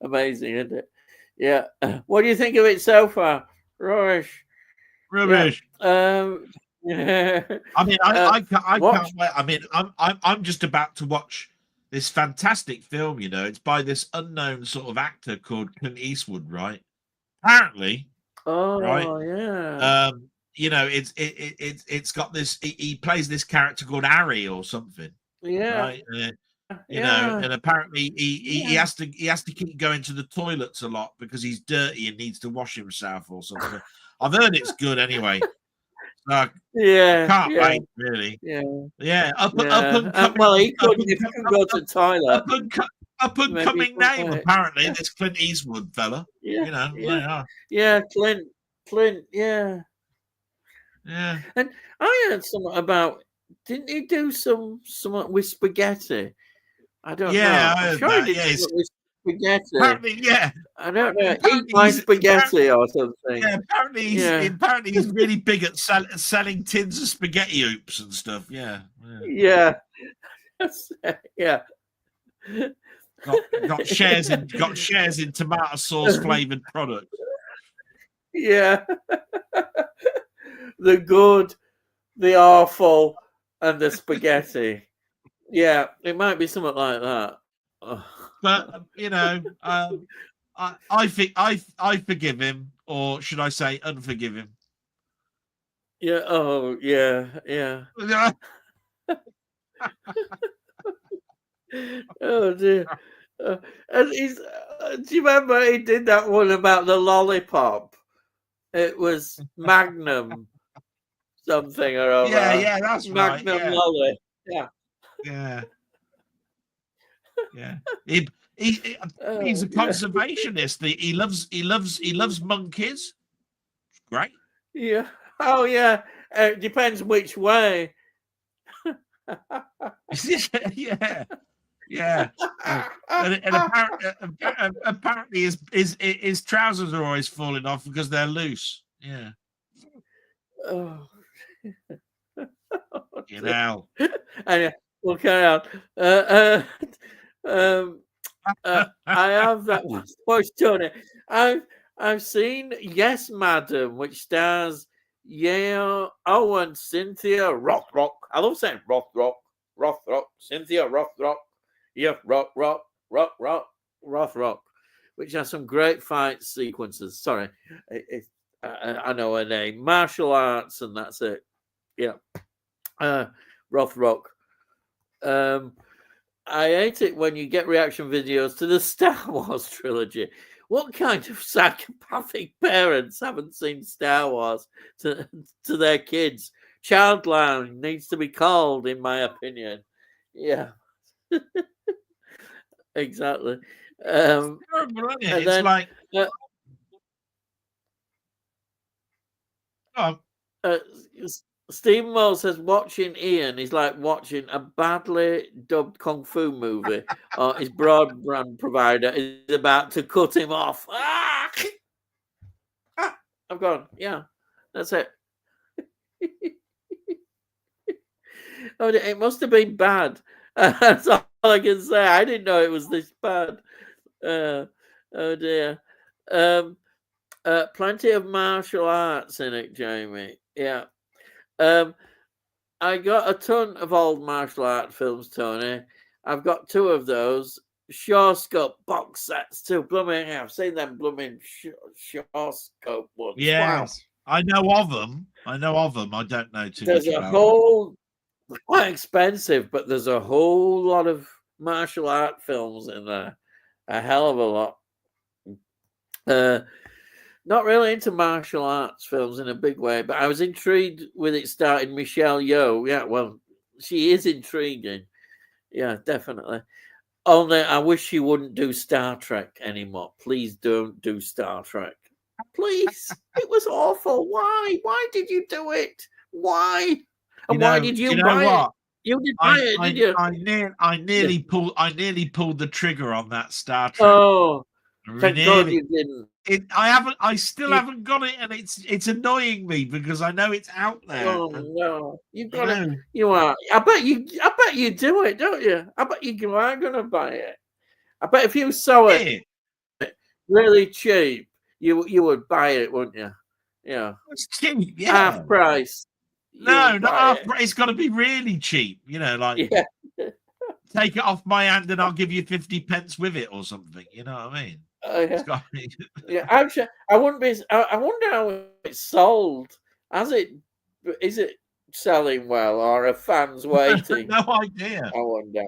Amazing, isn't it? Yeah. What do you think of it so far? Rubbish.
Yeah. I mean, I can't wait. I mean, I'm just about to watch this fantastic film. It's by this unknown sort of actor called Clint Eastwood, right? Apparently.
Oh,
right?
Yeah.
It's got this. He plays this character called Harry or something.
Yeah.
Right. And apparently he has to keep going to the toilets a lot because he's dirty and needs to wash himself or something. I've heard it's good anyway. I can't wait, really. Yeah. Up and coming.
Well, he could if he can go to the toilet.
Up and coming name, apparently, this Clint Eastwood fella.
Yeah, Clint. Yeah. And I heard something about. Didn't he do something with spaghetti? I don't know.
I heard that.
He did something with spaghetti.
Apparently, yeah.
I don't know. Eat my spaghetti or something.
Yeah, apparently he's really big at selling tins of spaghetti hoops and stuff. Yeah.
Yeah.
Got shares in tomato sauce flavored products.
Yeah. The good, the awful, and the spaghetti. Yeah, it might be something like that.
But I think I forgive him, or should I say unforgive him?
Yeah. Oh, yeah. Oh dear. And do you remember he did that one about the lollipop? It was Magnum something or other.
Yeah, that's
Magnum
right.
Lolly.
Yeah. He's a conservationist. He loves monkeys. Great.
Yeah. Oh yeah. It depends which way.
Yeah. And apparently his trousers are always falling off because they're loose. Yeah.
Oh.
Anyway,
we'll carry on. I have that one. Watch Tony. I've seen Yes Madam, which stars and Cynthia Rothrock. I love saying Rothrock, Cynthia Rothrock. Yeah, Rothrock. which has some great fight sequences. Sorry, I know her name. Martial arts, and that's it. Yeah. Rothrock. I hate it when you get reaction videos to the Star Wars trilogy. What kind of psychopathic parents haven't seen Star Wars to their kids? Childline needs to be called, in my opinion. Yeah. Exactly.
It's terrible, isn't it? It's like
Stephen Moore says watching Ian is like watching a badly dubbed kung fu movie, or his broadband provider is about to cut him off. I've gone. Yeah, that's it. Oh, it must have been bad. That's all I can say. I didn't know it was this bad. Oh dear. Plenty of martial arts in it, Jamie. Yeah. I got a ton of old martial art films, Tony. I've got 2 of those. Shawscope box sets too. Blooming, I've seen them blooming Shawscope ones.
Yes. Wow. I know of them. I don't know too
much about them. Quite expensive, but there's a whole lot of martial art films in there. A hell of a lot. Not really into martial arts films in a big way, but I was intrigued with it starting Michelle Yeoh. Yeah, well, she is intriguing. Yeah, definitely. Only I wish she wouldn't do Star Trek anymore. Please don't do Star Trek. Please. It was awful. Why? Why did you do it? Why? And why did you buy it? You didn't buy it, did you?
I nearly pulled the trigger on that Star Trek.
Oh, thank God you didn't.
I still haven't got it, and it's annoying me because I know it's out there.
Oh no, you've got to. You are. I bet you do it, don't you? I bet you are going to buy it. I bet if you saw it really cheap, you would buy it, wouldn't you? Yeah,
it's cheap. Yeah,
half price.
No, not half price. It's got to be really cheap. You know, like take it off my hand, and I'll give you 50 pence with it or something. You know what I mean?
Yeah, actually, I wouldn't be. I wonder how it's sold. Is it selling well, or are fans waiting?
No idea.
I wonder.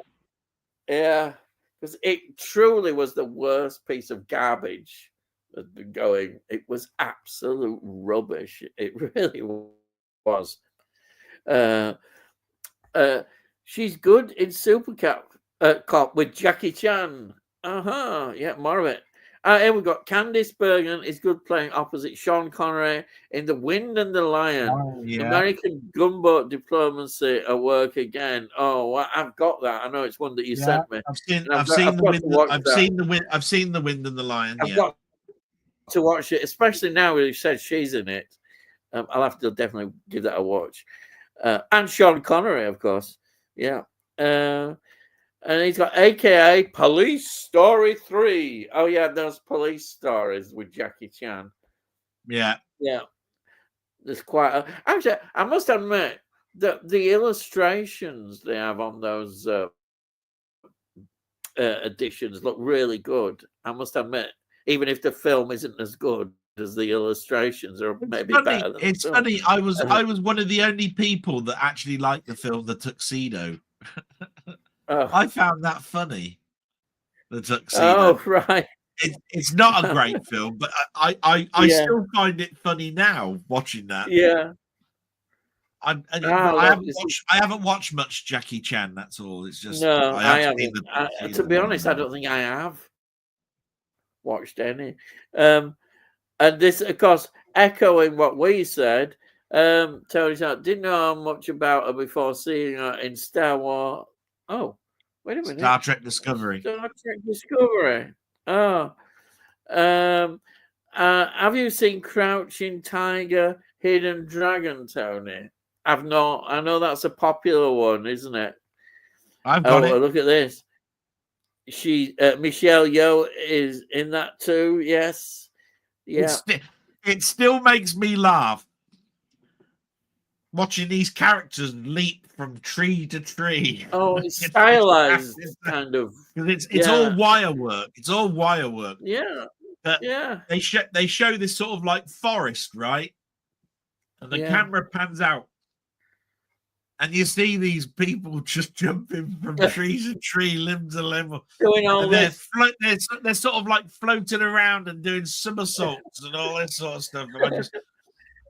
Yeah, because it truly was the worst piece of garbage that's been going. It was absolute rubbish. It really was. She's good in Super Cop with Jackie Chan. Yeah, more of it. Here we got Candice Bergen is good playing opposite Sean Connery in The Wind and the Lion.
Oh, yeah.
American Gunboat Diplomacy at work again. Oh, well, I've got that. I know it's one that you sent me.
I've seen The Wind and the Lion.
I've got to watch it, especially now you said she's in it. I'll have to definitely give that a watch. And Sean Connery, of course. Yeah. And he's got AKA Police Story 3. Oh, yeah, those police stories with Jackie Chan.
Yeah.
Yeah. There's quite actually, I must admit that the illustrations they have on those editions look really good. I must admit, even if the film isn't as good as the illustrations, or maybe better than
it's funny. I was one of the only people that actually liked the film The Tuxedo. I found that funny. The Tuxedo.
Oh, right.
It's not a great film, but I still find it funny now watching that.
Yeah.
I haven't watched much Jackie Chan. That's all. It's just
I haven't. To be honest, I don't think I have watched any. And this, of course, echoing what we said. Tony didn't know much about her before seeing her in Star Wars. Oh, wait a minute.
Star Trek Discovery.
Star Trek Discovery. Oh. Have you seen Crouching Tiger, Hidden Dragon, Tony? I've not. I know that's a popular one, isn't it?
I've got it.
Look at this. Michelle Yeoh is in that too. Yes. Yeah.
It still makes me laugh watching these characters leap from tree to tree.
Oh, it's stylized, kind of.
It's all wire work. It's all wire work.
Yeah.
But
Yeah.
they show this sort of like forest, right? And the camera pans out. And you see these people just jumping from tree to tree, limb to limb.
Doing all this.
They're sort of like floating around and doing somersaults and all this sort of stuff.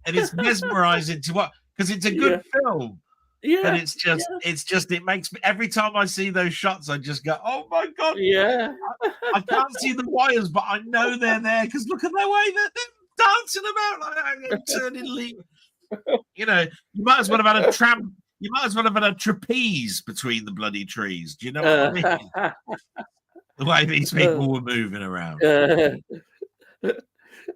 And it's mesmerizing to what, because it's a good film.
Yeah.
But it's just, it makes me, every time I see those shots, I just go, oh my God.
Yeah.
I can't see the wires, but I know they're there because look at the way they're dancing about like that, turning leap. You know, you might as well have had a tram. You might as well have had a trapeze between the bloody trees. Do you know what I mean? The way these people were moving around.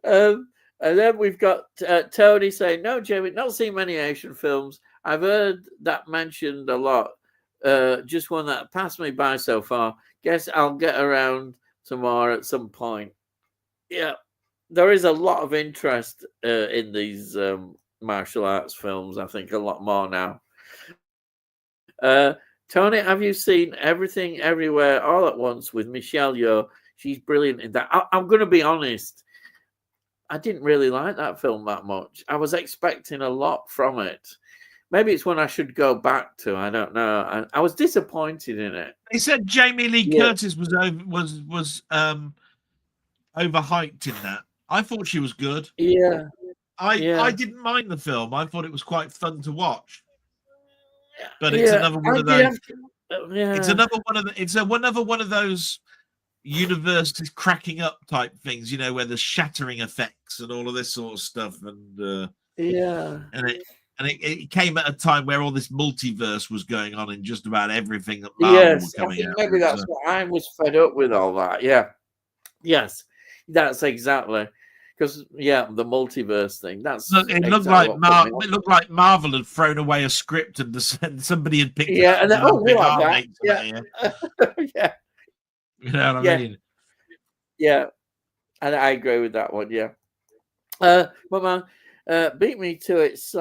And then we've got Tony saying, no, Jamie, not seen many Asian films. I've heard that mentioned a lot. Just one that passed me by so far. Guess I'll get around to more at some point. Yeah, there is a lot of interest in these martial arts films. I think a lot more now. Tony, have you seen Everything Everywhere All at Once with Michelle Yeoh? She's brilliant in that. I'm going to be honest. I didn't really like that film that much. I was expecting a lot from it. Maybe it's one I should go back to. I don't know. I was disappointed in it.
They said Jamie Lee Curtis was overhyped in that. I thought she was good.
Yeah.
I didn't mind the film. I thought it was quite fun to watch. But it's another one of those. It's another one of those universes cracking up type things, you know, where there's shattering effects and all of this sort of stuff. And it came at a time where all this multiverse was going on in just about everything that Marvel was coming out.
Maybe that's what I was fed up with all that. Yeah. Yes, that's exactly. Because the multiverse thing. It
looked like Marvel had thrown away a script and somebody had picked it up.
And then, we like
that.
Yeah.
You know what I mean?
Yeah. And I agree with that one, yeah. But man, beat me to it, Si.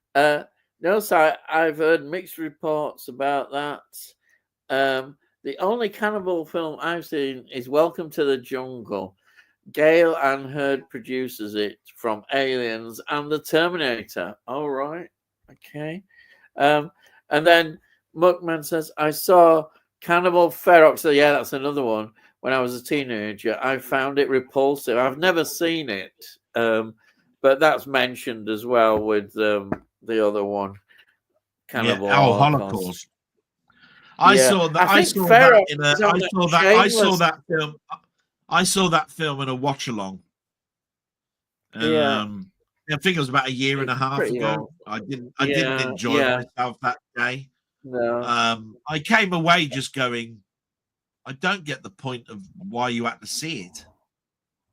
No, Si, I've heard mixed reports about that. The only cannibal film I've seen is Welcome to the Jungle. Gail Ann Hurd produces it from Aliens and the Terminator. All right. Okay. And then Muckman says, I saw Cannibal Ferox. So yeah, that's another one. When I was a teenager, I found it repulsive. I've never seen it. But that's mentioned as well with the other one. Cannibal
Holocaust. I saw that film in a watch along. I think it was about a year and a half ago. I didn't enjoy myself that day.
No.
I came away just going, I don't get the point of why you had to see it.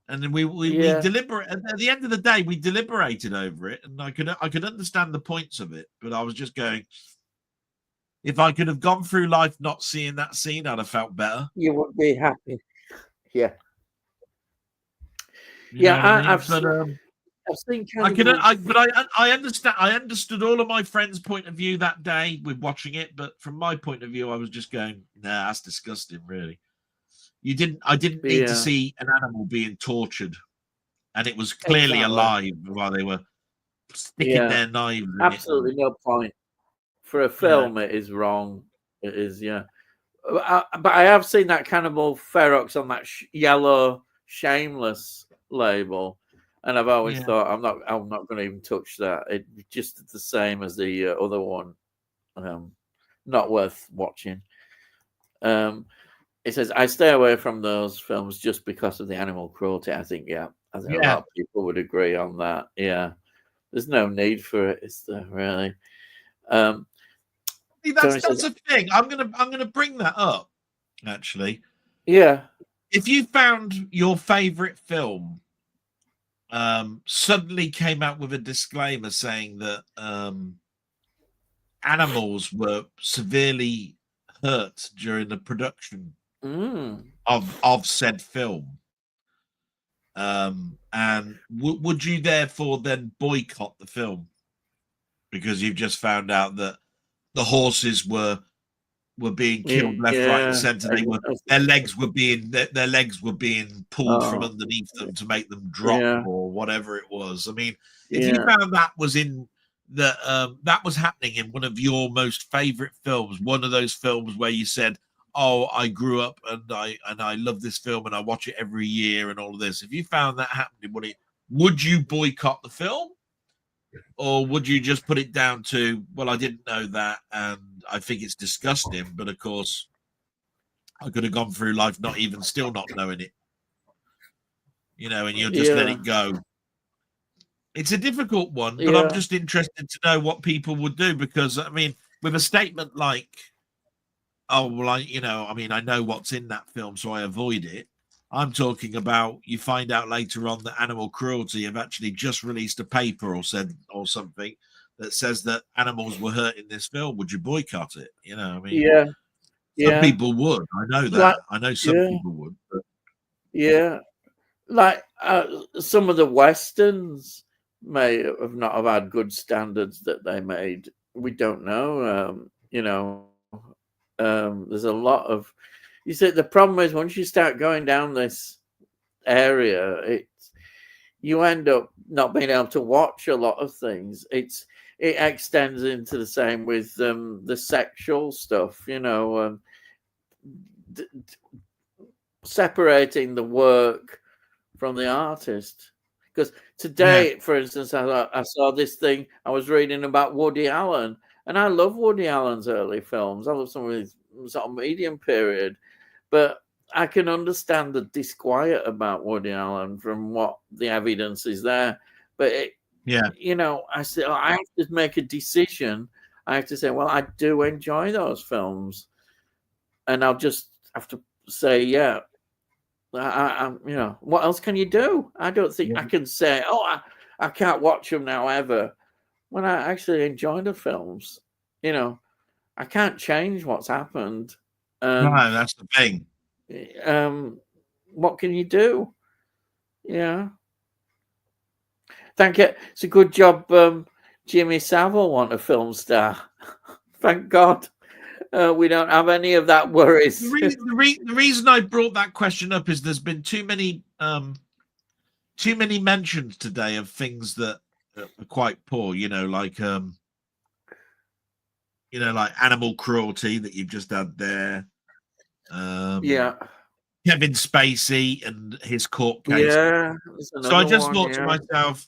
And then we deliberate at the end of the day, we deliberated over it, and I could understand the points of it, but I was just going, if I could have gone through life not seeing that scene, I'd have felt better.
You would be happy. Yeah. I've seen.
I understand. I understood all of my friends' point of view that day with watching it, but from my point of view, I was just going, "Nah, that's disgusting." Really, I didn't need to see an animal being tortured, and it was clearly alive while they were sticking their knives.
Absolutely no point for a film. It is wrong. It is, but I have seen that Cannibal Ferox on that yellow Shameless label, and I've always thought I'm not going to even touch that. It's just the same as the other one. Not worth watching. It says I stay away from those films just because of the animal cruelty. I think a lot of people would agree on that. Yeah, there's no need for it, is there really?
That's a thing. I'm gonna bring that up. Actually, if you found your favorite film suddenly came out with a disclaimer saying that animals were severely hurt during the production of said film, and would you therefore then boycott the film? because you've just found out that the horses were being killed left, right, and centre. Their legs were being pulled from underneath them to make them drop or whatever it was. I mean, if you found that was in that was happening in one of your most favourite films, one of those films where you said, "Oh, I grew up and I love this film and I watch it every year and all of this." If you found that happening, would you boycott the film? Or would you just put it down to, well, I didn't know that and I think it's disgusting, but of course I could have gone through life still not knowing it, and you'll just let it go. It's a difficult one, but I'm just interested to know what people would do, because I mean, with a statement like, "Oh, well, I know what's in that film, so I avoid it." I'm talking about, you find out later on that Animal Cruelty have actually just released a paper or something that says that animals were hurt in this film. Would you boycott it? I mean, some people would. I know that. I know some people would. But...
like some of the westerns may have not have had good standards that they made. We don't know. There's a lot of. You see, the problem is once you start going down this area, you end up not being able to watch a lot of things. It extends into the same with the sexual stuff, separating the work from the artist. Because today, for instance, I saw this thing. I was reading about Woody Allen, and I love Woody Allen's early films. I love some of his sort of medium period. But I can understand the disquiet about Woody Allen from what the evidence is there. But, I said, I have to make a decision. I have to say, well, I do enjoy those films. And I'll just have to say, what else can you do? I don't think I can say, I can't watch them now ever. When I actually enjoy the films, I can't change what's happened.
No, that's the thing.
What can you do? Yeah. Thank you. It's a good job. Jimmy Savile want a film star. Thank God. We don't have any of that worries.
The reason I brought that question up is there's been too many mentions today of things that are quite poor. Like animal cruelty that you've just had there. Kevin Spacey and his court case. So I just thought to myself,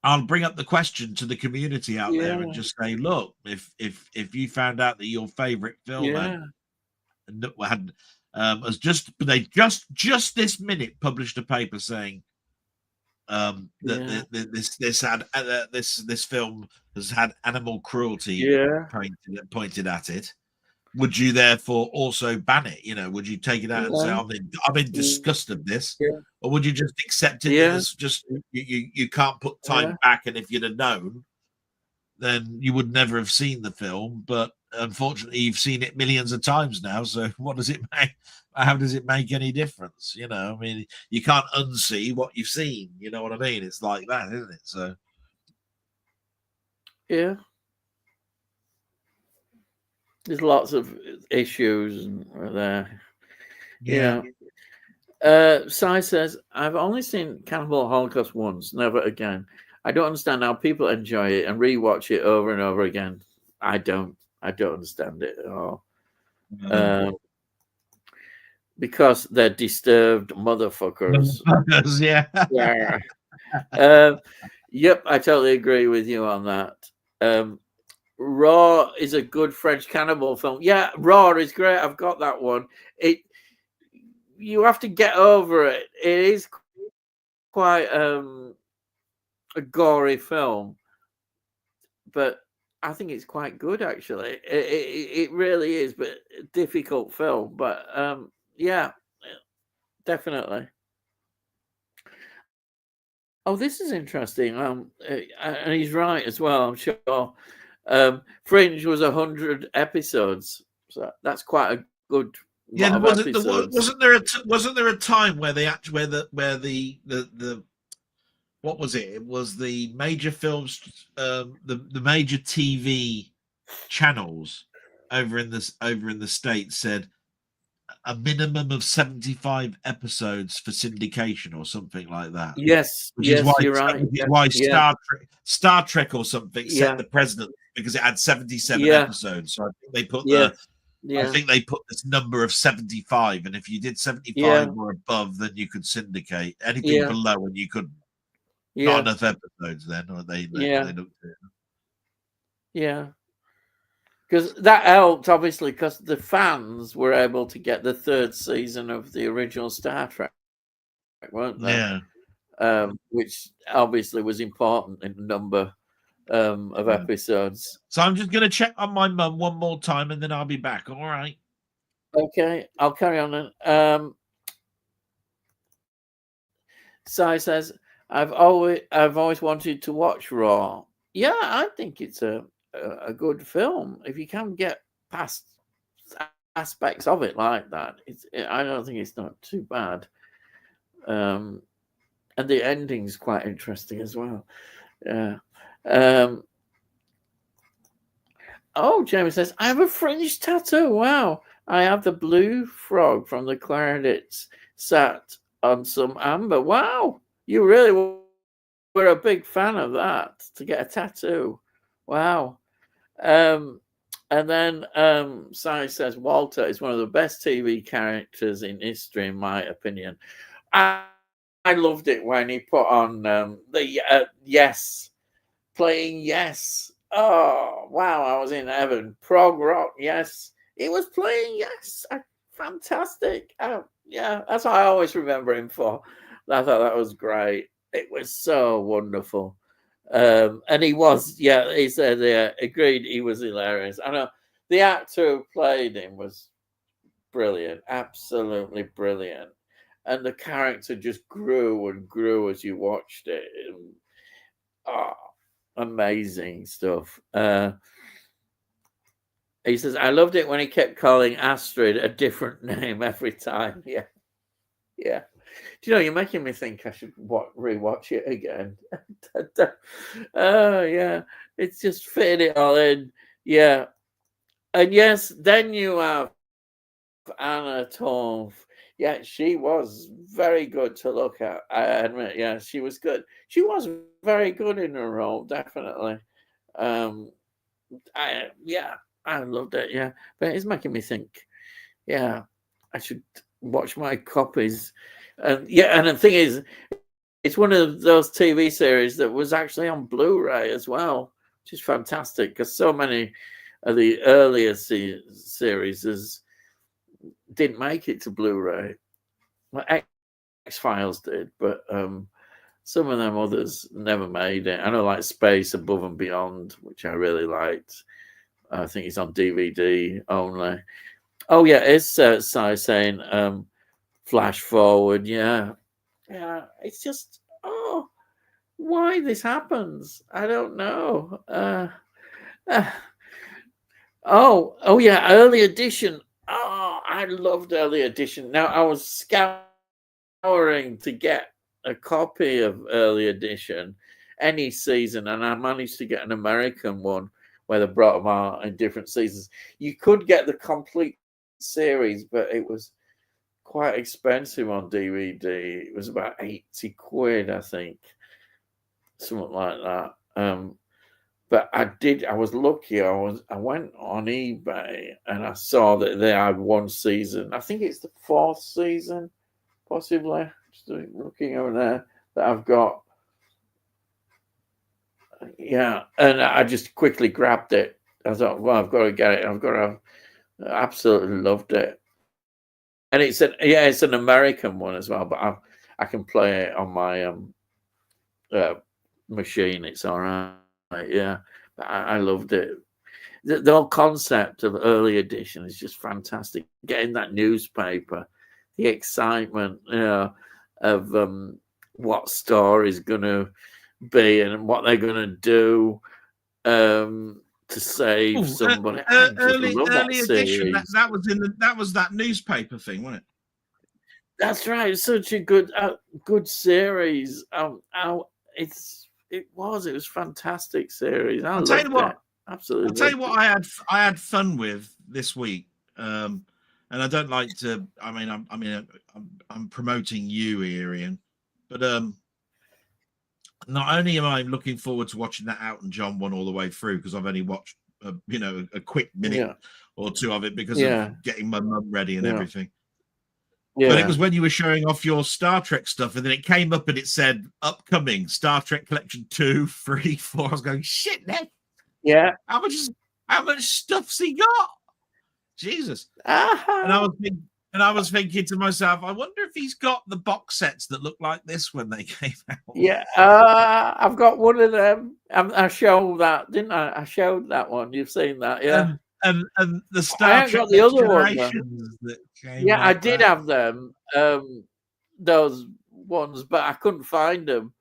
I'll bring up the question to the community out there and just say, look, if you found out that your favorite film has they just this minute published a paper saying that this film has had animal cruelty pointed at it. Would you therefore also ban it? Would you take it out and say, I'm in disgust of this? Or would you just accept it as just you can't put time back, and if you'd have known, then you would never have seen the film. But unfortunately, you've seen it millions of times now. So what does it make? How does it make any difference? I mean, you can't unsee what you've seen. You know what I mean? It's like that, isn't it? So
there's lots of issues there. Sai says, I've only seen Cannibal Holocaust once, never again. I don't understand how people enjoy it and rewatch it over and over again. I don't understand it at all. Because they're disturbed motherfuckers. Yep, I totally agree with you on that. Raw is a good French cannibal film. Yeah, Raw is great. I've got that one. You have to get over it. It is quite a gory film, but I think it's quite good actually. It really is, but a difficult film. But definitely. Oh, this is interesting. And he's right as well, I'm sure. Fringe was 100 episodes, so that's quite a good.
Wasn't there a time where they actually where the what was it? It was the major films, the major TV channels over in the States said a minimum of 75 episodes for syndication or something like that.
Yes,
Which is
yes, you're right.
why
Yeah,
Star Trek or something set
yeah,
the precedent because it had 77
yeah,
episodes. So I think they put
yes, yeah,
this number of 75, and if you did 75
yeah,
or above, then you could syndicate. Anything
yeah,
below, and you couldn't. Not
yeah,
enough episodes then, or they
yeah,
looked at it.
yeah. Because that helped, obviously, because the fans were able to get the 3rd season of the original Star Trek, weren't they?
Yeah.
Which obviously was important in the number of episodes.
So I'm just going to check on my mum one more time, and then I'll be back. All right.
Okay, I'll carry on then. Sai says, I've always wanted to watch Raw. Yeah, I think it's a good film. If you can get past aspects of it like that, I don't think it's not too bad. And the ending's quite interesting as well. Yeah. Oh, Jamie says, I have a French tattoo. Wow. I have the blue frog from the credits sat on some amber. Wow. You really were a big fan of that to get a tattoo. Wow. And then Sai says, Walter is one of the best TV characters in history, in my opinion. I loved it when he put on the Yes, playing Yes. Oh, wow, I was in heaven. Prog rock, Yes. He was playing Yes. Fantastic. Yeah, that's what I always remember him for. I thought that was great. It was so wonderful. And he was, yeah, he said, yeah, agreed, he was hilarious. I know the actor who played him was brilliant, absolutely brilliant. And the character just grew and grew as you watched it. Amazing stuff. He says, I loved it when he kept calling Astrid a different name every time. Yeah. Yeah. Do you know, you're making me think I should rewatch it again. Oh, yeah. It's just fitting it all in. Yeah. And yes, then you have Anna Torv. Yeah, she was very good to look at. I admit, yeah, she was good. She was very good in her role, definitely. I loved it. Yeah, but it's making me think. Yeah, I should watch my copies. And yeah, and the thing is, it's one of those TV series that was actually on Blu-ray as well, which is fantastic because so many of the earlier series didn't make it to Blu-ray. Well, X-Files did, but some of them others never made it. I know, like Space Above and Beyond, which I really liked. I think it's on DVD only. Oh yeah, it's Sai saying flash forward. Yeah, it's just why this happens. I don't know. Oh yeah, Early Edition. Oh, I loved Early Edition. Now I was scouring to get a copy of Early Edition any season, and I managed to get an American one where they brought them out in different seasons. You could get the complete series, but it was quite expensive on DVD. It was about 80 quid, I think, something like that. But I was lucky. I went on eBay and I saw that they had one season. I think it's the 4th season, possibly. Just looking over there that I've got. Yeah, and I just quickly grabbed it. I thought, well, I've got to get it. I absolutely loved it. And it's an American one as well, but I can play it on my machine. It's all right. Yeah, but I loved it. The whole concept of Early Edition is just fantastic. Getting that newspaper, the excitement, of what story's going to be and what they're going to do to save somebody.
Early Edition. That was that newspaper thing, wasn't it?
That's right. It's such a good series. it was fantastic series. I
I'll tell you
loved
what.
it. Absolutely.
I'll tell you what I had fun with this week. And I don't like to. I'm promoting you here, Ian, but not only am I looking forward to watching that Elton John one all the way through, because I've only watched a quick minute or two of it because of getting my mum ready and everything. Yeah. But it was when you were showing off your Star Trek stuff, and then it came up and it said upcoming Star Trek Collection 2, 3, 4. I was going, shit, Ned.
Yeah.
How much stuff's he got? Jesus. And I was thinking to myself, I wonder if he's got the box sets that look like this when they came out.
Yeah, I've got one of them. I showed that, didn't I? I showed that one. You've seen that, yeah.
And the Star Trek
the other one.
That came
I did have them, those ones, but I couldn't find them.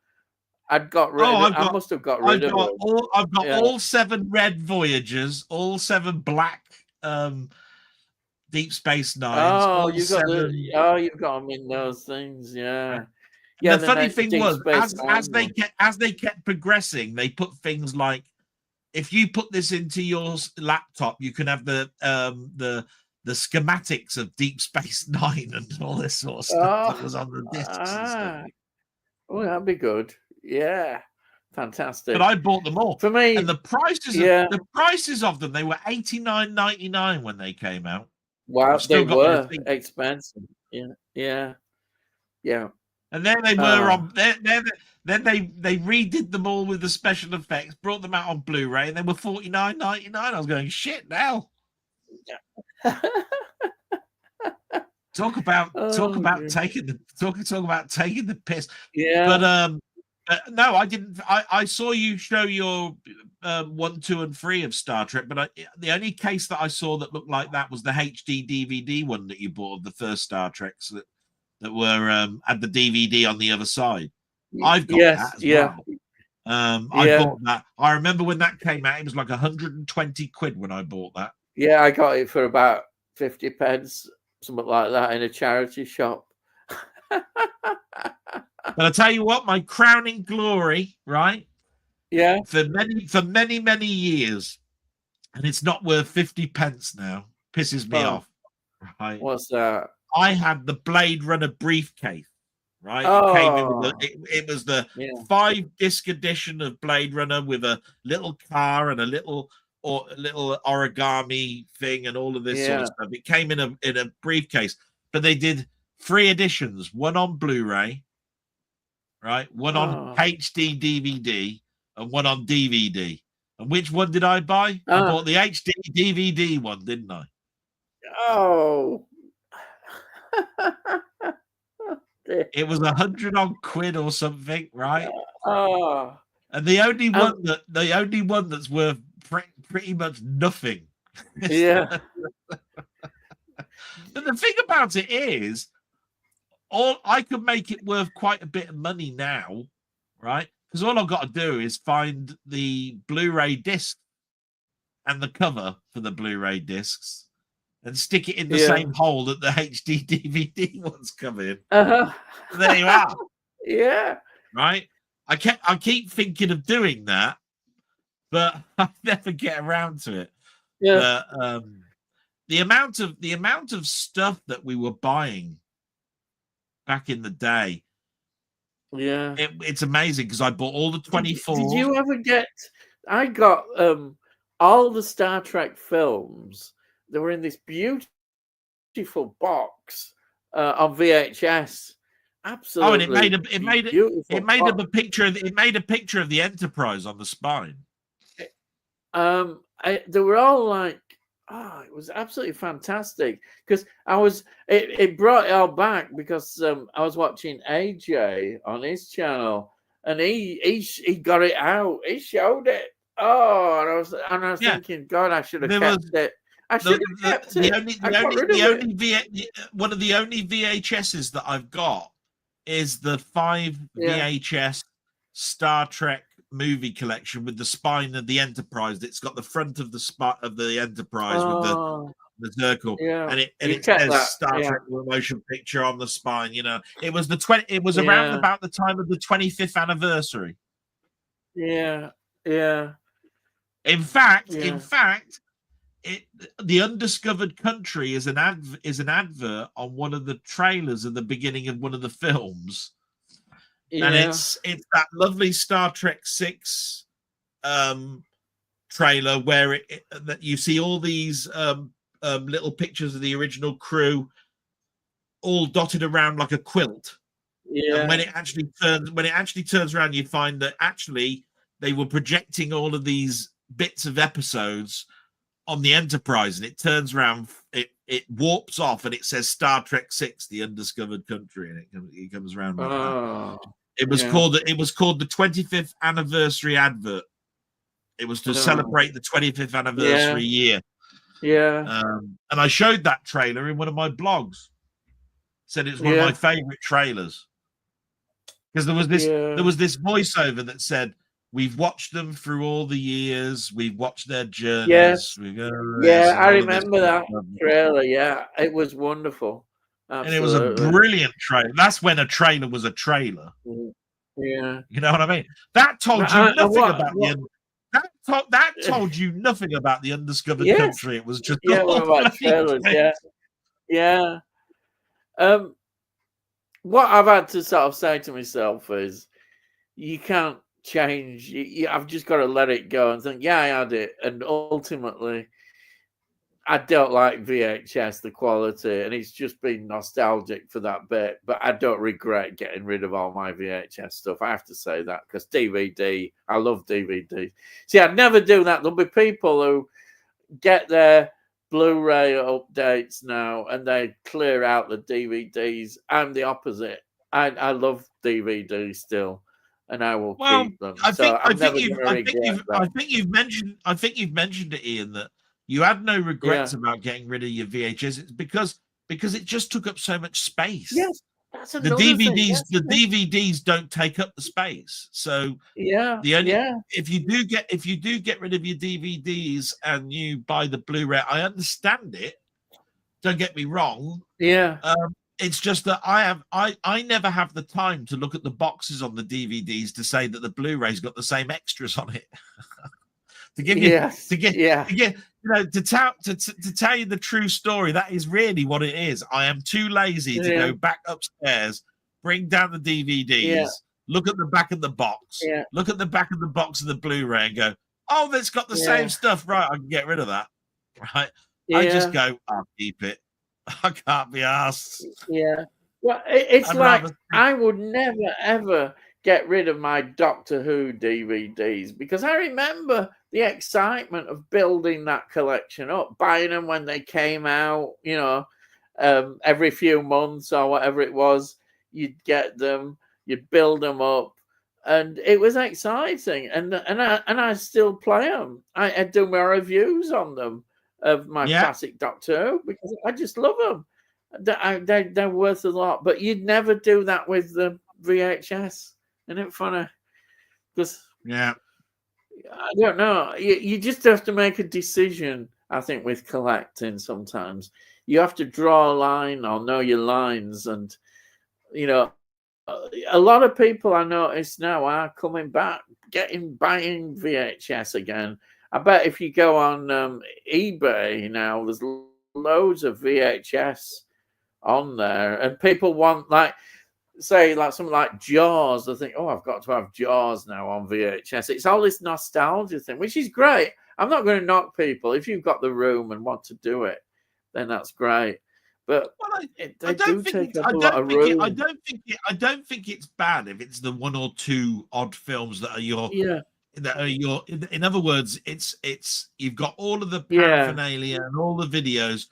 I'd got rid. I must have got rid of them.
I've got all 7 red Voyagers, all 7 black Deep Space Nines.
You've got them in those things, yeah.
Yeah. The funny thing was, as they kept progressing, they put things like, if you put this into your laptop, you can have the schematics of Deep Space Nine and all this sort of stuff that was on the discs and stuff.
Oh, that'd be good. Yeah, fantastic.
But I bought them all
for me,
and the prices of them, they were $89.99 when they came out.
Wow, they were expensive. Yeah.
And then they were on. Then they redid them all with the special effects, brought them out on Blu-ray, and they were $49.99. I was going, shit now. Talk about taking the piss.
Yeah.
But no, I didn't. I saw you show your 1, 2, and 3 of Star Trek, but the only case that I saw that looked like that was the HD DVD one that you bought of the first Star Treks that were had the DVD on the other side. I've got that as well. I bought that. I remember when that came out, it was like 120 quid when I bought that.
Yeah, I got it for about 50 pence, something like that, in a charity shop.
But I tell you what, my crowning glory, right?
Yeah.
For many years, and it's not worth 50 pence now. Pisses me off. Right?
What's that?
I had the Blade Runner briefcase. Right? It was the 5-disc edition of Blade Runner with a little car and a little origami thing and all of this sort of stuff. It came in a briefcase, but they did 3 editions, one on Blu-ray, right? One on HD DVD and one on DVD. And which one did I buy? I bought the HD DVD one, didn't I?
Oh.
It was 100 odd quid or something, right?
Oh.
And the only one that's worth pretty much nothing.
Yeah.
But the thing about it is, I could make it worth quite a bit of money now, right? Because all I've got to do is find the Blu-ray disc and the cover for the Blu-ray discs and stick it in the same hole that the HD DVD ones come in. There you are.
Yeah.
Right? I keep thinking of doing that, but I never get around to it.
Yeah.
But, the amount of stuff that we were buying back in the day.
Yeah.
It's amazing because I bought all the 24.
Did you ever get? I got all the Star Trek films. They were in this beautiful box on VHS. Absolutely.
Oh, and it made a picture of the Enterprise on the spine.
They were all like, it was absolutely fantastic because it brought it all back because I was watching AJ on his channel and he got it out. He showed it. Oh, and I was thinking, God, I should have kept it. I should have kept it.
One of the only VHSs that I've got is the 5 VHS Star Trek movie collection with the spine of the Enterprise. It's got the front of the spine of the Enterprise with the circle, and it says Star Trek motion picture on the spine. You know, it was around about the time of the 25th anniversary
Yeah.
In fact, the Undiscovered Country is an advert on one of the trailers at the beginning of one of the films, and it's that lovely Star Trek 6 trailer where that you see all these little pictures of the original crew all dotted around like a quilt. And when it actually turns around, you find that actually they were projecting all of these bits of episodes on the Enterprise, and it turns around, it warps off, and it says Star Trek 6, The Undiscovered Country, and it comes around like that. It was called the 25th anniversary advert. It was to celebrate the 25th anniversary year. And I showed that trailer in one of my blogs. Said it's one of my favorite trailers. Because there was this voiceover that said, "We've watched them through all the years. We've watched their journeys."
I remember that trailer. Yeah, it was wonderful. Absolutely.
And it was a brilliant trailer. That's when a trailer was a trailer.
Yeah,
you know what I mean. That told you nothing about that told you nothing about the Undiscovered Country. It was just
about trailers. Yeah. What I've had to sort of say to myself is, you can't change. I've just got to let it go and think, I had it. And ultimately, I don't like VHS, the quality, and it's just been nostalgic for that bit. But I don't regret getting rid of all my VHS stuff. I have to say that, because DVD, I love DVD. See, I'd never do that. There'll be people who get their Blu-ray updates now and they clear out the DVDs. I'm the opposite. I love DVDs still, and I will keep them.
I think you've mentioned it, Ian, that you had no regrets about getting rid of your VHS. It's because it just took up so much space.
Yes, that's
the DVDs don't take up the space. So if you do get rid of your DVDs and you buy the Blu-ray, I understand it. Don't get me wrong. It's just that I never have the time to look at the boxes on the DVDs to say that the Blu-ray's got the same extras on it. to tell you the true story, that is really what it is. I am too lazy to go back upstairs, bring down the DVDs, look at the back of the box, look at the back of the box of the Blu-ray and go, oh, that's got the same stuff, right? I can get rid of that, right? I just go, I'll keep it. I can't be asked.
Well, it's like I would never ever get rid of my Doctor Who DVDs, because I remember the excitement of building that collection up, buying them when they came out, every few months or whatever it was, you'd get them, you'd build them up, and it was exciting. And I still play them. I do my reviews on them of my classic Doctor Who, because I just love them. They're worth a lot. But you'd never do that with the VHS. Isn't it funny? Because I don't know. You just have to make a decision, I think, with collecting sometimes. You have to draw a line or know your lines. And, a lot of people I notice now are coming back, buying VHS again. I bet if you go on eBay now, there's loads of VHS on there. And people want, something like Jaws. I think, I've got to have Jaws now on VHS. It's all this nostalgia thing, which is great. I'm not going to knock people. If you've got the room and want to do it, then that's great. But I don't think it's bad if it's the one or two odd films that are your. In other words, it's you've got all of the paraphernalia and all the videos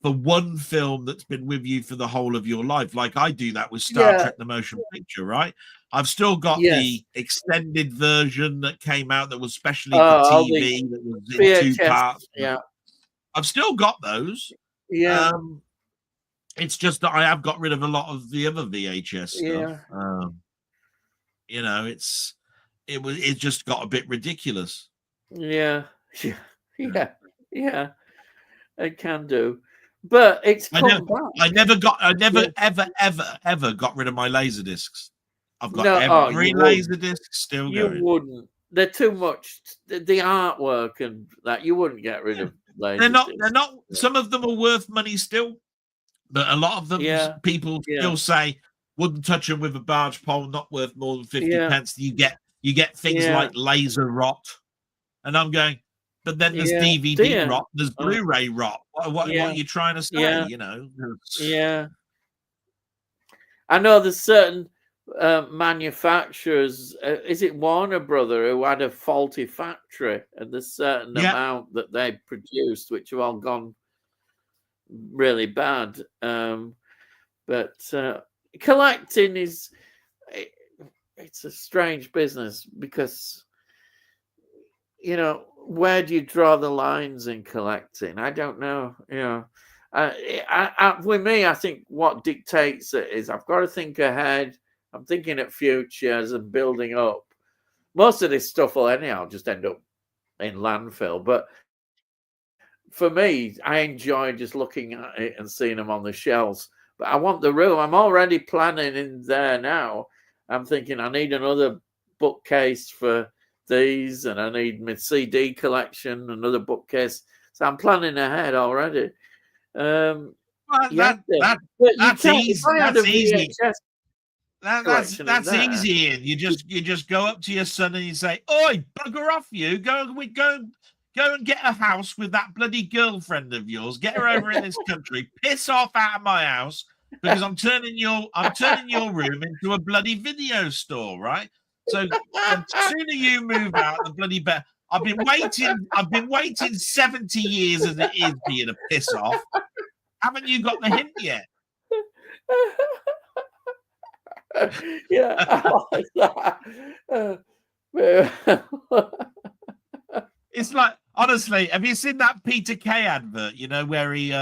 for one film that's been with you for the whole of your life. Like I do that with Star Trek the Motion Picture, right? I've still got the extended version that came out that was specially for TV, that was in VHS, 2 parts. I've still got those. It's just that I have got rid of a lot of the other VHS stuff. It just got a bit ridiculous. It can do, but it's
I never ever got rid of my laser discs. I've got every laser disc still going.
You wouldn't. They're too much. The artwork and that, you wouldn't get rid of laser
They're not.
discs.
They're not. Some of them are worth money still, but a lot of them, people still say wouldn't touch them with a barge pole. Not worth more than 50 pence. You get things like laser rot, and I'm going. But then there's DVD rot. There's Blu-ray rot. What are you trying to say? You know.
Yeah. I know there's certain manufacturers. Is it Warner Brother who had a faulty factory, and there's certain amount that they produced which have all gone really bad. But collecting it's a strange business because, you know, where do you draw the lines in collecting? I don't know. You know, with me, I think what dictates it is I've got to think ahead. I'm thinking at futures and building up. Most of this stuff will anyhow just end up in landfill. But for me, I enjoy just looking at it and seeing them on the shelves. But I want the room. I'm already planning in there now. I'm thinking I need another bookcase for these, and I need my CD collection, another bookcase. So I'm planning ahead already.
Well, that's easy. That's easy. That's easy. You just go up to your son and you say, "Oi, bugger off, you go and get a house with that bloody girlfriend of yours. Get her over in this country. Piss off out of my house because I'm turning your room into a bloody video store, right? So the sooner you move out, the bloody better. I've been waiting 70 years as it is for you to piss off. Haven't you got the hint yet?"
Yeah, I like that.
It's like, honestly, have you seen that Peter Kay advert? You know, where he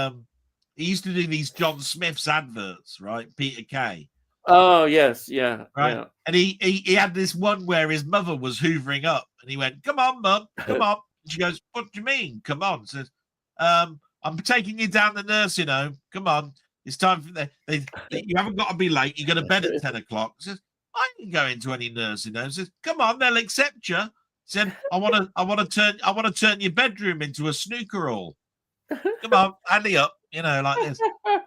used to do these John Smith's adverts, right? Peter Kay.
Oh yes, yeah,
right.
Yeah.
And he had this one where his mother was hoovering up, and he went, "Come on, Mum, come on." She goes, "What do you mean? Come on?" Says, "I'm taking you down the nursing home. Come on, it's time for you haven't got to be late. You go to bed at 10 o'clock." Says, "I can go into any nursing home." Says, "Come on, they'll accept you." Said, I want to turn your bedroom into a snooker hall. Come on, ally up, you know, like this.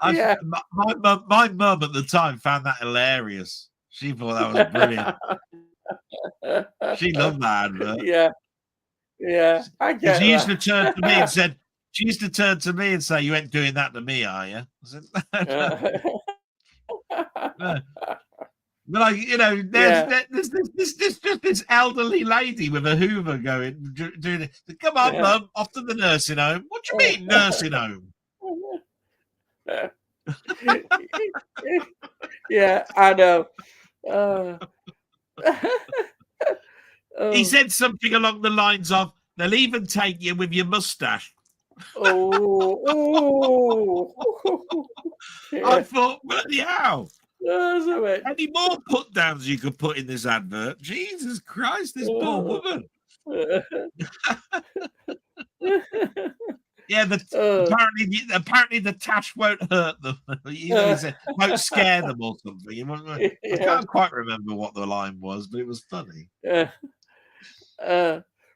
My mum at the time found that hilarious. She thought that was brilliant. She loved that advert.
Yeah, I get.
She used to turn to me and said, "You ain't doing that to me, are you?" I said, "No." But like, you know, there's this elderly lady with a Hoover doing it. Come on, Mum, off to the nursing home. What do you mean, nursing home?
Yeah, I know.
He said something along the lines of, "They'll even take you with your mustache." I thought, bloody hell. Any more put downs you could put in this advert? Jesus Christ, this poor woman. Yeah, apparently the tash won't hurt them. You know, he said, won't scare them or something. I can't quite remember what the line was, but it was funny.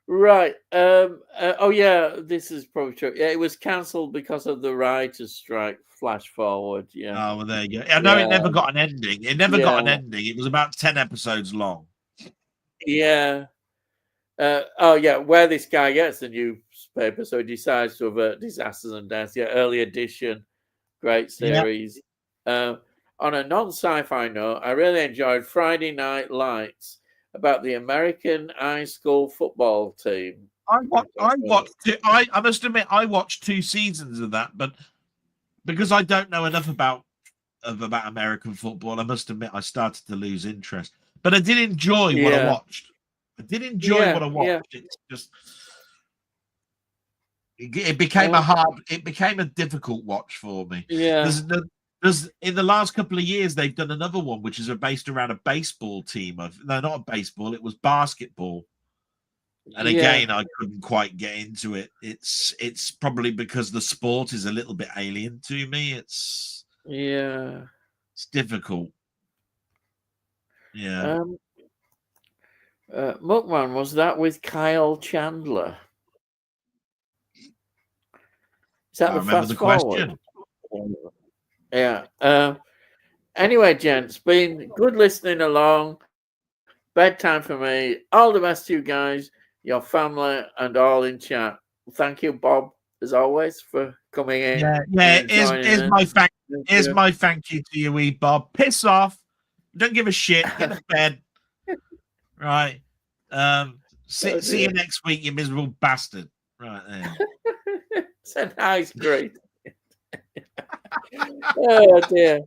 Right. Oh yeah, this is probably true. Yeah, it was cancelled because of the writers' strike. Flash forward. Yeah.
Oh, well, there you go. I know it never got an ending. It never got an ending. It was about 10 episodes long.
Yeah. Oh yeah, where this guy gets the newspaper, so he decides to avert disasters and deaths. Yeah, early edition, great series. On a non-sci-fi note, I really enjoyed Friday Night Lights about the American high school football team.
I must admit, I watched 2 seasons of that, but because I don't know enough about American football, I must admit I started to lose interest. But I did enjoy what I watched. What I watched. It's just it became a difficult watch for me.
Yeah.
There's in the last couple of years they've done another one which is based around a baseball team. No, not a baseball. It was basketball. And again, I couldn't quite get into it. It's probably because the sport is a little bit alien to me. It's difficult. Yeah.
Muckman, was that with Kyle Chandler? Is that
I
the
remember
fast
the
forward?
question.
Yeah. Anyway, gents, been good listening along. Bedtime for me. All the best to you guys, your family, and all in chat. Thank you, Bob, as always, for coming in.
Yeah. Here's my thank you to you, wee Bob. Piss off. Don't give a shit. Get to bed. Right. See you next week, you miserable bastard. Right there.
It's a nice great. Oh dear.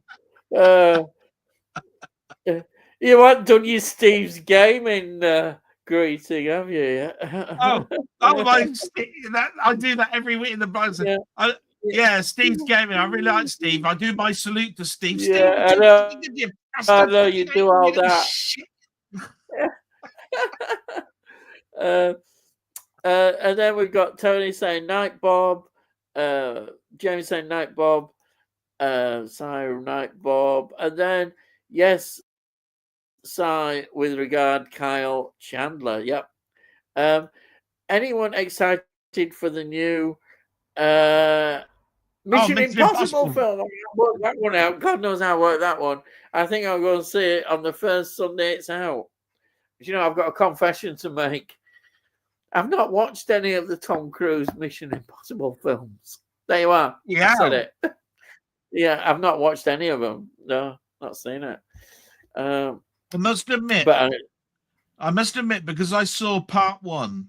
You haven't done your Steve's gaming greeting, have you?
I do that every week in the buzz. Yeah. Steve's gaming. I really like Steve. I do my salute to Steve.
Yeah,
Steve,
I know you do all that. And then we've got Tony saying night, Bob. James saying night, Bob. Cy, night, Bob. And then yes, Cy, with regard, Kyle Chandler. Yep. Anyone excited for the new Mission Impossible film? I worked that one out. God knows how I worked that one. I think I'll go and see it on the first Sunday it's out. You know, I've got a confession to make. I've not watched any of the Tom Cruise Mission Impossible films. There you are.
Yeah.
I said it. Yeah, I've not watched any of them. No, not seen it.
I must admit, because I saw part 1,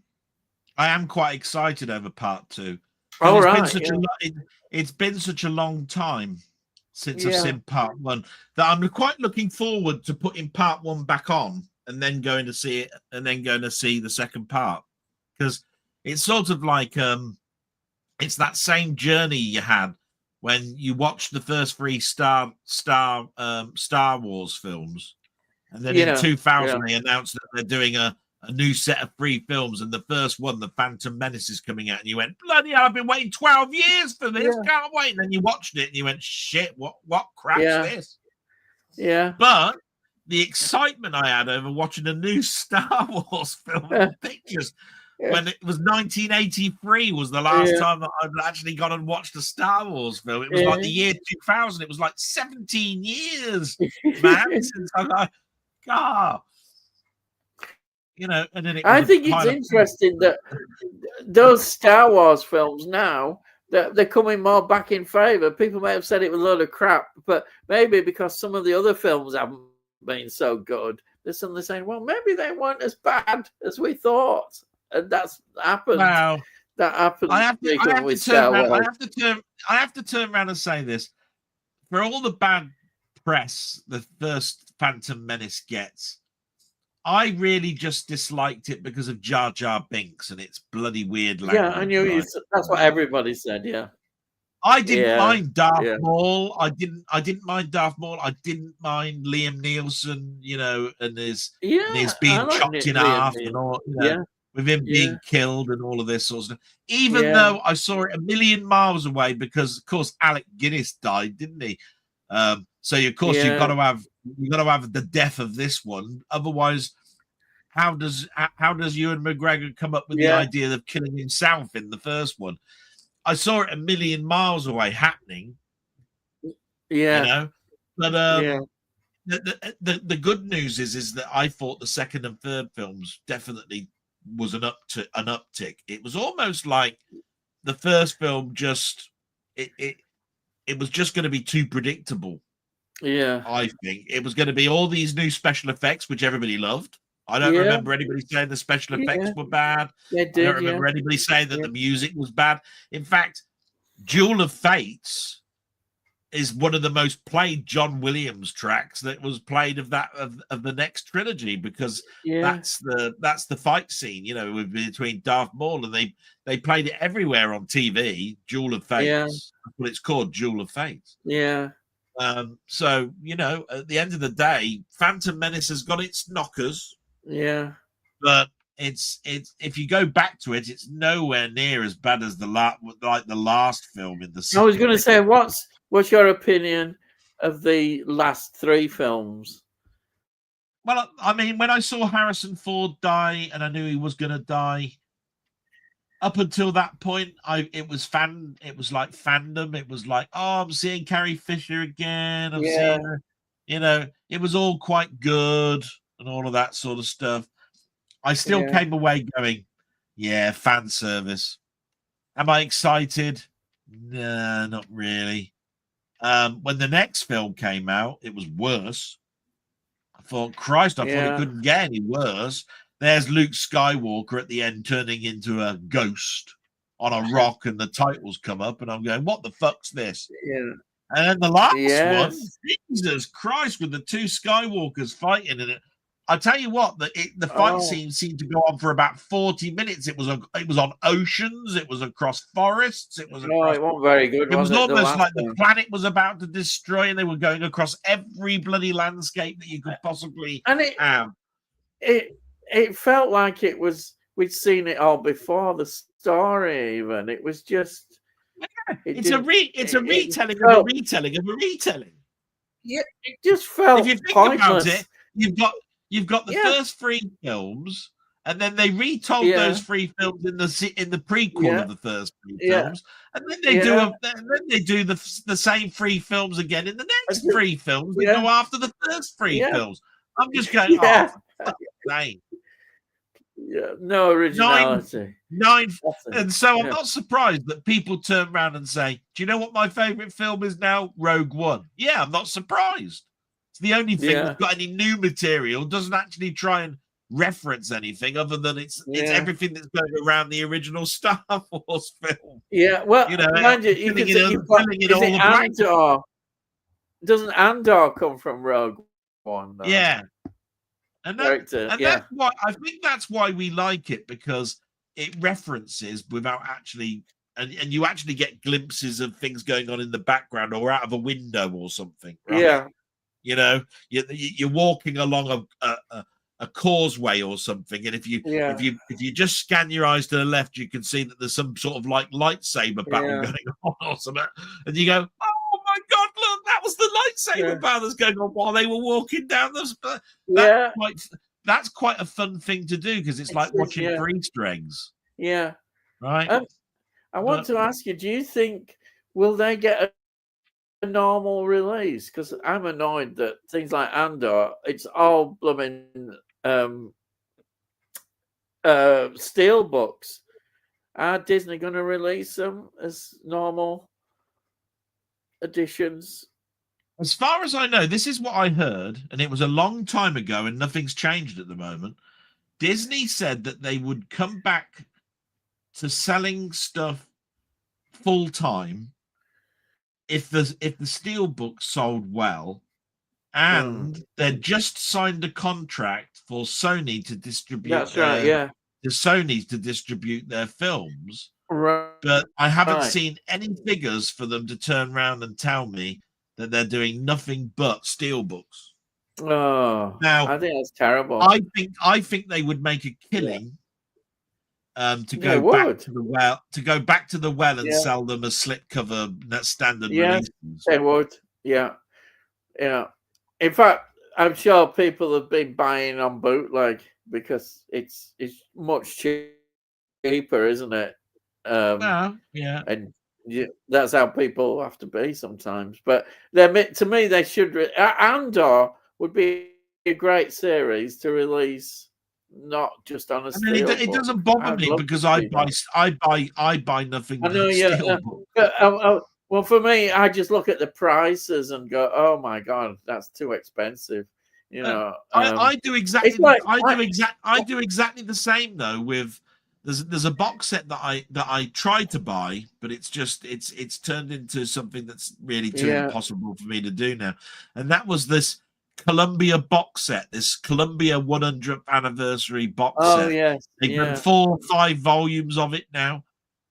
I am quite excited over part 2. It's been such a long time since I've seen part 1 that I'm quite looking forward to putting part 1 back on and then going to see it and then going to see the second part, because it's sort of like it's that same journey you had when you watched the first 3 Star Wars films, and then in 2000 they announced that they're doing a new set of 3 films, and the first one, The Phantom Menace, is coming out, and you went, bloody hell, I've been waiting 12 years for this, can't wait. And then you watched it and you went, shit, what crap's this?
Yeah.
But the excitement I had over watching a new Star Wars film in pictures when it was 1983 was the last time that I'd actually gone and watched a Star Wars film. It was like the year 2000. It was like 17 years, man, since I got, God. You know, and then
I think it's interesting that those Star Wars films now, they're coming more back in favor. People may have said it was a load of crap, but maybe because some of the other films haven't been so good, they're suddenly saying, well, maybe they weren't as bad as we thought. And that's happened.
Wow.
That happened.
I have to turn around and say this. For all the bad press the first Phantom Menace gets, I really just disliked it because of Jar Jar Binks and its bloody weird language.
Yeah, I knew that's what everybody said. Yeah,
I didn't mind Darth Maul. I didn't mind Darth Maul. I didn't mind Liam Neeson. You know, and his being chopped in half and all. With him being killed and all of this sort of stuff. Even though I saw it a million miles away, because of course Alec Guinness died, didn't he? So of course you've got to have the death of this one. Otherwise, how does Ewan McGregor come up with the idea of killing himself in the first one? I saw it a million miles away happening.
Yeah,
you know, but the good news is that I thought the second and third films definitely was an uptick. It was almost like the first film just it was just going to be too predictable.
Yeah,
I think it was going to be all these new special effects, which everybody loved. I don't remember anybody saying the special effects were bad. I don't remember anybody saying that the music was bad. In fact, Duel of Fates is one of the most played John Williams tracks that was played of the next trilogy, because that's the fight scene, you know, between Darth Maul, and they played it everywhere on TV. Duel of Fates. That's what it's called, Duel of Fates.
Yeah.
So, you know, at the end of the day, Phantom Menace has got its knockers.
Yeah.
But it's if you go back to it, it's nowhere near as bad as the last film in the series.
I was going to say, what's your opinion of the last 3 films?
Well, I mean, when I saw Harrison Ford die, and I knew he was going to die, up until that point, it was like fandom. It was like, oh, I'm seeing Carrie Fisher again. I'm seeing her. It was all quite good and all of that sort of stuff. I still came away going, yeah, fan service. Am I excited? Nah, not really. When the next film came out, it was worse. I thought, Christ, I thought it couldn't get any worse. There's Luke Skywalker at the end turning into a ghost on a rock, and the titles come up, and I'm going, what the fuck's this?
Yeah.
And then the last one, Jesus Christ, with the two Skywalkers fighting in it. I tell you what, the fight scene seemed to go on for about 40 minutes. It was on oceans, it was across forests, it wasn't
very good.
It was almost like the planet was about to destroy, and they were going across every bloody landscape that you could possibly have.
It felt like we'd seen it all before the story. Even it was just
it's a retelling of a retelling of a retelling.
Yeah, it just felt.
If you think
pointless.
about it, you've got the first 3 films, and then they retold those 3 films in the prequel of the first 3 films, and then they do the same 3 films again in the next 3 films that go after the first 3 films. I'm just going, dang.
Yeah, no originality.
9, and so I'm not surprised that people turn around and say, "Do you know what my favorite film is now? Rogue One." Yeah, I'm not surprised. It's the only thing that's got any new material. Doesn't actually try and reference anything other than it's everything that's going around the original Star Wars film.
Yeah, well, mind you can say you've got Andor. Doesn't Andor come from Rogue One? Though?
Yeah. And that's why I think that's why we like it, because it references without actually, and you actually get glimpses of things going on in the background or out of a window or something. Right? Yeah, you're walking along a causeway or something, and if you just scan your eyes to the left, you can see that there's some sort of like lightsaber battle going on or something, and you go, oh my God, look, that was the lightsaber battle that's going on while they were walking down the. That's quite a fun thing to do, because it's like watching for Easter eggs.
Yeah.
Right.
I want to ask you, do you think will they get a normal release? Because I'm annoyed that things like Andor, it's all blooming steel books. Are Disney going to release them as normal editions?
As far as I know, this is what I heard, and it was a long time ago, and nothing's changed at the moment. Disney said that they would come back to selling stuff full time if the steelbook sold well, and they'd just signed a contract for Sony to distribute.
That's right. Yeah.
The Sony to distribute their films.
Right.
But I haven't seen any figures for them to turn around and tell me that they're doing nothing but steelbooks.
Oh, now I think that's terrible.
I think they would make a killing to go back to the well and sell them as slipcover standard releases.
They would. Yeah. In fact, I'm sure people have been buying on bootleg because it's much cheaper, isn't it? And that's how people have to be sometimes. But to me, they should. Andor would be a great series to release, not just on a. I mean,
it doesn't bother me because I buy nothing.
I know, well, for me, I just look at the prices and go, "Oh my God, that's too expensive."
I do exactly. I do exactly the same though. With there's a box set that I tried to buy, but it's turned into something that's really too impossible for me to do now. And that was this Columbia box set, this Columbia 100th anniversary box set.
Oh yes,
they've done 4 or 5 volumes of it now.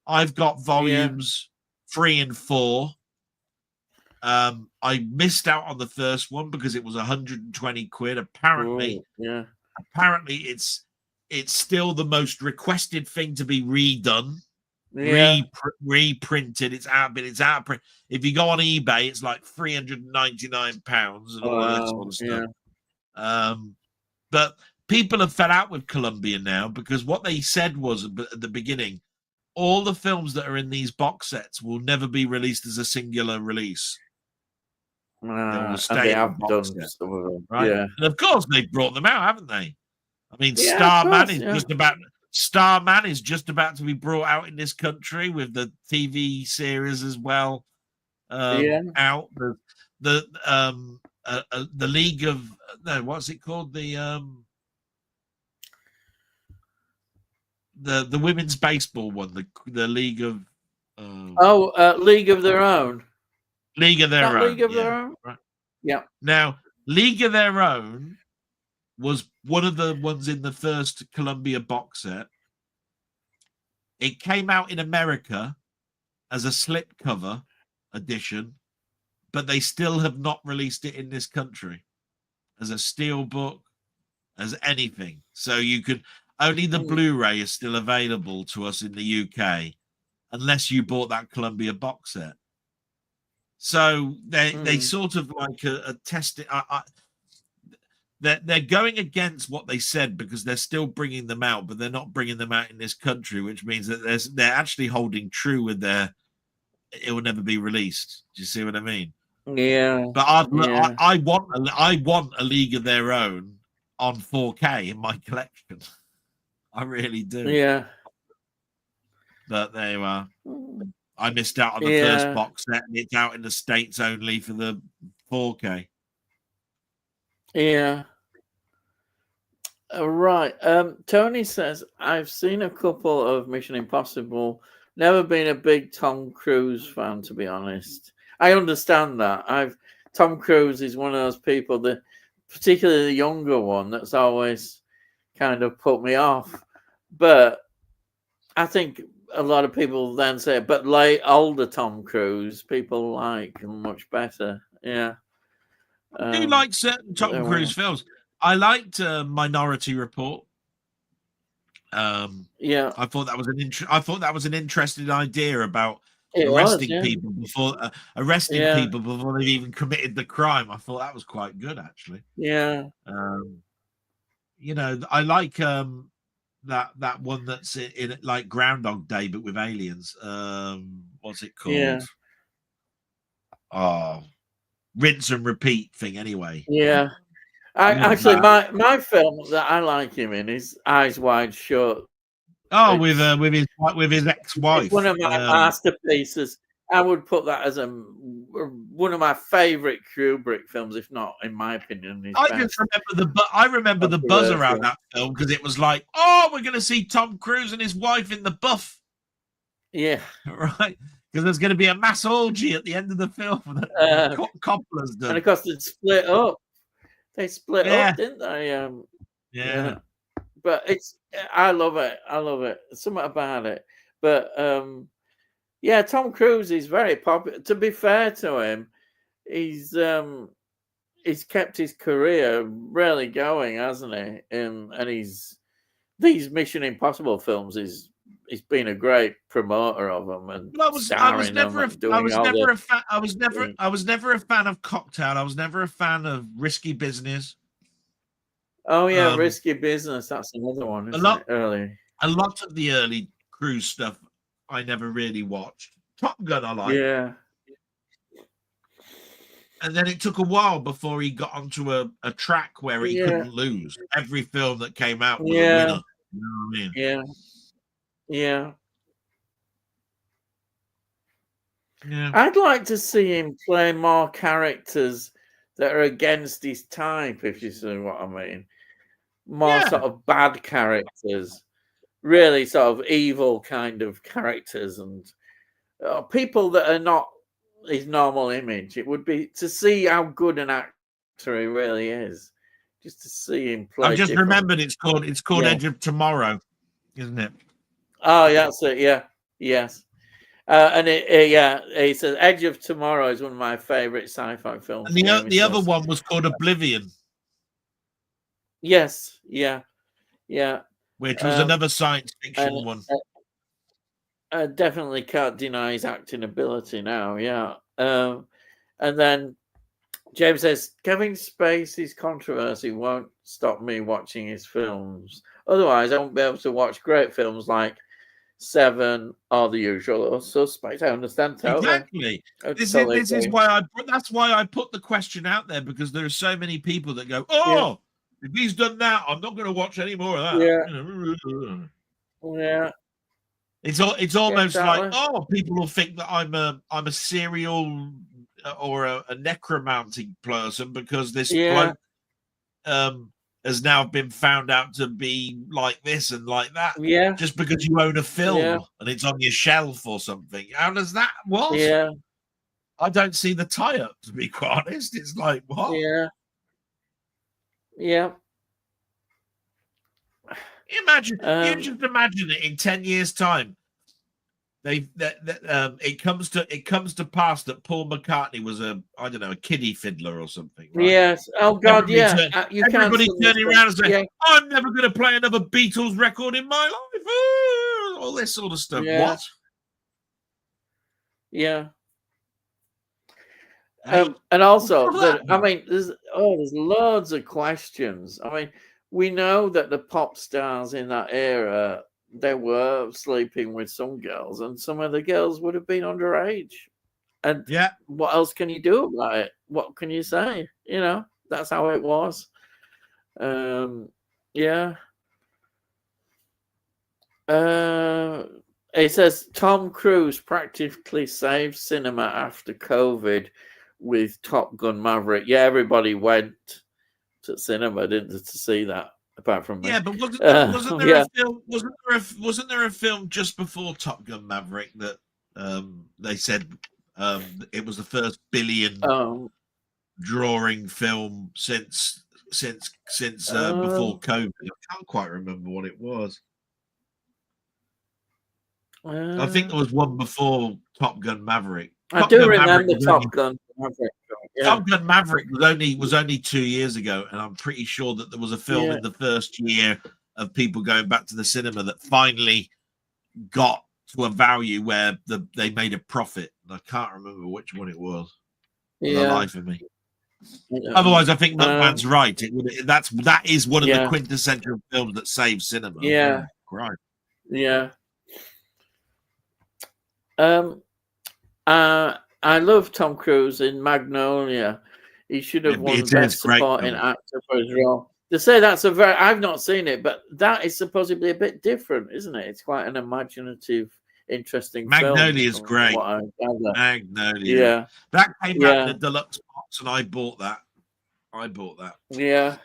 I've got volumes 3 and 4. I missed out on the first one because it was 120 quid. Apparently, it's still the most requested thing to be redone, reprinted. It's out of print. If you go on eBay, it's like £399 and all that sort of stuff. But people have fell out with Columbia now because what they said was at the beginning, all the films that are in these box sets will never be released as a singular release. They will stay
and they
in the
have
box
done
set,
some of them.
right?
Yeah.
And of course, they've brought them out, haven't they? I mean,
Yeah, of
Starman
course,
is
yeah.
Starman is just about to be brought out in this country with the TV series as well. Out the League of what's it called, the women's baseball one, the League of
League of Their Own.
League of Their Own.
League of Their Own.
Right.
Yeah.
Now, League of Their Own was one of the ones in the first Columbia box set. It came out in America as a slipcover edition, but they still have not released it in this country as a steelbook, as anything. So you could only the Blu-ray is still available to us in the UK, unless you bought that Columbia box set. So they sort of like a testing. They're going against what they said because they're still bringing them out, but they're not bringing them out in this country, which means that they're actually holding true with their. It will never be released. Do you see what I mean?
Yeah.
But I want a League of Their Own on 4K in my collection. I really do.
Yeah.
But there you are. I missed out on the first box set, and it's out in the States only for the 4K.
Yeah. Right. Tony says, I've seen a couple of Mission Impossible. Never been a big Tom Cruise fan, to be honest. I understand that. Tom Cruise is one of those people that, particularly the younger one, that's always kind of put me off. But I think a lot of people then say, but like older Tom Cruise, people like much better. Yeah.
I do like certain Tom Cruise films. I liked Minority Report.
Yeah,
I thought that was an interesting idea about arresting people before they've even committed the crime. I thought that was quite good, actually.
Yeah.
I like that one that's in like Groundhog Day but with aliens. What's it called?
Yeah.
Oh, Rinse and Repeat thing. Anyway.
Yeah. My film that I like him in is Eyes Wide Shut.
Oh, with his ex-wife.
It's one of my masterpieces. I would put that as one of my favorite Kubrick films, if not, in my opinion.
I remember the buzz around that film because it was like, oh, we're going to see Tom Cruise and his wife in the buff.
Yeah,
right. Because there's going to be a mass orgy at the end of the film that Coppola's done.
And of course, they split up. They split up, didn't they?
Yeah.
But I love it. I love it. Something about it. But Tom Cruise is very popular. To be fair to him, he's kept his career really going, hasn't he? And these Mission Impossible films he's been a great promoter of them, and I was never a
fan of Cocktail. I was never a fan of Risky Business.
Oh yeah, Risky Business. That's another one. A lot
of the early Cruise stuff I never really watched. Top Gun I like.
Yeah.
And then it took a while before he got onto a track where he couldn't lose. Every film that came out was a winner. You know what I mean?
Yeah.
Yeah.
I'd like to see him play more characters that are against his type, if you see what I mean. More sort of bad characters, really sort of evil kind of characters, and people that are not his normal image. It would be to see how good an actor he really is, just to see him play.
I just remembered it's called Edge of Tomorrow, isn't it?
Oh, yeah, that's it. Yeah, yes. And he says Edge of Tomorrow is one of my favorite sci-fi films.
And the other one was called Oblivion.
Yes, yeah.
Which was another science fiction one.
I definitely can't deny his acting ability now. Yeah, and then James says Kevin Spacey's controversy won't stop me watching his films. Otherwise, I won't be able to watch great films like Seven or The Usual Suspect. I understand totally.
Exactly. This is why that's why I put the question out there, because there are so many people that go, "Oh, if he's done that, I'm not going to watch any more of that."
Yeah.
It's almost like, oh, people will think that I'm a serial or a necromantic person because this bloke has now been found out to be like this and like that.
Yeah.
Just because you own a film and it's on your shelf or something. How does that what?
Yeah.
I don't see the tie-up, to be quite honest. It's like, what?
Yeah. Yeah.
You just imagine it in 10 years' time. It comes to pass that Paul McCartney was a kiddie fiddler or something. Right?
Yes. Oh God,
everybody turning around and saying, "I'm never going to play another Beatles record in my life." All this sort of stuff.
Yeah.
What?
Yeah. And also, there's loads of questions. I mean, we know that the pop stars in that era, they were sleeping with some girls, and some of the girls would have been underage. And what else can you do about it? What can you say? That's how it was. It says Tom Cruise practically saved cinema after COVID with Top Gun Maverick. Yeah, everybody went to cinema, didn't they, to see that? Apart from me.
Yeah, but wasn't there a film? Wasn't there a film just before Top Gun Maverick that they said it was the first billion drawing film since before COVID? I can't quite remember what it was. I think there was one before Top Gun Maverick.
I do remember Top Gun Maverick. Yeah.
Top Gun Maverick was only 2 years ago, and I'm pretty sure that there was a film in the first year of people going back to the cinema that finally got to a value where they made a profit. And I can't remember which one it was. For the life of me. Otherwise, I think Milkman's right. That is one of the quintessential films that saves cinema.
Yeah.
Right.
Yeah. I love Tom Cruise in Magnolia. He should have won Best Supporting Actor for his role. To say I've not seen it, but that is supposedly a bit different, isn't it? It's quite an imaginative, interesting film.
Magnolia is great. Magnolia.
Yeah.
That came out in a deluxe box, and I bought that. Yeah.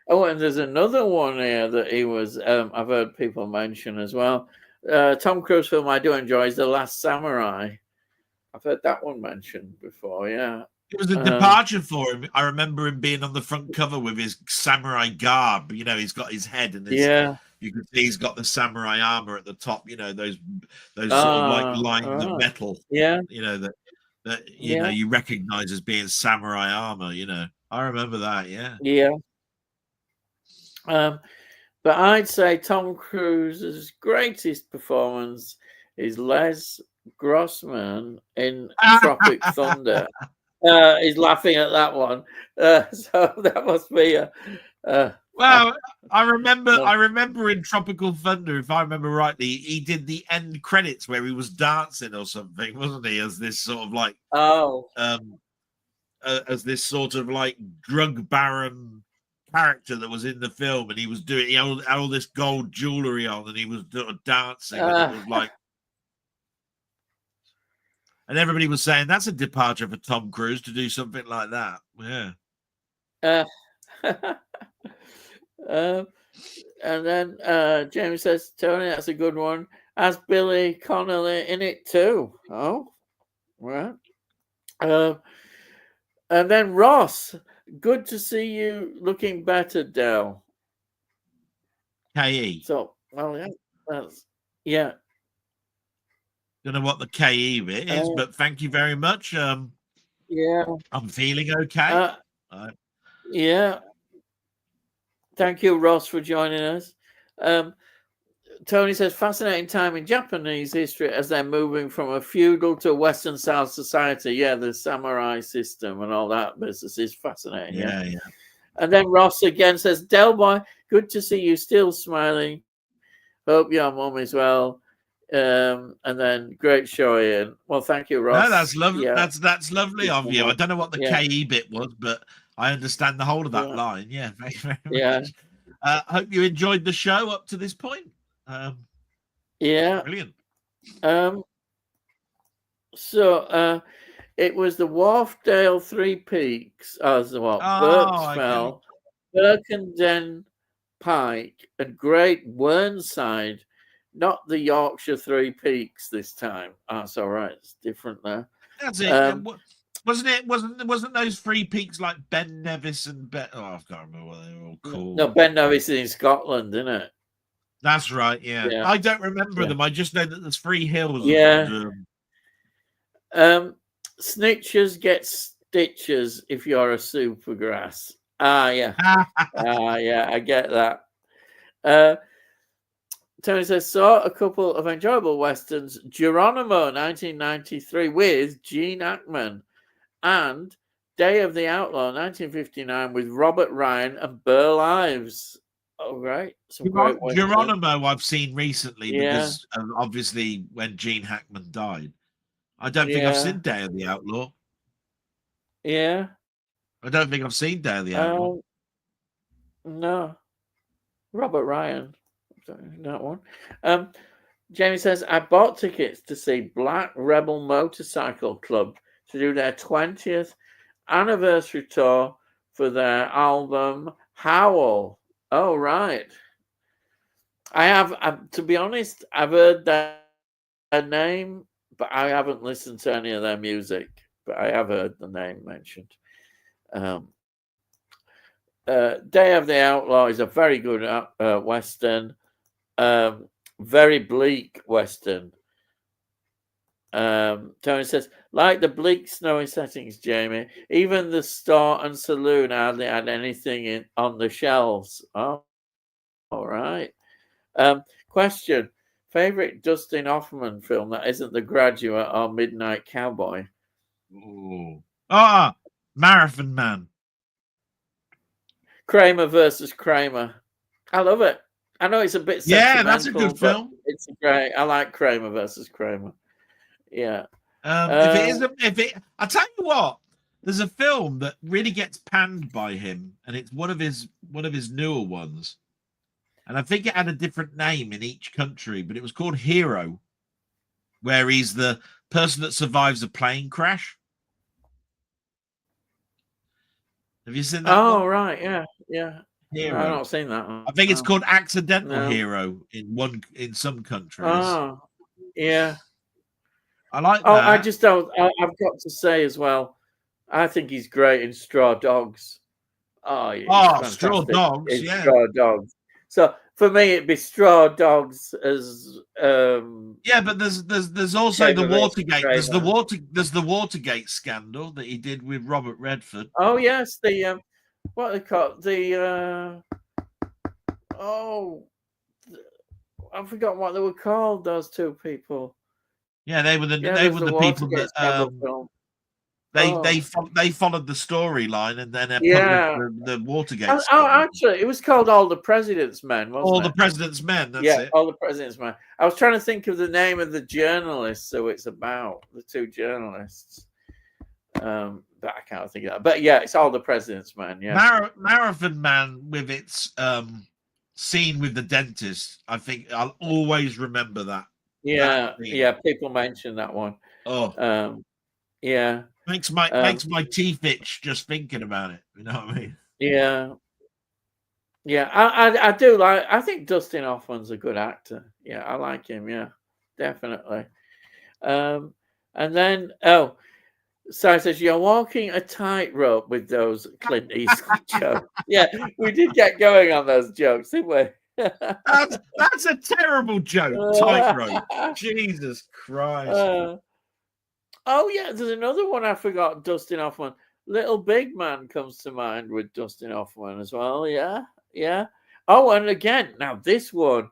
Oh, and there's another one here that he was, I've heard people mention as well. Tom Cruise film I do enjoy is The Last Samurai. I've heard that one mentioned before, yeah.
It was a departure for him. I remember him being on the front cover with his samurai garb. He's got his head and you can see he's got the samurai armor at the top. Those sort of like lines of metal.
Yeah.
That you recognize as being samurai armor. I remember that. Yeah.
Yeah. But I'd say Tom Cruise's greatest performance is Les Grossman in Tropic Thunder. He's laughing at that one. So that must be
well, I remember in Tropical Thunder, if I remember rightly, he did the end credits where he was dancing or something, wasn't he? As this sort of like as this sort of like drug baron character that was in the film, and he had all this gold jewelry on, and he was dancing. And it was like, and everybody was saying that's a departure for Tom Cruise to do something like that. Yeah.
And then James says, Tony, that's a good one. Has Billy Connolly in it too? Oh, right. And then Ross, good to see you looking better, Del.
KE.
So, well, yeah.
Don't know what the KE bit is, but thank you very much.
Yeah.
I'm feeling okay.
Yeah. Thank you, Ross, for joining us. Tony says, fascinating time in Japanese history as they're moving from a feudal to Western style society. Yeah, the samurai system and all that business is fascinating.
Yeah.
And then Ross again says, Delboy, good to see you still smiling. Hope your mum is well. And then great show, Ian. Well, thank you, Ross.
No, that's lovely.
Yeah.
That's lovely of you. I don't know what the KE bit was, but I understand the whole of that line. Yeah, very much. Hope you enjoyed the show up to this point. Brilliant.
So it was the Wharfdale Three Peaks, Birksfell, Birkenden Pike, and Great Whernside, not the Yorkshire Three Peaks this time. That's all right. It's different there.
That's it. Wasn't it? Wasn't those Three Peaks like Ben Nevis and Ben? Oh, I can't remember what they were all called.
No, Ben Nevis is in Scotland, isn't it?
That's right. Yeah. I don't remember them. I just know that there's 3 hills.
Yeah. Snitches get stitches if you're a supergrass. Yeah. Yeah, I get that. Tony says, saw a couple of enjoyable westerns, Geronimo 1993 with Gene Hackman, and Day of the Outlaw 1959 with Robert Ryan and Burl Ives. Oh, right.
Geronimo I've seen recently because obviously when Gene Hackman died. I don't think I've seen Day of the Outlaw.
Yeah.
I don't think I've seen Day of the Outlaw.
No. Robert Ryan. That one. Jamie says, I bought tickets to see Black Rebel Motorcycle Club to do their 20th anniversary tour for their album Howl. Oh, right. I have, to be honest, I've heard their name, but I haven't listened to any of their music, but I have heard the name mentioned. Day of the Outlaw is a very good Western, very bleak Western. Tony says, like the bleak snowy settings, Jamie, even the store and saloon hardly had anything on the shelves. Oh, all right. Question, favorite Dustin Hoffman film that isn't The Graduate or Midnight Cowboy?
Marathon Man.
Kramer versus Kramer. I love it. I know it's a bit sentimental.
Yeah, that's a good film.
It's great. I like Kramer versus Kramer. Yeah.
I tell you what, there's a film that really gets panned by him, and it's one of his newer ones. And I think it had a different name in each country, but it was called Hero, where he's the person that survives a plane crash. Have you seen that?
Oh, right, yeah.
Hero.
I've not seen that one.
I think it's called Accidental Hero in some countries.
Oh, yeah.
I like that.
I just don't. I've got to say as well, I think he's great in Straw Dogs.
Straw Dogs,
Straw Dogs. So for me, it'd be Straw Dogs as.
But there's also the Watergate. There's the Watergate scandal that he did with Robert Redford.
Oh yes, the what they call I forgot what they were called. Those two people.
Yeah, they were the people that they followed the storyline and then the Watergate.
Actually, it was called All the President's Men, wasn't it?
All the President's Men. That's it.
All the President's Men. I was trying to think of the name of the journalists who it's about. The two journalists. But I can't think of that. But yeah, it's All the President's Men. Yeah,
Marathon Man with its scene with the dentist. I think I'll always remember that.
Yeah. People mention that one. Yeah.
Makes my teeth itch just thinking about it. You know what I mean?
Yeah. I do like. I think Dustin Hoffman's a good actor. Yeah, I like him. Yeah, definitely. And then Sarah says you're walking a tightrope with those Clint Eastwood jokes. Yeah, we did get going on those jokes, didn't we?
That's a terrible joke. Tightrope. Jesus Christ.
There's another one I forgot. Dustin Hoffman. Little Big Man comes to mind with Dustin Hoffman as well. Yeah. Oh, and again, now this one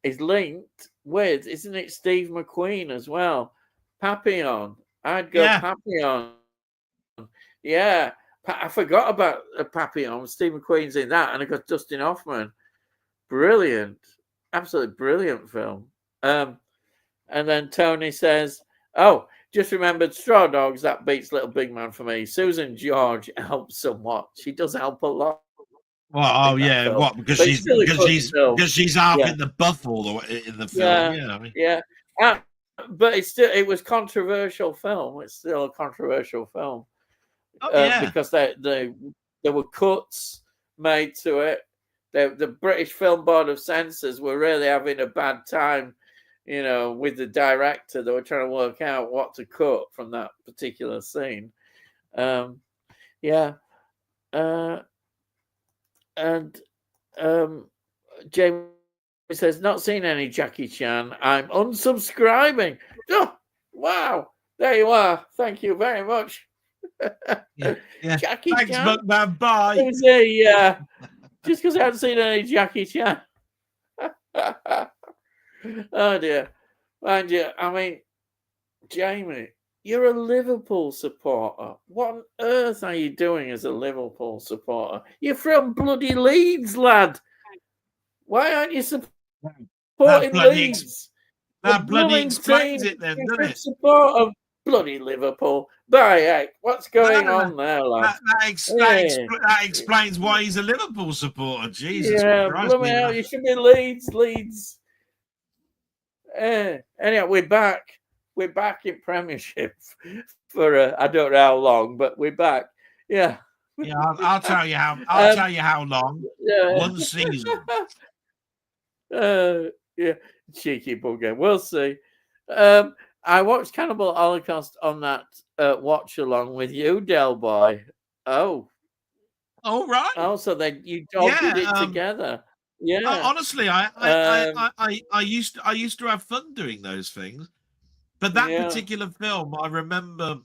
is linked with, isn't it, Steve McQueen as well? Papillon. I'd go Papillon. Yeah. I forgot about Papillon. Steve McQueen's in that, and I got Dustin Hoffman. Brilliant. Absolutely brilliant film. And then Tony says, oh, just remembered Straw Dogs, that beats Little Big Man for me. Susan George helps somewhat. She does help a lot.
Well,
film.
What? Because she's half in the buff all the way in the film.
But it was controversial film. It's still a controversial film. Because there were cuts made to it. The British Film Board of Censors were really having a bad time, with the director. They were trying to work out what to cut from that particular scene. And James says, not seen any Jackie Chan. I'm unsubscribing. Oh, wow. There you are. Thank you very much. Jackie
Thanks,
Chan.
Bookman. Bye.
Just because I haven't seen any Jackie Chan. Oh, dear. Mind you, I mean, Jamie, you're a Liverpool supporter. What on earth are you doing as a Liverpool supporter? You're from bloody Leeds, lad. Why aren't you supporting Leeds?
That bloody explains it then, doesn't it?
Support of bloody Liverpool. By heck, what's going on there, lad?
That explains why he's a Liverpool supporter. Jesus Christ.
Hell, you should be Leeds. Anyhow, we're back. We're back in Premiership for I don't know how long, but we're back. Yeah.
I'll tell you how. I'll tell you how long. One season.
Cheeky bugger. We'll see. I watched Cannibal Holocaust on that watch along with you, Delboy. Oh,
right.
Oh, so then you all did it together. Yeah.
Honestly, I used to have fun doing those things, but that particular film, I remember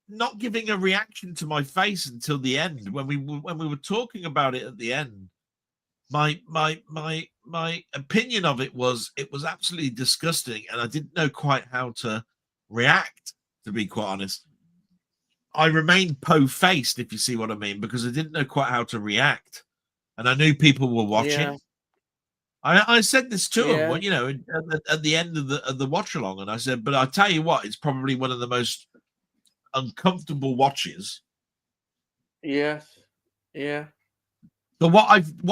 not giving a reaction to my face until the end when we were talking about it at the end. My opinion of it was absolutely disgusting, and I didn't know quite how to react, to be quite honest. I remained po-faced, if you see what I mean, because I didn't know quite how to react, and I knew people were watching. I said this to them, at the end of the watch along, and I said, but I tell you what, it's probably one of the most uncomfortable watches.
Yes. Yeah.
But what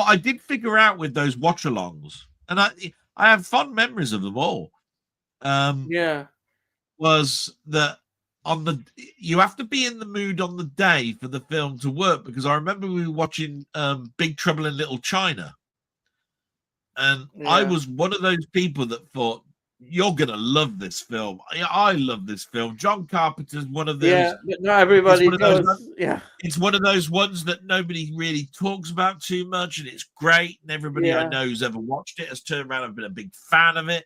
I did figure out with those watch alongs, and I have fond memories of them all. Was that you have to be in the mood on the day for the film to work, because I remember we were watching Big Trouble in Little China, and I was one of those people that thought, you're gonna love this film. I love this film. John Carpenter's one of those.
Yeah, but not everybody does.
It's one of those ones that nobody really talks about too much, and it's great. And everybody I know who's ever watched it has turned around and been a big fan of it.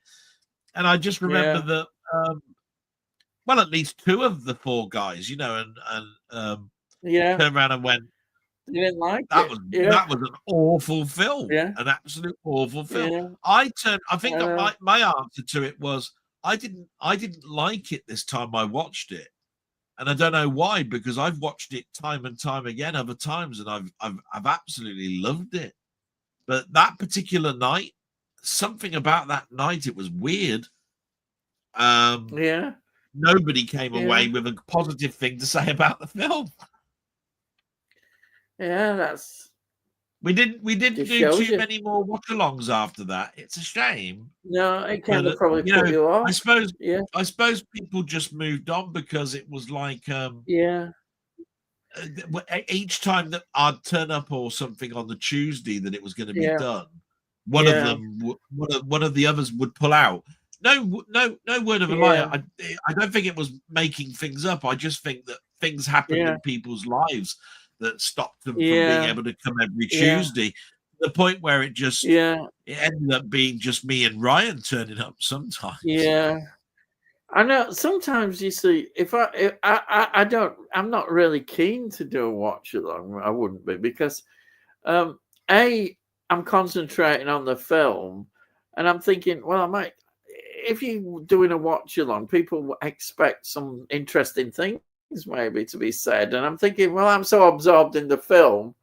And I just remember that, at least two of the four guys, turned around and went,
you didn't like
that
it.
That was an awful film. An absolute awful film. I think that my answer to it was I didn't like it this time I watched it. And I don't know why, because I've watched it time and time again other times, and I've absolutely loved it. But that particular night, something about that night, it was weird. Nobody came away with a positive thing to say about the film. We didn't do too many more watch-alongs after that. It's a shame.
No, it kind of probably put you off.
I suppose people just moved on, because it was like each time that I'd turn up or something on the Tuesday that it was going to be done, one of the others would pull out. No word of a lie. I don't think it was making things up. I just think that things happened in people's lives that stopped them from being able to come every Tuesday. The point where it just it ended up being just me and Ryan turning up sometimes.
I know. Sometimes you see, I'm not really keen to do a watch along. I wouldn't be, because I'm concentrating on the film, and I'm thinking, well, I might. If you're doing a watch along, people expect some interesting things maybe to be said, and I'm thinking, well, I'm so absorbed in the film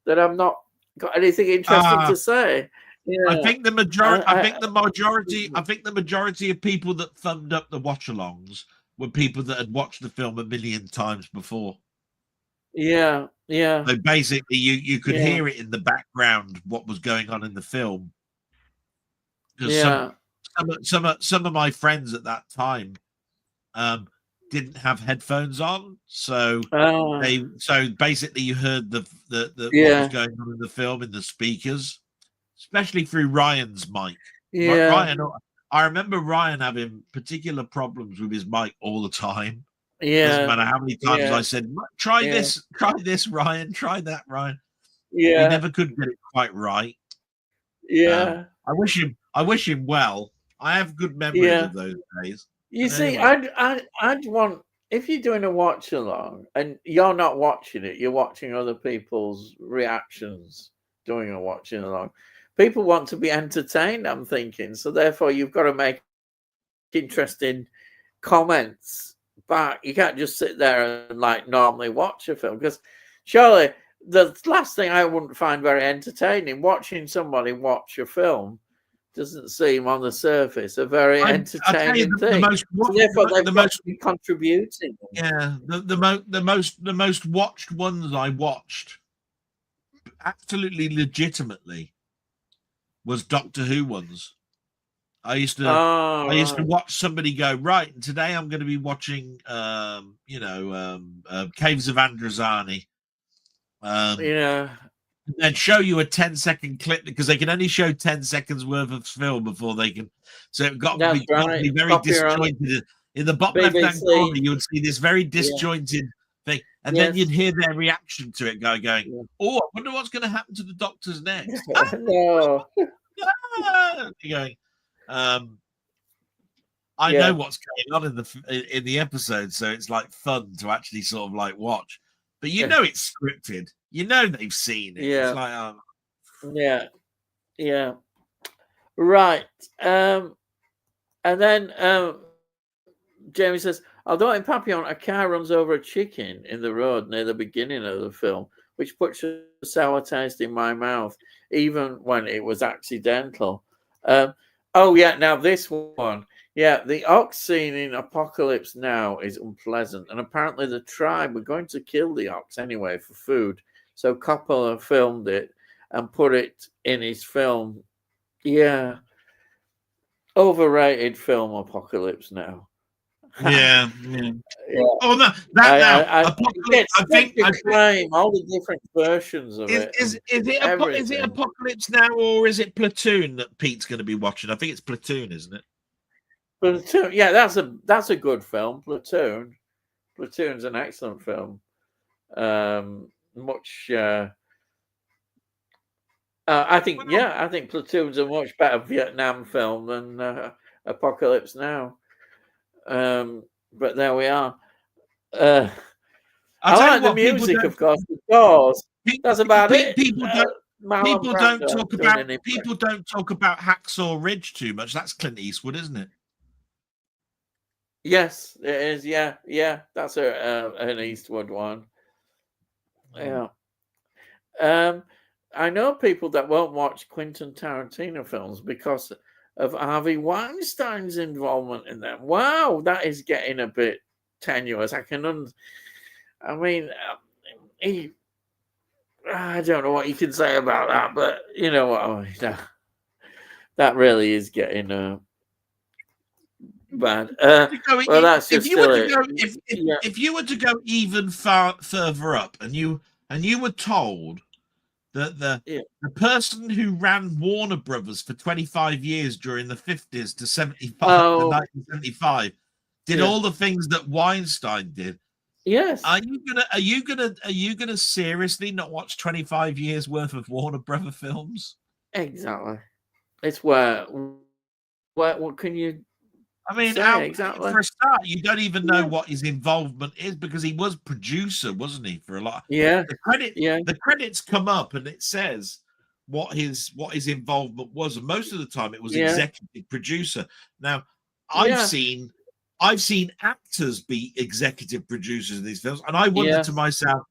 that I'm not got anything interesting to say. Yeah,
I think the majority. I think the majority. I think the majority of people that thumbed up the watch-alongs were people that had watched the film a million times before.
Yeah, yeah.
So basically, you could
Yeah.
hear it in the background what was going on in the film. Because
Yeah.
some of my friends at that time didn't have headphones on, so basically you heard the what was going on in the film in the speakers, especially through Ryan's mic.
Yeah.
Ryan, I remember Ryan having particular problems with his mic all the time.
Yeah.
Doesn't matter how many times I said, try this, Ryan, try that, Ryan.
Yeah.
He never could get it quite right.
Yeah.
I wish him well. I have good memories of those days.
You see, anyway. I'd want, if you're doing a watch along and you're not watching it, you're watching other people's reactions doing a watching along. People want to be entertained, I'm thinking. So therefore you've got to make interesting comments back. You can't just sit there and like normally watch a film, because surely the last thing I wouldn't find very entertaining, watching somebody watch a film, doesn't seem on the surface a very entertaining thing. The most contributing.
Yeah, the most watched ones I watched, absolutely legitimately, was Doctor Who ones. I used to watch somebody go, right, and today I'm going to be watching Caves of Androzani. And show you a 10-second clip, because they can only show 10 seconds worth of film before they can. So it got to be very disjointed. In the bottom left-hand corner, you would see this very disjointed thing, and then you'd hear their reaction to it going, "Oh, I wonder what's going to happen to the doctors next."
No.
Going, I know what's going on in the episode, so it's like fun to actually sort of like watch. But you know it's scripted. You know they've seen it.
Yeah.
It's like,
yeah. Right. And then Jamie says, although in Papillon, a car runs over a chicken in the road near the beginning of the film, which puts a sour taste in my mouth, even when it was accidental. Now this one. Yeah, the ox scene in Apocalypse Now is unpleasant, and apparently the tribe were going to kill the ox anyway for food. So Coppola filmed it and put it in his film. Yeah. Overrated film, Apocalypse Now.
Yeah. Oh no,
I think all the different versions of it.
Is it Apocalypse Now, or is it Platoon that Pete's going to be watching? I think it's Platoon, isn't it?
Platoon, yeah, that's a good film. Platoon's an excellent film. I think Platoon's a much better Vietnam film than Apocalypse Now. But there we are. I like the music, of course. The Doors. That's about it.
People don't talk about Hacksaw Ridge too much. That's Clint Eastwood, isn't it?
Yes, it is. Yeah. That's an Eastwood one. Yeah. I know people that won't watch Quentin Tarantino films because of Harvey Weinstein's involvement in them. Wow, that is getting a bit tenuous. I don't know what you can say about that, but you know what? That really is getting bad. That's just
if you were to go even further up, and you were told that the person who ran Warner Brothers for 25 years during the 50s to 1975 did all the things that Weinstein did.
Yes.
Are you gonna seriously not watch 25 years worth of Warner Brothers films?
Exactly. It's what can you?
I mean,
exactly.
For a start, you don't even know what his involvement is, because he was producer, wasn't he, for a lot?
Yeah.
The credits come up and it says what his involvement was, and most of the time it was
Yeah.
executive producer. Now,
Yeah.
I've seen actors be executive producers in these films, and I wonder to myself,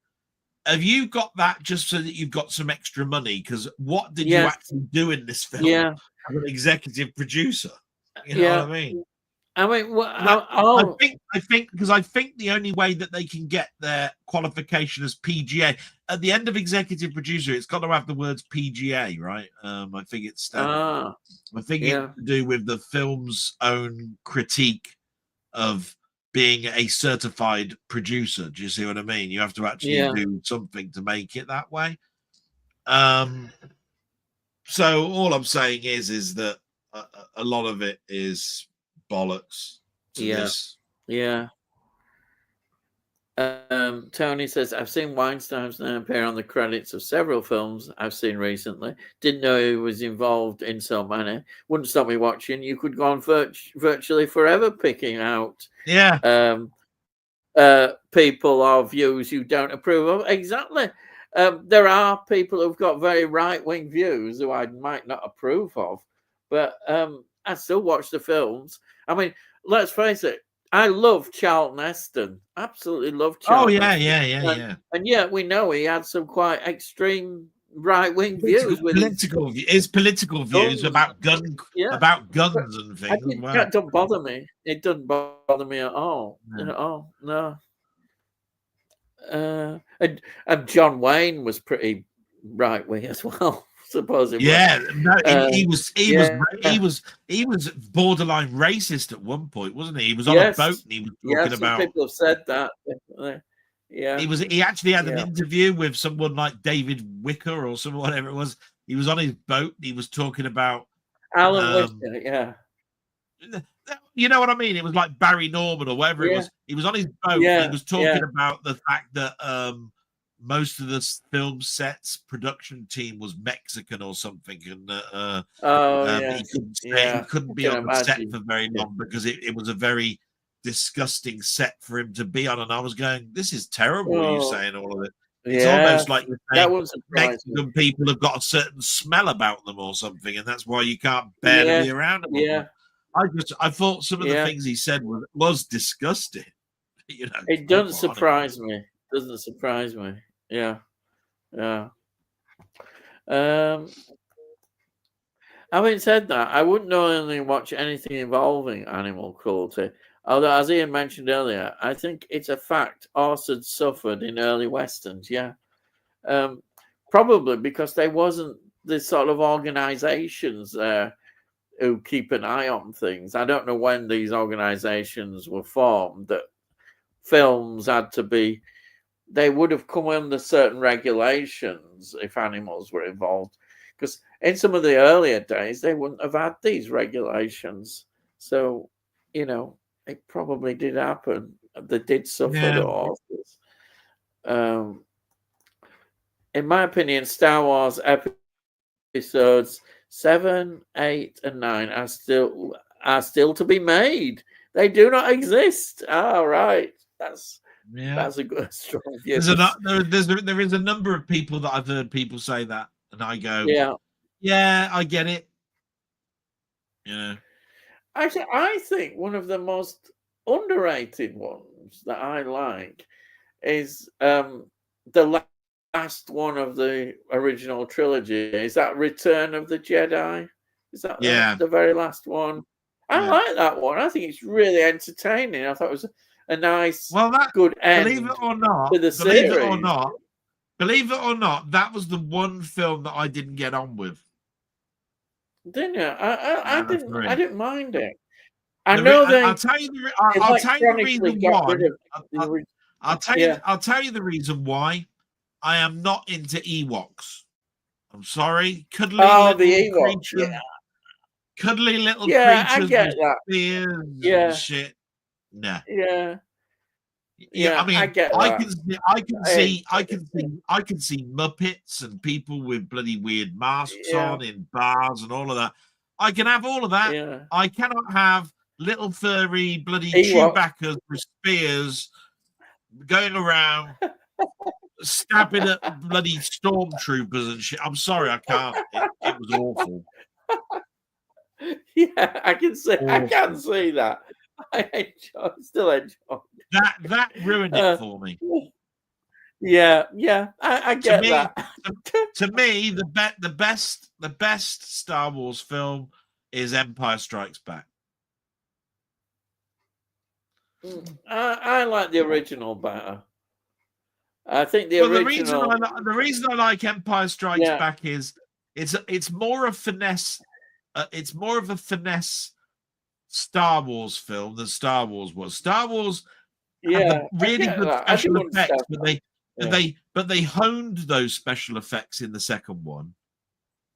have you got that just so that you've got some extra money? Because what did you actually do in this film as an executive producer? You know what I mean?
I mean,
I think because I think the only way that they can get their qualification as PGA at the end of executive producer, it's got to have the words PGA, right? I think it's standard. I think it's to do with the film's own critique of being a certified producer. Do you see what I mean? You have to actually do something to make it that way. So all I'm saying is that a lot of it is bollocks to this.
Yeah. Tony says, I've seen Weinstein's name appear on the credits of several films I've seen recently. Didn't know he was involved in so many. Wouldn't stop me watching. You could go on virtually forever picking out people or views you don't approve of. Exactly. There are people who've got very right-wing views who I might not approve of, but I still watch the films. I mean, let's face it, I love Charlton Heston. Absolutely love Charlton.
Oh, yeah.
And yet we know he had some quite extreme right-wing views.
His political views about guns and things.
That don't bother me. It doesn't bother me at all. No. And John Wayne was pretty right-wing as well. Supposedly.
He was borderline racist at one point, wasn't he? He was on a boat and he was talking about.
People have said that. Yeah,
he actually had an interview with someone like David Wicker or someone, whatever it was. He was on his boat and he was talking about
Alan Wicker.
You know what I mean? It was like Barry Norman or whatever it was. He was on his boat and he was talking about the fact that most of the film sets production team was Mexican or something, and he couldn't be on the set for very long because it was a very disgusting set for him to be on. And I was going, this is terrible. You're saying all of it. It's almost like you're saying Mexican people have got a certain smell about them or something, and that's why you can't bear to be around them. I thought some of the things he said was disgusting. You know,
it doesn't surprise me. Doesn't surprise me. Yeah. Having said that, I wouldn't normally watch anything involving animal cruelty. Although, as Ian mentioned earlier, I think it's a fact horses suffered in early westerns. Probably because there wasn't the sort of organizations there who keep an eye on things. I don't know when these organizations were formed that films had to be. They would have come under certain regulations if animals were involved, because in some of the earlier days they wouldn't have had these regulations. So, you know, it probably did happen. They did suffer the horses. In my opinion, Star Wars episodes 7, 8, and 9 are still to be made. They do not exist. Right. That's a good strong view.
There is a number of people that I've heard people say that, and I go, yeah, I get it. Yeah.
Actually, I think one of the most underrated ones that I like is the last one of the original trilogy. Is that Return of the Jedi? Is that the very last one? I like that one. I think it's really entertaining. I thought it was a nice, good end.
Believe it or not, that was the one film that I didn't get on with.
Didn't you? I didn't mind it.
I'll tell you the reason why. I'll tell you the reason why. I am not into Ewoks. I'm sorry, cuddly little creatures.
I get that.
And shit. Nah.
Yeah,
I mean,
I get that.
I can see Muppets and people with bloody weird masks on in bars and all of that. I can have all of that.
Yeah.
I cannot have little furry bloody Chewbacca's with spears going around stabbing at bloody stormtroopers and shit. I'm sorry, I can't. It was awful.
Yeah, I can see that. Still enjoy
that ruined it for me.
Yeah, I get that.
To me, the best Star Wars film is Empire Strikes Back.
I like the original better. I think the
reason I like Empire Strikes Back is it's more a finesse. It's more of a finesse Star Wars film than Star Wars was. Star Wars had the really good special effects, but they honed those special effects in the second one.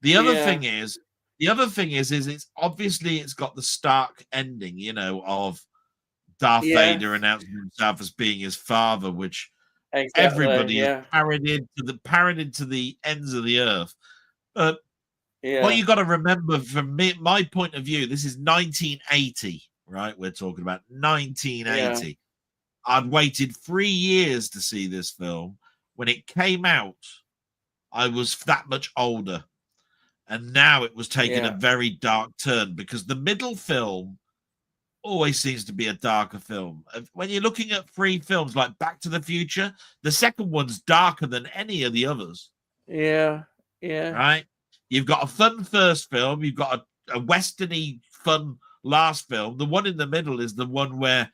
The other thing is it's obviously it's got the stark ending, you know, of Darth Vader announcing himself as being his father, which everybody is parodied to the ends of the earth. But what you got to remember from my point of view, this is 1980, right? We're talking about 1980. Yeah. I'd waited 3 years to see this film. When it came out, I was that much older. And now it was taking a very dark turn because the middle film always seems to be a darker film. When you're looking at 3 films like Back to the Future, the second one's darker than any of the others.
Yeah.
Right? You've got a fun first film. You've got a westerny fun last film. The one in the middle is the one where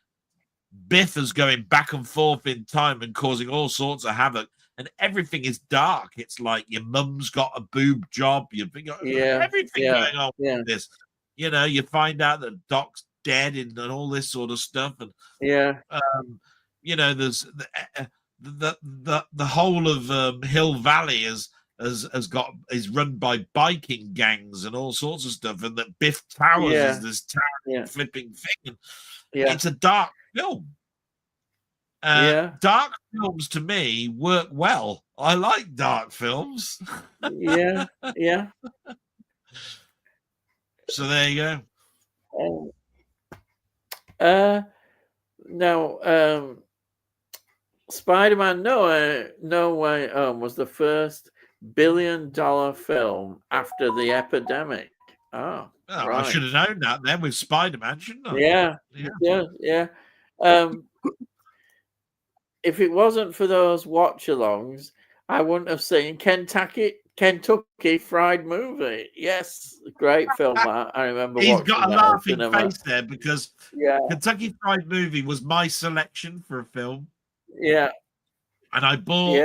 Biff is going back and forth in time and causing all sorts of havoc. And everything is dark. It's like your mum's got a boob job. You've got everything going on with this. You know, you find out that Doc's dead and all this sort of stuff. And you know, there's the whole of Hill Valley is run by biking gangs and all sorts of stuff, and that Biff Towers is this towering flipping thing. And it's a dark film. Dark films to me work well. I like dark films.
Yeah.
So there you
go. Now, Spider-Man No Way Home was the first billion-dollar film after the epidemic. Oh, right.
I should have known that then with Spider-Man, shouldn't I?
Yeah. If it wasn't for those watch-alongs, I wouldn't have seen Kentucky Fried Movie. Yes, great film. I remember.
He's got a laughing face there because Kentucky Fried Movie was my selection for a film.
Yeah.
And I bought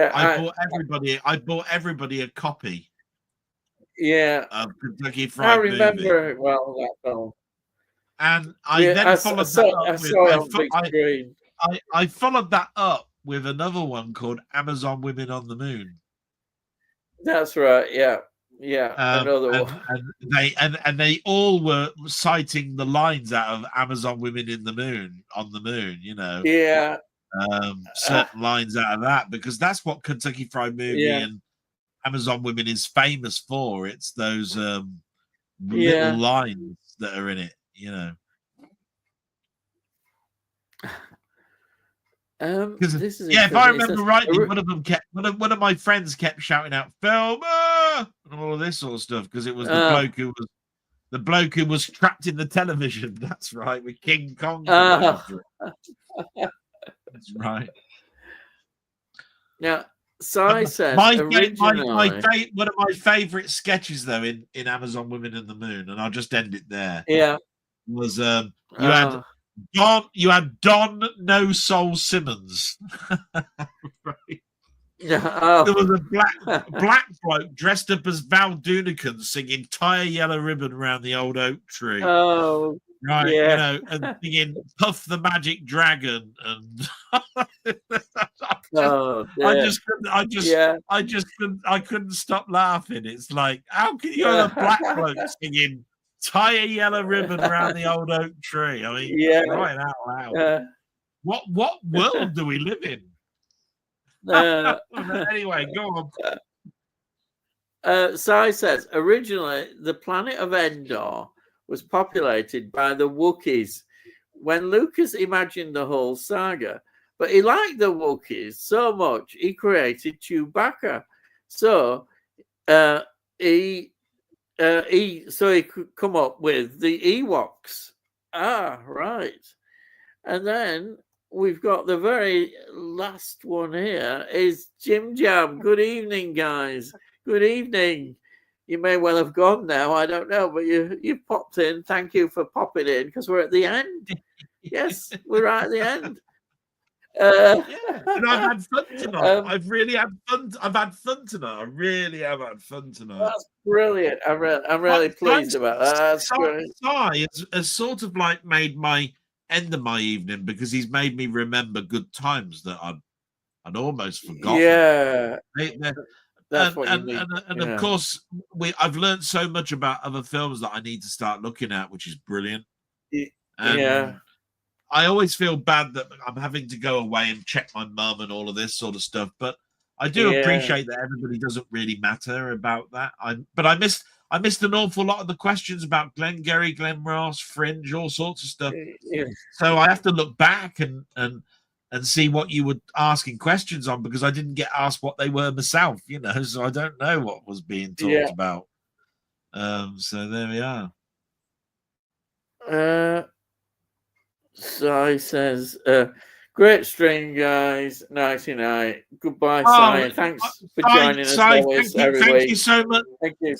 everybody a copy.
Yeah.
Of Kentucky Fried Movie.
I remember it well, that film.
And I followed that up with another one called Amazon Women on the Moon.
That's right. Yeah. Another one.
And they all were citing the lines out of Amazon Women on the Moon, you know.
Yeah.
Certain lines out of that, because that's what Kentucky Fried Movie and Amazon Women is famous for. It's those little lines that are in it, you know. If I remember rightly, one of my friends kept shouting out "Filmer" and all of this sort of stuff because it was the bloke who was trapped in the television. That's right, with King Kong. That's right.
Now, Sai says
one of my favorite sketches though in Amazon Women in the Moon, and I'll just end it there.
Yeah,
was you had Don No Soul Simmons. Right. There was a black bloke dressed up as Val Doonican singing "Tie a Yellow Ribbon Around the Old Oak Tree."
Oh,
right, you know, and singing "Puff the Magic Dragon," and I couldn't stop laughing. It's like, how can you have a black bloke singing "Tie a Yellow Ribbon Around the Old Oak Tree"? I mean, right out loud. What world do we live in? Anyway, go
on. Sai says originally the planet of Endor was populated by the Wookiees. When Lucas imagined the whole saga, but he liked the Wookiees so much he created Chewbacca. So he could come up with the Ewoks. Ah, right. And then we've got the very last one here is Jim Jam. Good evening, guys. Good evening. You may well have gone now. I don't know, but you popped in. Thank you for popping in because we're at the end. Yes, we're right at the end.
Yeah, and I've had fun tonight. I've really had fun. I've had fun tonight. I really have had fun tonight.
That's brilliant. I'm really pleased about that. That's great.
Si has sort of like made my end of my evening because he's made me remember good times that I'd almost forgotten.
Yeah.
That's what you need. And of course, I've learned so much about other films that I need to start looking at, which is brilliant.
Yeah.
I always feel bad that I'm having to go away and check my mum and all of this sort of stuff, but I do appreciate that everybody doesn't really matter about that. But I missed an awful lot of the questions about Glengarry, Glen Ross, Fringe, all sorts of stuff.
Yeah.
So I have to look back and see what you were asking questions on because I didn't get asked what they were myself, so I don't know what was being talked about. So there we are.
Si says, great stream, guys. Nighty night. Goodbye, Si. Thanks for joining us always every week.
Thank you so much.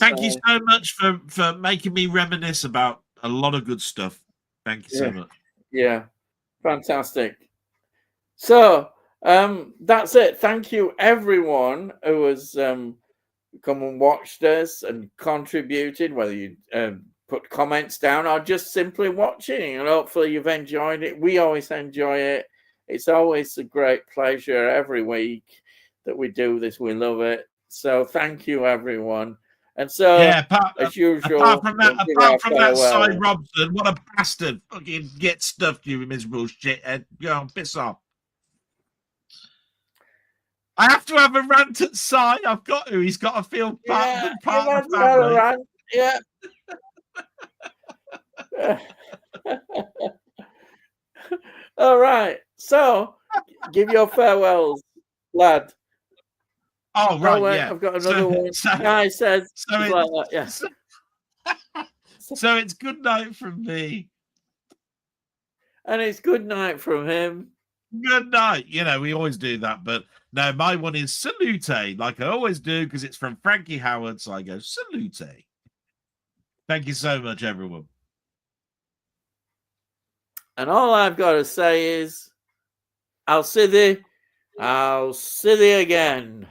Thank
you so much for making me reminisce about a lot of good stuff. Thank you so much.
Yeah, fantastic. So that's it. Thank you, everyone who has come and watched us and contributed, whether you put comments down or just simply watching, and hopefully you've enjoyed it. We always enjoy it. It's always a great pleasure every week that we do this. We love it. So thank you, everyone. And so, as usual,
apart from that, Si Robson, what a bastard! Fucking get stuffed, you miserable shithead. Go on, piss off. I have to have a rant at Si. I've got to. He's got to feel part of the family.
Yeah. All right. So, give your farewells, lad.
Oh, right.
I've got another one. Guy says, like that. Yeah.
So it's good night from me.
And it's good night from him.
Good night. We always do that, but no, my one is salute, like I always do, because it's from Frankie Howard. So I go salute. Thank you so much, everyone.
And all I've got to say is, I'll see thee again.